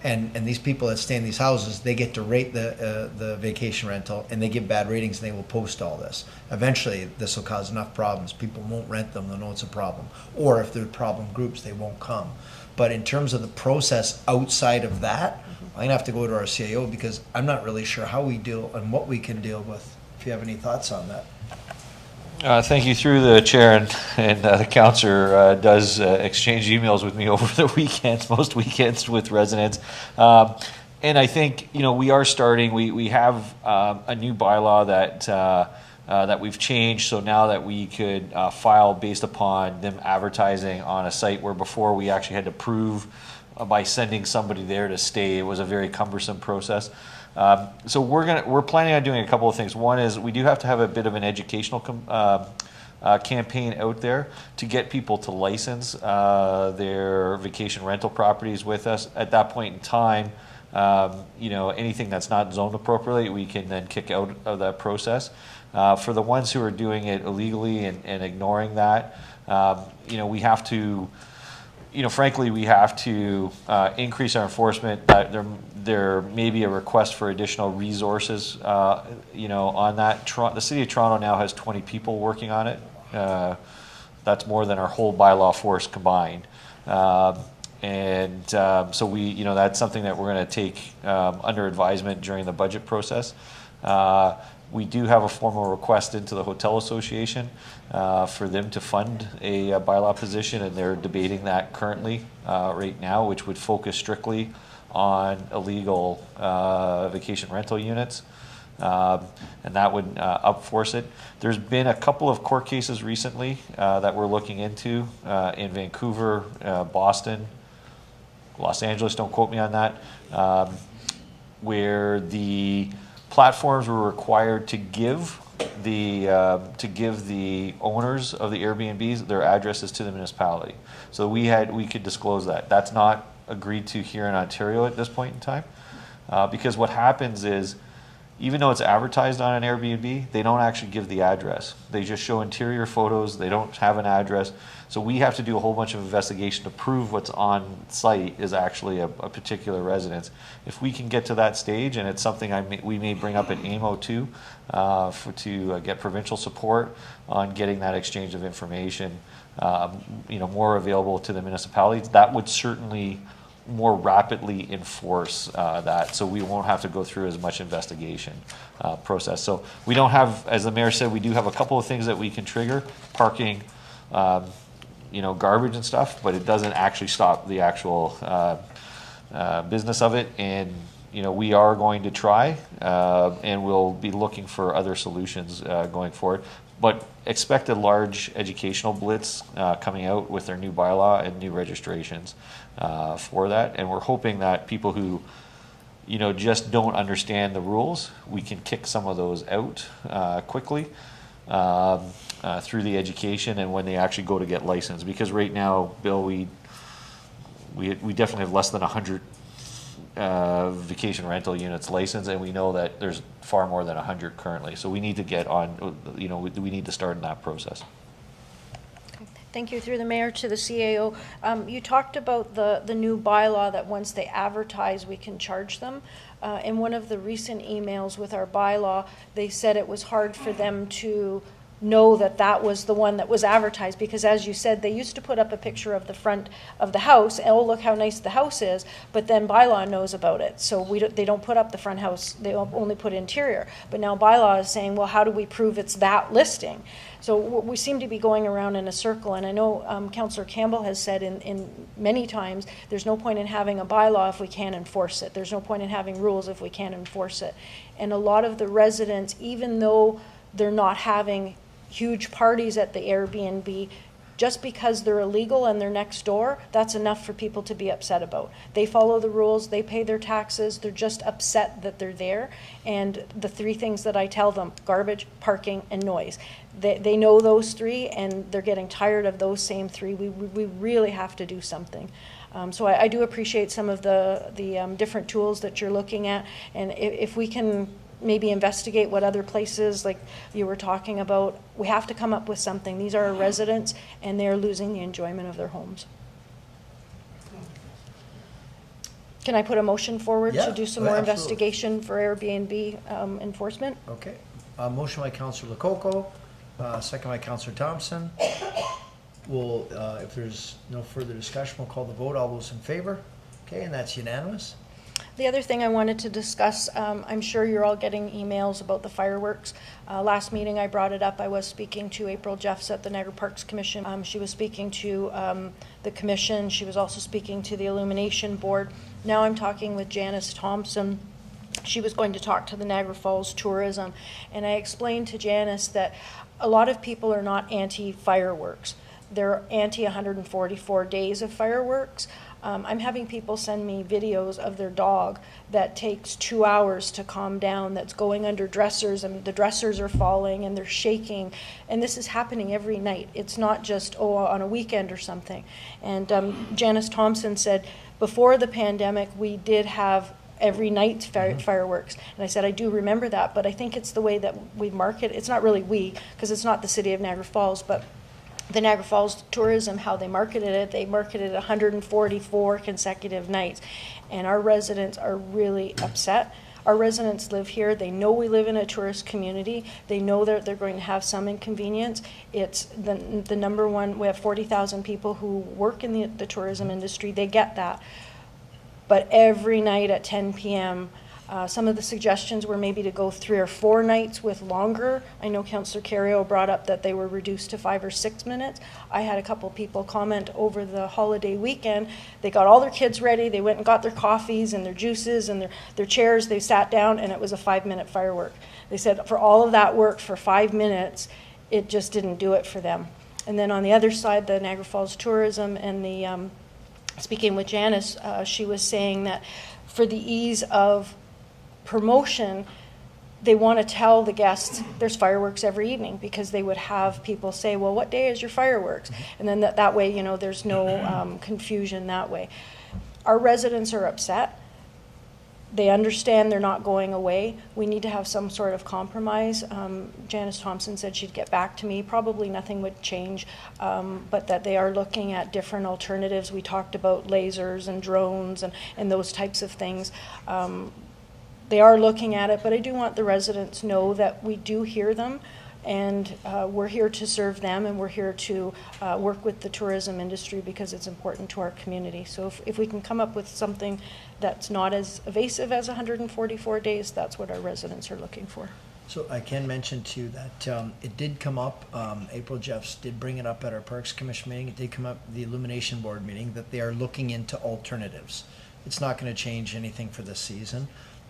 And these people that stay in these houses, they get to rate the vacation rental, and they give bad ratings, and they will post all this. Eventually, this will cause enough problems. People won't rent them. They'll know it's a problem. Or if they're problem groups, they won't come. But in terms of the process outside of that, I'm going to have to go to our CAO, because I'm not really sure how we deal and what we can deal with. If you have any thoughts on that. Thank you. Through the chair, and the councillor does exchange emails with me over the weekends, most weekends, with residents. And I think, we are starting, we have a new bylaw that we've changed, so now that we could file based upon them advertising on a site, where before we actually had to prove by sending somebody there to stay. It was a very cumbersome process. So we're planning on doing a couple of things. One is we do have to have a bit of an educational campaign out there to get people to license their vacation rental properties with us. At that point in time, anything that's not zoned appropriately, we can then kick out of that process. For the ones who are doing it illegally and ignoring that, we have to, frankly, we have to increase our enforcement. There may be a request for additional resources, on that. The City of Toronto now has 20 people working on it. That's more than our whole bylaw force combined. So we, that's something that we're going to take under advisement during the budget process. We do have a formal request into the Hotel Association for them to fund a bylaw position, and they're debating that currently right now, which would focus strictly on illegal vacation rental units, and that would upforce it. There's been a couple of court cases recently that we're looking into in Vancouver, Boston, Los Angeles, don't quote me on that, where the platforms were required to give the owners of the Airbnbs their addresses to the municipality. So we could disclose that. That's not agreed to here in Ontario at this point in time, because what happens is, even though it's advertised on an Airbnb, they don't actually give the address. They just show interior photos. They don't have an address. So we have to do a whole bunch of investigation to prove what's on site is actually a particular residence. If we can get to that stage, and it's something we may bring up at AMO too, to get provincial support on getting that exchange of information, more available to the municipalities, that would certainly more rapidly enforce that, so we won't have to go through as much investigation process. So we don't have, as the mayor said, we do have a couple of things that we can trigger: parking, garbage and stuff, but it doesn't actually stop the actual business of it. And we are going to try, and we'll be looking for other solutions going forward. But expect a large educational blitz coming out with their new bylaw and new registrations for that. And we're hoping that people who, just don't understand the rules, we can kick some of those out quickly through the education and when they actually go to get licensed. Because right now, Bill, we definitely have less than 100 vacation rental units licensed, and we know that there's far more than 100 currently. So we need to get on, we need to start in that process. Thank you. Through the mayor to the CAO. You talked about the new bylaw that once they advertise, we can charge them. In one of the recent emails with our bylaw, they said it was hard for them to know that was the one that was advertised, because as you said, they used to put up a picture of the front of the house and, oh, look how nice the house is, but then bylaw knows about it, so they don't put up the front house, they only put interior. But now bylaw is saying, well, how do we prove it's that listing? So we seem to be going around in a circle, and I know Councillor Campbell has said in many times, there's no point in having a bylaw if we can't enforce it. There's no point in having rules if we can't enforce it. And a lot of the residents, even though they're not having huge parties at the Airbnb, Just because they're illegal and they're next door, that's enough for people to be upset about. They follow the rules, they pay their taxes, they're just upset that they're there. And the three things that I tell them, garbage, parking, and noise. They know those three, and they're getting tired of those same three. We really have to do something. So I do appreciate some of the different tools that you're looking at, and if we can maybe investigate what other places, like you were talking about, we have to come up with something. These are our residents, and they're losing the enjoyment of their homes. Can I put a motion forward to do some more absolutely. investigation for Airbnb enforcement? Okay. Motion by Councillor Lococo, second by Councillor Thomson. We'll, if there's no further discussion, we'll call the vote. All those in favor? Okay, and that's unanimous. The other thing I wanted to discuss, I'm sure you're all getting emails about the fireworks. Last meeting I brought it up. I was speaking to April Jeffs at the Niagara Parks Commission. She was speaking to the commission. She was also speaking to the Illumination Board. Now I'm talking with Janice Thompson. She was going to talk to the Niagara Falls Tourism. And I explained to Janice that a lot of people are not anti-fireworks. They're anti-144 days of fireworks. I'm having people send me videos of their dog that takes 2 hours to calm down, that's going under dressers, and the dressers are falling and they're shaking. And this is happening every night. It's not just, on a weekend or something. And Janice Thompson said, before the pandemic, we did have every night fireworks. And I said, I do remember that, but I think it's the way that we market. It's not really we, because it's not the city of Niagara Falls, but the Niagara Falls Tourism, how they marketed it, they marketed 144 consecutive nights. And our residents are really upset. Our residents live here. They know we live in a tourist community. They know that they're going to have some inconvenience. It's the number one, we have 40,000 people who work in the tourism industry. They get that. But every night at 10 p.m., some of the suggestions were maybe to go 3 or 4 nights with longer. I know Councillor Kerrio brought up that they were reduced to 5 or 6 minutes. I had a couple people comment over the holiday weekend. They got all their kids ready. They went and got their coffees and their juices and their chairs. They sat down, and it was a 5-minute firework. They said for all of that work for 5 minutes, it just didn't do it for them. And then on the other side, the Niagara Falls Tourism and the speaking with Janice, she was saying that for the ease of promotion, they want to tell the guests there's fireworks every evening, because they would have people say, well, what day is your fireworks? And then that way, you know, there's no confusion that way. Our residents are upset. They understand they're not going away. We need to have some sort of compromise. Janice Thompson said she'd get back to me. Probably nothing would change, but that they are looking at different alternatives. We talked about lasers and drones and those types of things. They are looking at it, but I do want the residents to know that we do hear them, and we're here to serve them, and we're here to work with the tourism industry because it's important to our community. So if we can come up with something that's not as evasive as 144 days, that's what our residents are looking for. So I can mention to you that it did come up, April Jeffs did bring it up at our Parks Commission meeting. It did come up at the Illumination Board meeting that they are looking into alternatives. It's not going to change anything for this season.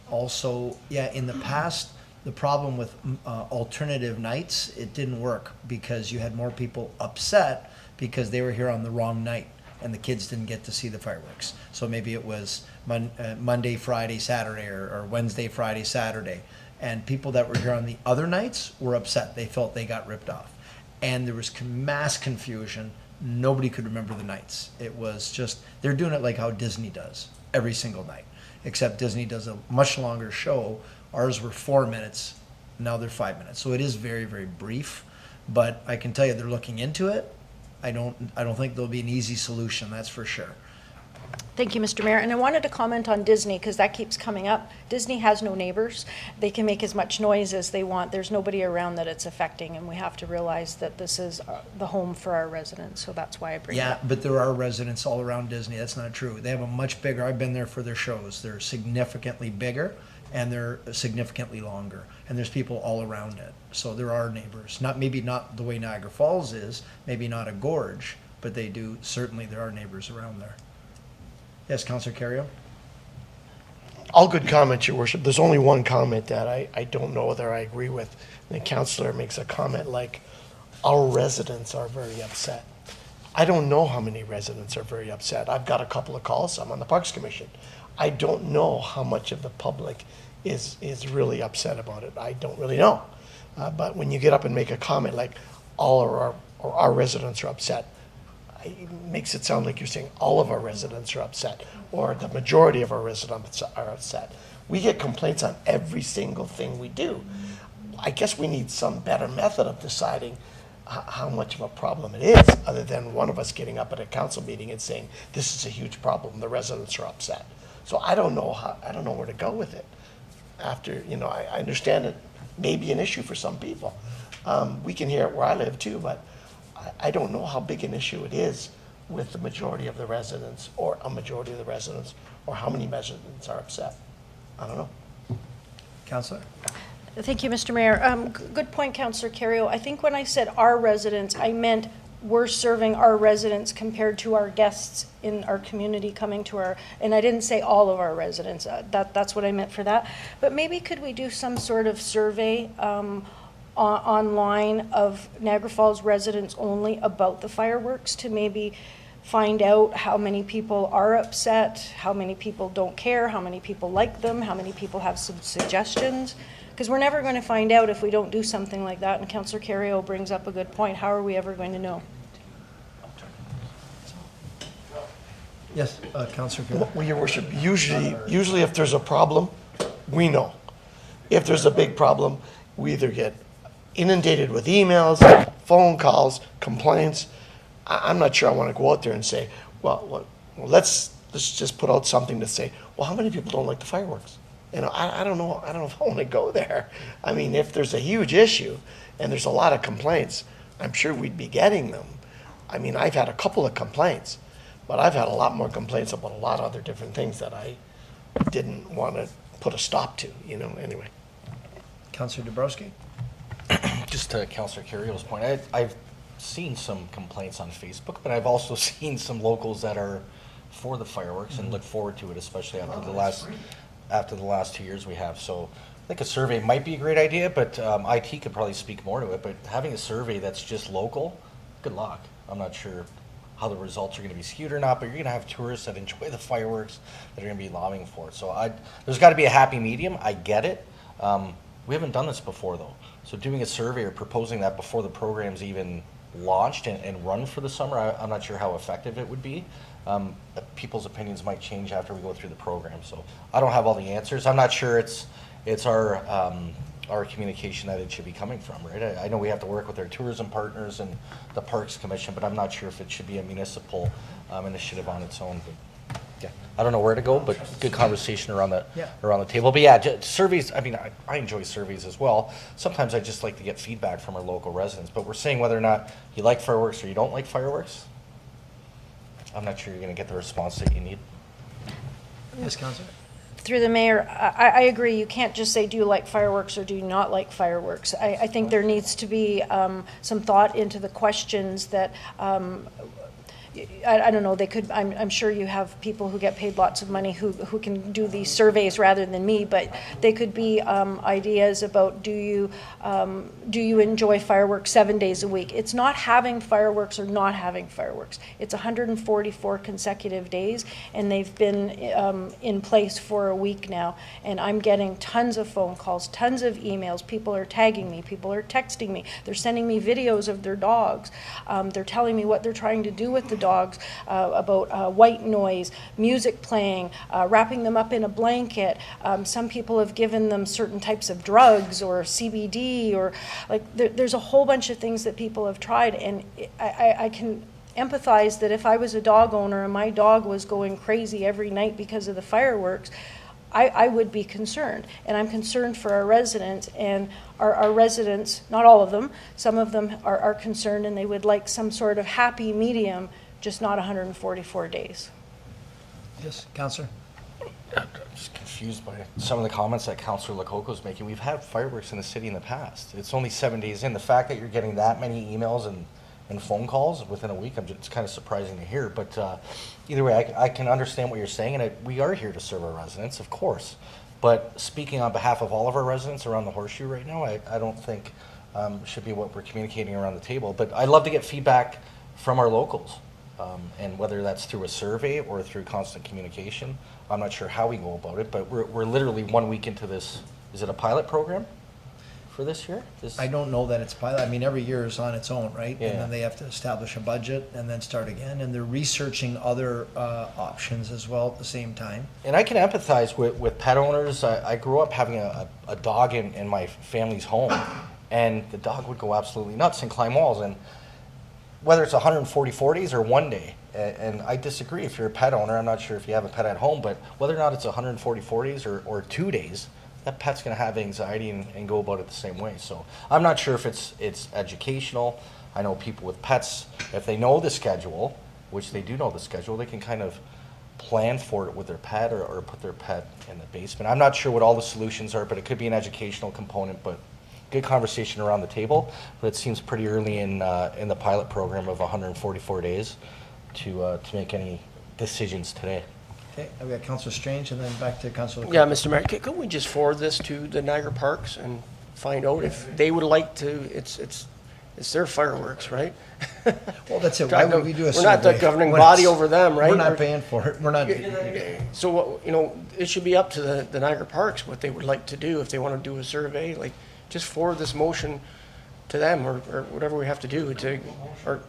Also, yeah, in the past, the problem with alternative nights, it didn't work because you had more people upset because they were here on the wrong night and the kids didn't get to see the fireworks. So maybe it was Monday, Friday, Saturday, or Wednesday, Friday, Saturday. And people that were here on the other nights were upset. They felt they got ripped off. And there was mass confusion. Nobody could remember the nights. It was just, they're doing it like how Disney does every single night. Except Disney does a much longer show. Ours were 4 minutes, now they're 5 minutes. So it is very, very brief, but I can tell you they're looking into it. I don't think there'll be an easy solution, that's for sure. Thank you, Mr. Mayor. And I wanted to comment on Disney because that keeps coming up. Disney has no neighbors. They can make as much noise as they want. There's nobody around that it's affecting, and we have to realize that this is the home for our residents. So that's why I bring it up. Yeah, but there are residents all around Disney. That's not true. They have a much bigger, I've been there for their shows. They're significantly bigger and they're significantly longer. And there's people all around it. So there are neighbors. Maybe not the way Niagara Falls is, maybe not a gorge, but they do, certainly there are neighbors around there. Yes, Councillor Kerrio? All good comments, Your Worship. There's only one comment that I don't know whether I agree with. The councillor makes a comment like, our residents are very upset. I don't know how many residents are very upset. I've got a couple of calls. I'm on the Parks Commission. I don't know how much of the public is really upset about it. I don't really know. But when you get up and make a comment like all of our residents are upset, it makes it sound like you're saying all of our residents are upset or the majority of our residents are upset. We get complaints on every single thing we do. I guess we need some better method of deciding how much of a problem it is, other than one of us getting up at a council meeting and saying, this is a huge problem, the residents are upset. So I don't know where to go with it. After, I understand it may be an issue for some people. We can hear it where I live too, but I don't know how big an issue it is with the majority of the residents, or a majority of the residents, or how many residents are upset. I don't know. Councillor? Thank you, Mr. Mayor. Good point, Councillor Kerrio. I think when I said our residents, I meant we're serving our residents compared to our guests in our community coming to our, and I didn't say all of our residents. That's what I meant for that. But maybe could we do some sort of survey online of Niagara Falls residents only about the fireworks, to maybe find out how many people are upset, how many people don't care, how many people like them, how many people have some suggestions. Because we're never going to find out if we don't do something like that. And Councillor Kerrio brings up a good point. How are we ever going to know? Yes, Councillor Kerrio. Well, Your Worship, usually if there's a problem, we know. If there's a big problem, we either get inundated with emails, phone calls, complaints. I'm not sure I want to go out there and say, well let's just put out something to say, well, how many people don't like the fireworks? I don't know if I want to go there. I mean, if there's a huge issue and there's a lot of complaints, I'm sure we'd be getting them. I mean, I've had a couple of complaints, but I've had a lot more complaints about a lot of other different things that I didn't want to put a stop to, anyway. Councillor Dabrowski? Just to Councillor Kerrio's point, I've seen some complaints on Facebook, but I've also seen some locals that are for the fireworks and look forward to it, especially after the last 2 years we have. So I think a survey might be a great idea, but IT could probably speak more to it. But having a survey that's just local, good luck. I'm not sure how the results are going to be skewed or not, but you're going to have tourists that enjoy the fireworks that are going to be lobbying for it. So there's got to be a happy medium. I get it. We haven't done this before, though. So doing a survey or proposing that before the program's even launched and run for the summer, I'm not sure how effective it would be. People's opinions might change after we go through the program. So I don't have all the answers. I'm not sure it's our communication that it should be coming from, right? I know we have to work with our tourism partners and the Parks Commission, but I'm not sure if it should be a municipal initiative on its own. But yeah, I don't know where to go, but good conversation around the table. But yeah, surveys, I mean, I enjoy surveys as well. Sometimes I just like to get feedback from our local residents, but we're saying whether or not you like fireworks or you don't like fireworks, I'm not sure you're going to get the response that you need. Yes, Councillor? Through the mayor, I agree. You can't just say, do you like fireworks or do you not like fireworks? I think there needs to be some thought into the questions that, I don't know, they could, I'm sure you have people who get paid lots of money who can do these surveys rather than me, but they could be ideas about, do you enjoy fireworks 7 days a week? It's not having fireworks or not having fireworks. It's 144 consecutive days, and they've been in place for a week now, and I'm getting tons of phone calls, tons of emails. People are tagging me, people are texting me, they're sending me videos of their dogs. They're telling me what they're trying to do with the dogs, about white noise, music playing, wrapping them up in a blanket. Some people have given them certain types of drugs or CBD, or like there's a whole bunch of things that people have tried, and I can empathize that if I was a dog owner and my dog was going crazy every night because of the fireworks, I would be concerned. And I'm concerned for our residents, and our residents, not all of them, some of them are concerned, and they would like some sort of happy medium, just not 144 days. Yes, Councillor? I'm just confused by some of the comments that Councillor Lococo is making. We've had fireworks in the city in the past. It's only 7 days in. The fact that you're getting that many emails and phone calls within a week, it's kind of surprising to hear. But either way, I can understand what you're saying, and we are here to serve our residents, of course. But speaking on behalf of all of our residents around the Horseshoe right now, I don't think should be what we're communicating around the table. But I'd love to get feedback from our locals. And whether that's through a survey or through constant communication, I'm not sure how we go about it, but we're literally 1 week into this. Is it a pilot program for this year? I don't know that it's pilot. I mean, every year is on its own, right? Yeah. And then they have to establish a budget and then start again. And they're researching other options as well at the same time. And I can empathize with pet owners. I grew up having a dog in my family's home, and the dog would go absolutely nuts and climb walls. And whether it's 144 days or 1 day, and I disagree if you're a pet owner, I'm not sure if you have a pet at home, but whether or not it's 144 days or 2 days, that pet's going to have anxiety and go about it the same way. So I'm not sure if it's educational. I know people with pets, if they know the schedule, which they do know the schedule, they can kind of plan for it with their pet or put their pet in the basement. I'm not sure what all the solutions are, but it could be an educational component. But good conversation around the table, but it seems pretty early in the pilot program of 144 days to make any decisions today. Okay, I've got Councillor Strange and then back to Councillor. Yeah, Mr. Mayor, could we just forward this to the Niagara Parks and find out if they would like to, it's their fireworks, right? Well, that's it. Why would we do a We're not the survey governing when body it's- over them, right? We're not paying for it. We're not. So, it should be up to the Niagara Parks what they would like to do if they want to do a survey. Like, just forward this motion to them or whatever we have to do or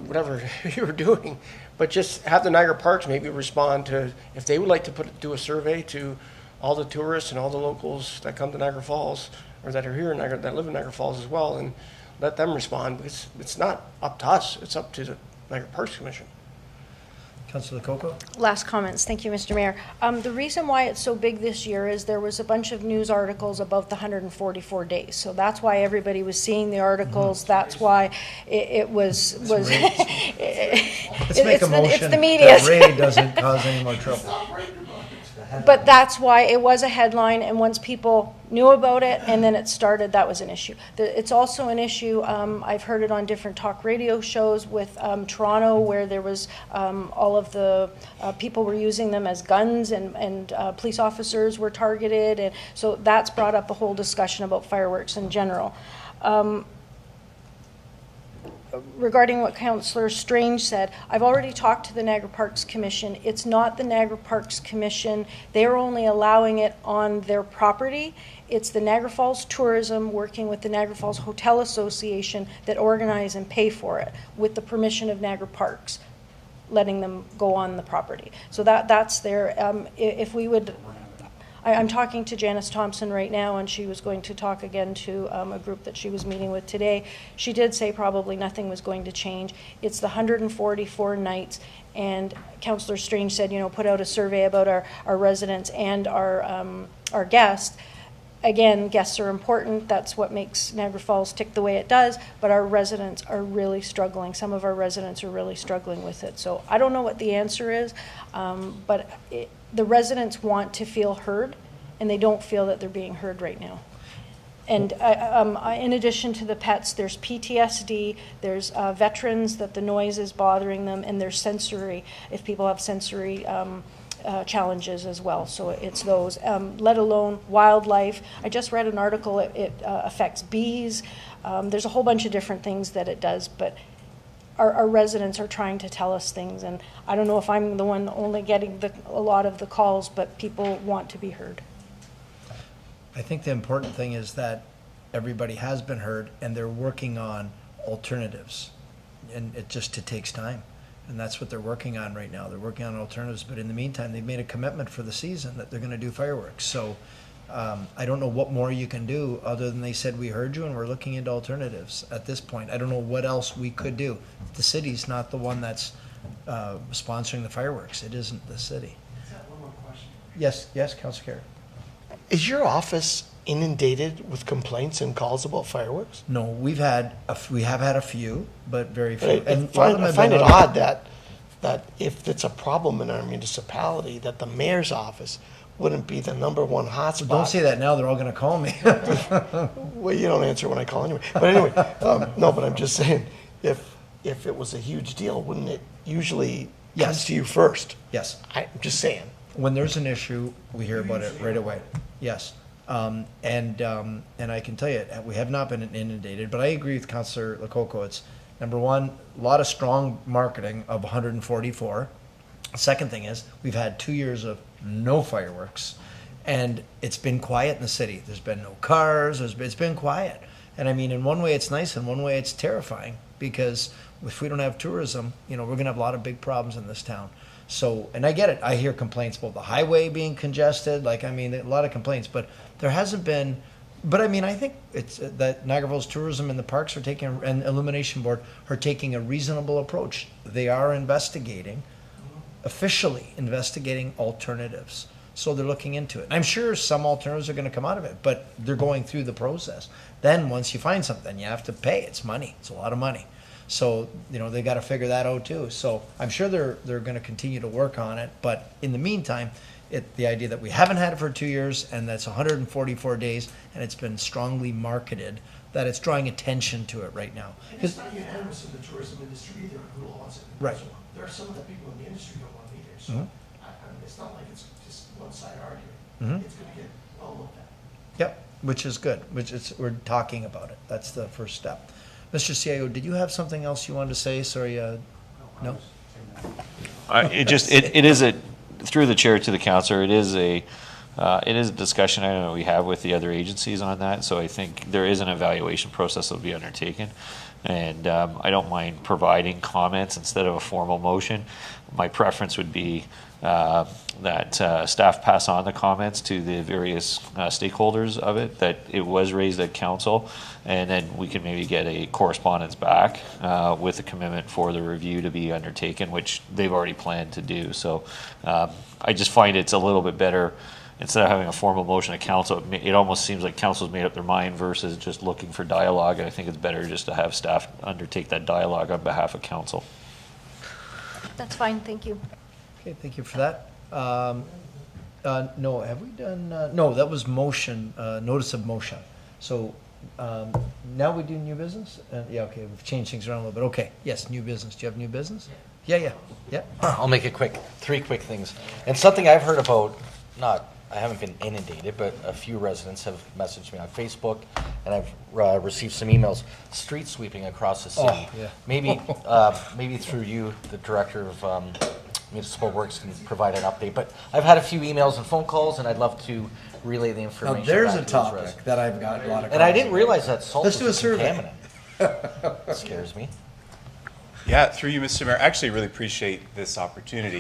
whatever you're doing. But just have the Niagara Parks maybe respond to, if they would like to do a survey to all the tourists and all the locals that come to Niagara Falls or that are here in Niagara, that live in Niagara Falls as well, and let them respond, because it's not up to us, it's up to the Niagara Parks Commission. Councillor Lococo? Last comments. Thank you, Mr. Mayor. The reason why it's so big this year is there was a bunch of news articles about the 144 days. So that's why everybody was seeing the articles. That's why it was. Let's make a motion it's the media. that Ray doesn't cause any more trouble. But that's why it was a headline, and once people knew about it and then it started, that was an issue. It's also an issue, I've heard it on different talk radio shows with Toronto, where there was all of the people were using them as guns, and police officers were targeted, and so that's brought up a whole discussion about fireworks in general. Regarding what Councillor Strange said, I've already talked to the Niagara Parks Commission. It's not the Niagara Parks Commission. They're only allowing it on their property. It's the Niagara Falls Tourism working with the Niagara Falls Hotel Association that organize and pay for it with the permission of Niagara Parks, letting them go on the property. So that's there. If we would, I'm talking to Janice Thompson right now, and she was going to talk again to a group that she was meeting with today. She did say probably nothing was going to change. It's the 144 nights, and Councillor Strange said, put out a survey about our residents and our guests. Again, guests are important. That's what makes Niagara Falls tick the way it does, but our residents are really struggling. Some of our residents are really struggling with it. So I don't know what the answer is, but the residents want to feel heard, and they don't feel that they're being heard right now. And in addition to the pets, there's PTSD, there's veterans that the noise is bothering them, and there's sensory, if people have sensory challenges as well. So it's those, let alone wildlife. I just read an article, it affects bees. There's a whole bunch of different things that it does, but our residents are trying to tell us things, and I don't know if I'm the one only getting a lot of the calls, but people want to be heard. I think the important thing is that everybody has been heard, and they're working on alternatives, and it takes time. And that's what they're working on right now. They're working on alternatives, but in the meantime, they've made a commitment for the season that they're going to do fireworks. So I don't know what more you can do other than they said, we heard you and we're looking into alternatives at this point. I don't know what else we could do. The city's not the one that's sponsoring the fireworks. It isn't the city. One more question. Yes, Councillor Kerrio. Is your office inundated with complaints and calls about fireworks? No, we have had a few, but very few. I find it odd that if it's a problem in our municipality, that the mayor's office wouldn't be the #1 hotspot. Don't say that now, they're all going to call me. Well, you don't answer when I call anyway. But anyway, no, but I'm just saying, if it was a huge deal, wouldn't it usually come to you first? Yes. I'm just saying. When there's an issue, we hear about it right away. Yes. And I can tell you, we have not been inundated, but I agree with Councillor Lococo. Number one, a lot of strong marketing of 144. Second thing is, we've had 2 years of no fireworks, and it's been quiet in the city. There's been no cars, it's been quiet. And I mean, in one way it's nice, in one way it's terrifying, because if we don't have tourism, we're gonna have a lot of big problems in this town. So, and I get it, I hear complaints about the highway being congested, a lot of complaints, but there hasn't been, but I mean, I think it's that Niagara Falls Tourism and the parks are taking, and Illumination Board are taking a reasonable approach. They are officially investigating alternatives. So they're looking into it. I'm sure some alternatives are going to come out of it, but they're going through the process. Then once you find something, you have to pay. It's money. It's a lot of money. So, they got to figure that out too. So I'm sure they're going to continue to work on it. But in the meantime, the idea that we haven't had it for 2 years, and that's 144 days, and it's been strongly marketed, that it's drawing attention to it right now. And it's not unanimous in the tourism industry either, who wants it. Right. So there are some of the people in the industry don't want to be there. So I mean, it's not like it's just one side arguing. It's going to get well looked at. Yep, which is good. We're talking about it. That's the first step. Mr. CIO, did you have something else you wanted to say? Sorry, no? It is through the chair to the councillor, it is a discussion I know we have with the other agencies on that. So I think there is an evaluation process that will be undertaken. And I don't mind providing comments instead of a formal motion. My preference would be that staff pass on the comments to the various stakeholders of it, that it was raised at council, and then we can maybe get a correspondence back with a commitment for the review to be undertaken, which they've already planned to do. So I just find it's a little bit better, instead of having a formal motion at council, it almost seems like council's made up their mind versus just looking for dialogue. I think it's better just to have staff undertake that dialogue on behalf of council. That's fine, thank you. Okay, thank you for that. No, have we done, no, that was motion, notice of motion. So now we do new business? Yeah, okay, we've changed things around a little bit. Okay, yes, new business. Do you have new business? Yeah. I'll make it quick. 3 quick things. And something I've heard about, I haven't been inundated, but a few residents have messaged me on Facebook, and I've received some emails. Street sweeping across the city. Oh, yeah. Maybe through you, the director of Municipal Works, can provide an update. But I've had a few emails and phone calls, and I'd love to relay the information. Now, there's back a to those topic residents. that I've got a lot of. And I didn't realize that salt Let's was do a a survey. contaminant. Scares me. Yeah, through you, Mr. Mayor. I actually really appreciate this opportunity.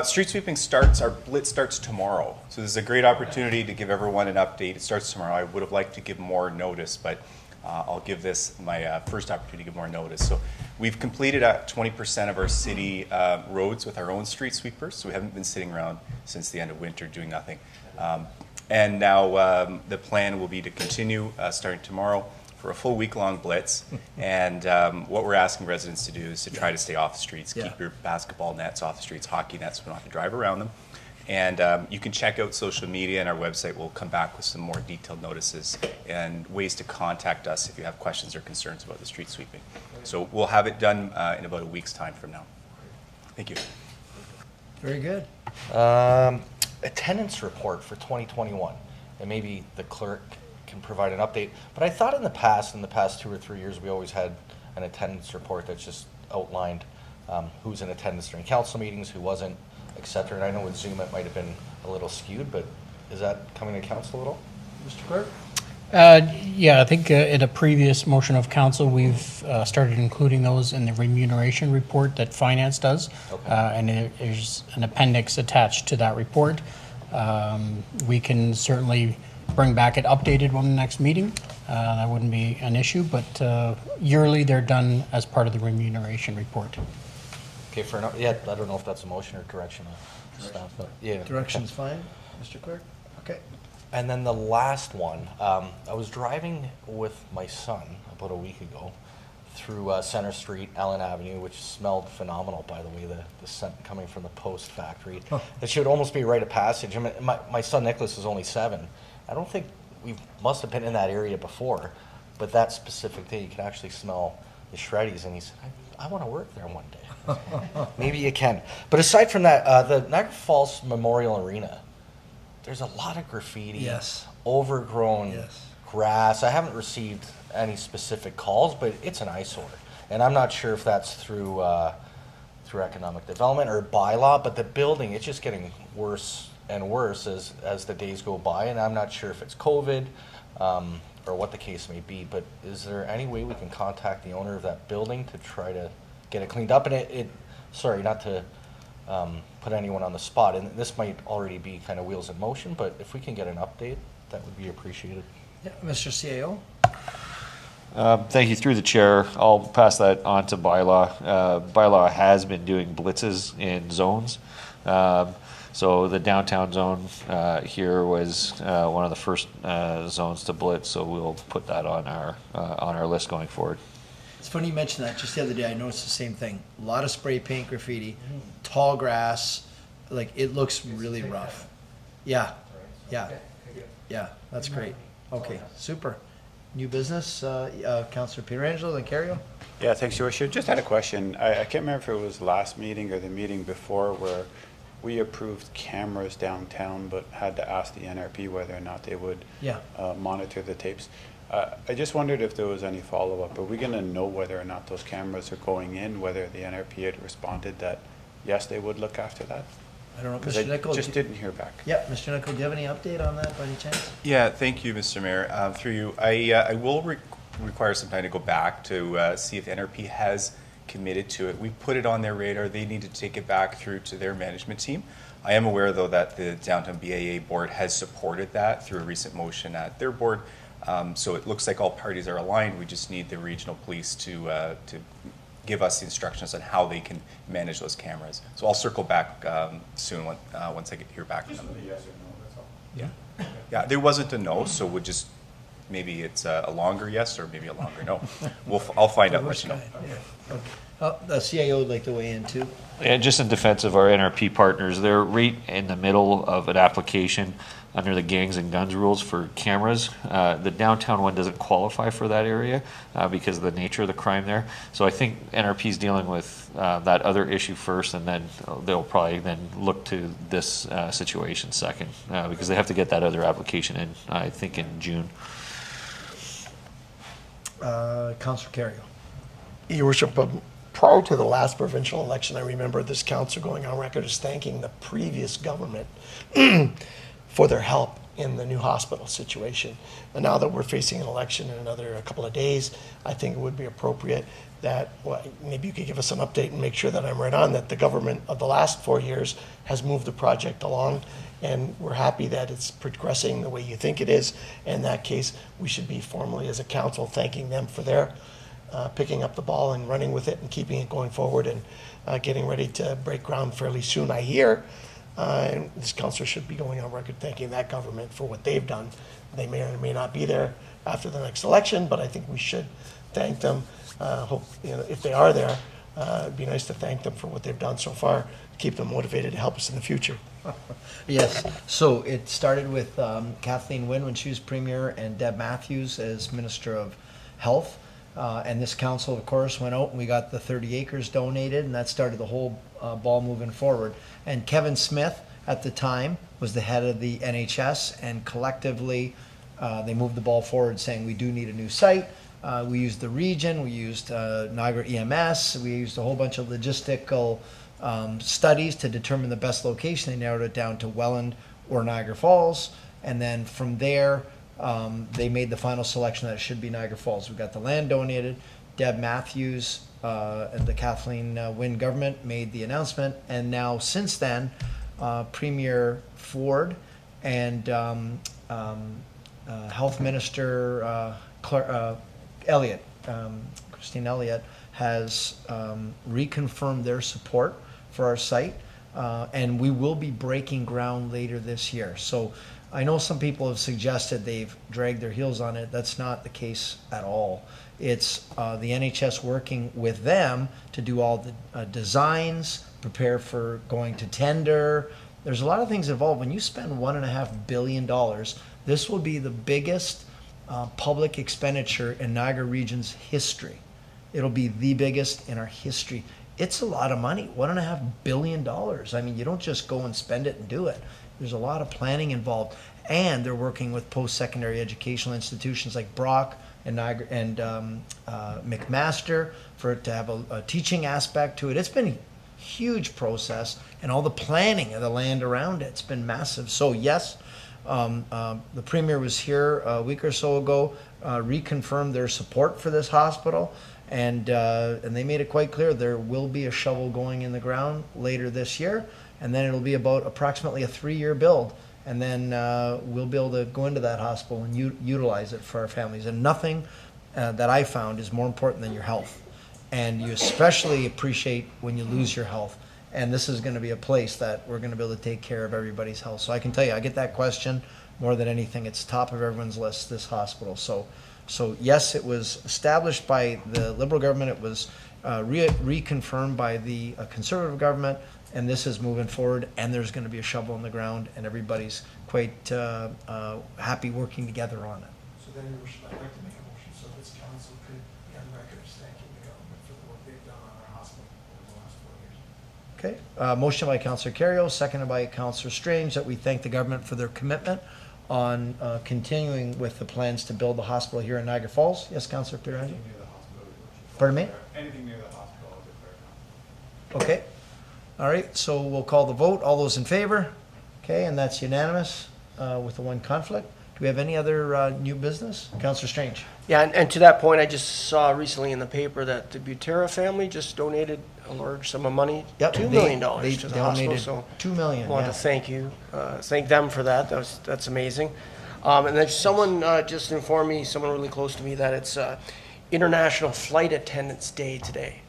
Street sweeping our blitz starts tomorrow. So this is a great opportunity to give everyone an update. It starts tomorrow. I would have liked to give more notice, but I'll give this my first opportunity to give more notice. So we've completed 20% of our city roads with our own street sweepers. So we haven't been sitting around since the end of winter doing nothing. And now the plan will be to continue starting tomorrow for a full week-long blitz. And what we're asking residents to do is to try to stay off the streets, keep your basketball nets off the streets, hockey nets, so we don't have to drive around them. And you can check out social media, and our website will come back with some more detailed notices and ways to contact us if you have questions or concerns about the street sweeping. So we'll have it done in about a week's time from now. Thank you. Very good. Attendance report for 2021, and maybe the clerk can provide an update. But I thought in the past 2 or 3 years, we always had an attendance report that just outlined who's in attendance during council meetings, who wasn't, etc. And I know with Zoom it might have been a little skewed, but is that coming to council at all? Mr. Clerk? Yeah, I think in a previous motion of council, we've started including those in the remuneration report that finance does. Okay. And there's an appendix attached to that report. We can certainly bring back it updated on the next meeting. That wouldn't be an issue, but yearly they're done as part of the remuneration report. Okay, fair enough. Yeah, I don't know if that's a motion or direction of staff, but yeah. Direction's fine, Mr. Clerk? Okay. And then the last one, I was driving with my son about a week ago through Center Street, Allen Avenue, which smelled phenomenal, by the way, the scent coming from the Post factory. Huh. It should almost be a rite of passage. I mean, my son Nicholas is only 7. I don't think we must have been in that area before, but that specific day you could actually smell the shreddies, and he said, I want to work there one day. Maybe you can. But aside from that, the Niagara Falls Memorial Arena, there's a lot of graffiti, overgrown grass. I haven't received any specific calls, but it's an eyesore. And I'm not sure if that's through economic development or bylaw, but the building, it's just getting worse and worse as the days go by. And I'm not sure if it's COVID or what the case may be, but is there any way we can contact the owner of that building to try to get it cleaned up? And sorry, not to put anyone on the spot, and this might already be kind of wheels in motion, but if we can get an update, that would be appreciated. Yeah, Mr. CAO? Thank you. Through the chair, I'll pass that on to bylaw. Bylaw has been doing blitzes in zones. So the downtown zone here was one of the first zones to blitz, so we'll put that on our list going forward. It's funny you mentioned that. Just the other day, I noticed the same thing. A lot of spray paint graffiti, tall grass, like it looks really rough. Yeah, yeah, yeah, that's great. Okay, super. New business, Councillor Pietrangelo, then Kerrio. Yeah, thanks, Your Worship. Just had a question. I can't remember if it was last meeting or the meeting before where we approved cameras downtown, but had to ask the NRP whether or not they would monitor the tapes. I just wondered if there was any follow-up. Are we going to know whether or not those cameras are going in, whether the NRP had responded that, yes, they would look after that? I don't know, Because Mr. Nicol. I just didn't hear back. Yeah, Mr. Nicol, do you have any update on that by any chance? Yeah, thank you, Mr. Mayor. Through you, I will require some time to go back to see if the NRP has committed to it. We put it on their radar. They need to take it back through to their management team. I am aware, though, that the Downtown BIA board has supported that through a recent motion at their board. So it looks like all parties are aligned. We just need the regional police to give us the instructions on how they can manage those cameras. So I'll circle back soon once I hear back from them. Just a yes or no, that's all. Yeah. Yeah, there wasn't a no, so we'll just, maybe it's a longer yes or maybe a longer no. I'll find out, let you know. Okay. The CAO would like to weigh in too. And just in defense of our NRP partners, they're right in the middle of an application under the gangs and guns rules for cameras. The downtown one doesn't qualify for that area because of the nature of the crime there. So I think NRP is dealing with that other issue first, and then they'll probably then look to this situation second because they have to get that other application in, I think, in June. Councillor Kerrio. Your Worship, prior to the last provincial election, I remember this council going on record as thanking the previous government for their help in the new hospital situation. And now that we're facing an election in a couple of days, I think it would be appropriate that maybe you could give us an update and make sure that I'm right on, that the government of the last 4 years has moved the project along, and we're happy that it's progressing the way you think it is. In that case, we should be formally as a council thanking them for their picking up the ball and running with it and keeping it going forward and getting ready to break ground fairly soon, I hear. And this council should be going on record thanking that government for what they've done. They may or may not be there after the next election, but I think we should thank them. Hope, if they are there, it'd be nice to thank them for what they've done so far, keep them motivated to help us in the future. Yes, so it started with Kathleen Wynne when she was Premier and Deb Matthews as Minister of Health. And this council, of course, went out and we got the 30 acres donated, and that started the whole ball moving forward. And Kevin Smith, at the time, was the head of the NHS, and collectively they moved the ball forward saying we do need a new site. We used the region, we used Niagara EMS, we used a whole bunch of logistical studies to determine the best location. They narrowed it down to Welland or Niagara Falls, and then from there they made the final selection that it should be Niagara Falls. We got the land donated. Deb Matthews and the Kathleen Wynne government made the announcement, and now since then Premier Ford and Health Minister Elliott, Christine Elliott, has reconfirmed their support for our site, and we will be breaking ground later this year. So I know some people have suggested they've dragged their heels on it. That's not the case at all. It's the NHS working with them to do all the designs, prepare for going to tender. There's a lot of things involved. When you spend $1.5 billion, this will be the biggest public expenditure in Niagara Region's history. It'll be the biggest in our history. It's a lot of money, $1.5 billion. I mean, you don't just go and spend it and do it. There's a lot of planning involved, and they're working with post-secondary educational institutions like Brock and Niagara and McMaster for it to have a teaching aspect to it. It's been a huge process, and all the planning of the land around it. It's been massive. So yes, the Premier was here a week or so ago, reconfirmed their support for this hospital, and they made it quite clear there will be a shovel going in the ground later this year, and then it'll be about approximately a 3-year build, and then we'll be able to go into that hospital and utilize it for our families. And nothing that I found is more important than your health, and you especially appreciate when you lose your health. And this is going to be a place that we're going to be able to take care of everybody's health. So I can tell you, I get that question more than anything. It's top of everyone's list, this hospital. So yes, it was established by the Liberal government. It was reconfirmed by the Conservative government, and this is moving forward, and there's going to be a shovel in the ground, and everybody's quite happy working together on it. So then I'd like to make a motion so this council could be on record as thanking the government for the work they've done on our hospital over the last 4 years. Okay, motion by Councillor Kerrio, seconded by Councillor Strange, that we thank the government for their commitment on continuing with the plans to build the hospital here in Niagara Falls. Yes, Councillor Pietrangelo? Pardon me? Anything near the hospital, I'll declare. Okay. All right, so we'll call the vote. All those in favor? Okay, and that's unanimous with the one conflict. Do we have any other new business? Councillor Strange? Yeah, and to that point, I just saw recently in the paper that the Butera family just donated a large sum of money, $2 million to the hospital. So $2 million. I want to thank them for that. That's amazing. And then someone just informed me, someone really close to me, that it's International Flight Attendants Day today.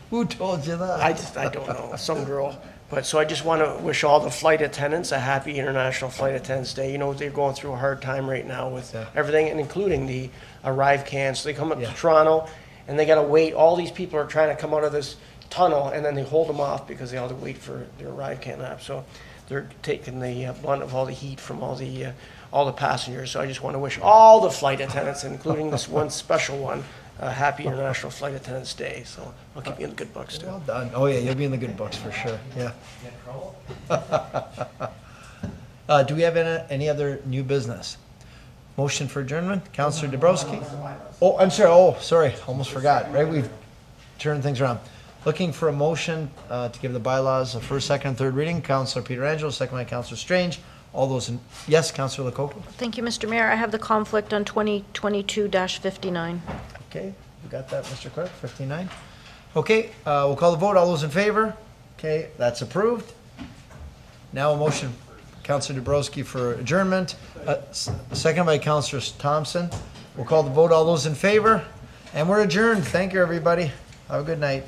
Who told you that? I don't know, some girl. But so I just want to wish all the flight attendants a happy International Flight Attendants Day. You know, they're going through a hard time right now with everything, and including the arrive cans. So they come up to Toronto, and they got to wait. All these people are trying to come out of this tunnel, and then they hold them off because they have to wait for their arrive can app. So they're taking the blunt of all the heat from all the passengers. So I just want to wish all the flight attendants, including this one special one, a happy International Flight Attendants Day. So I'll keep you in the good books too. Well done. Oh yeah, you'll be in the good books for sure. Yeah. Do we have any other new business? Motion for adjournment, Councillor Dabrowski. Oh, I'm sorry. Oh, sorry. Almost forgot. Right, we've turned things around. Looking for a motion to give the bylaws a first, second, and third reading. Councillor Pietrangelo, second by Councillor Strange. All those in, yes, Councillor Lococo. Thank you, Mr. Mayor. I have the conflict on 2022-59. Okay, you got that, Mr. Clerk, 59. Okay, we'll call the vote. All those in favor? Okay, that's approved. Now a motion, Councillor Dabrowski, for adjournment, second by Councillor Thomson. We'll call the vote. All those in favor? And we're adjourned. Thank you, everybody. Have a good night.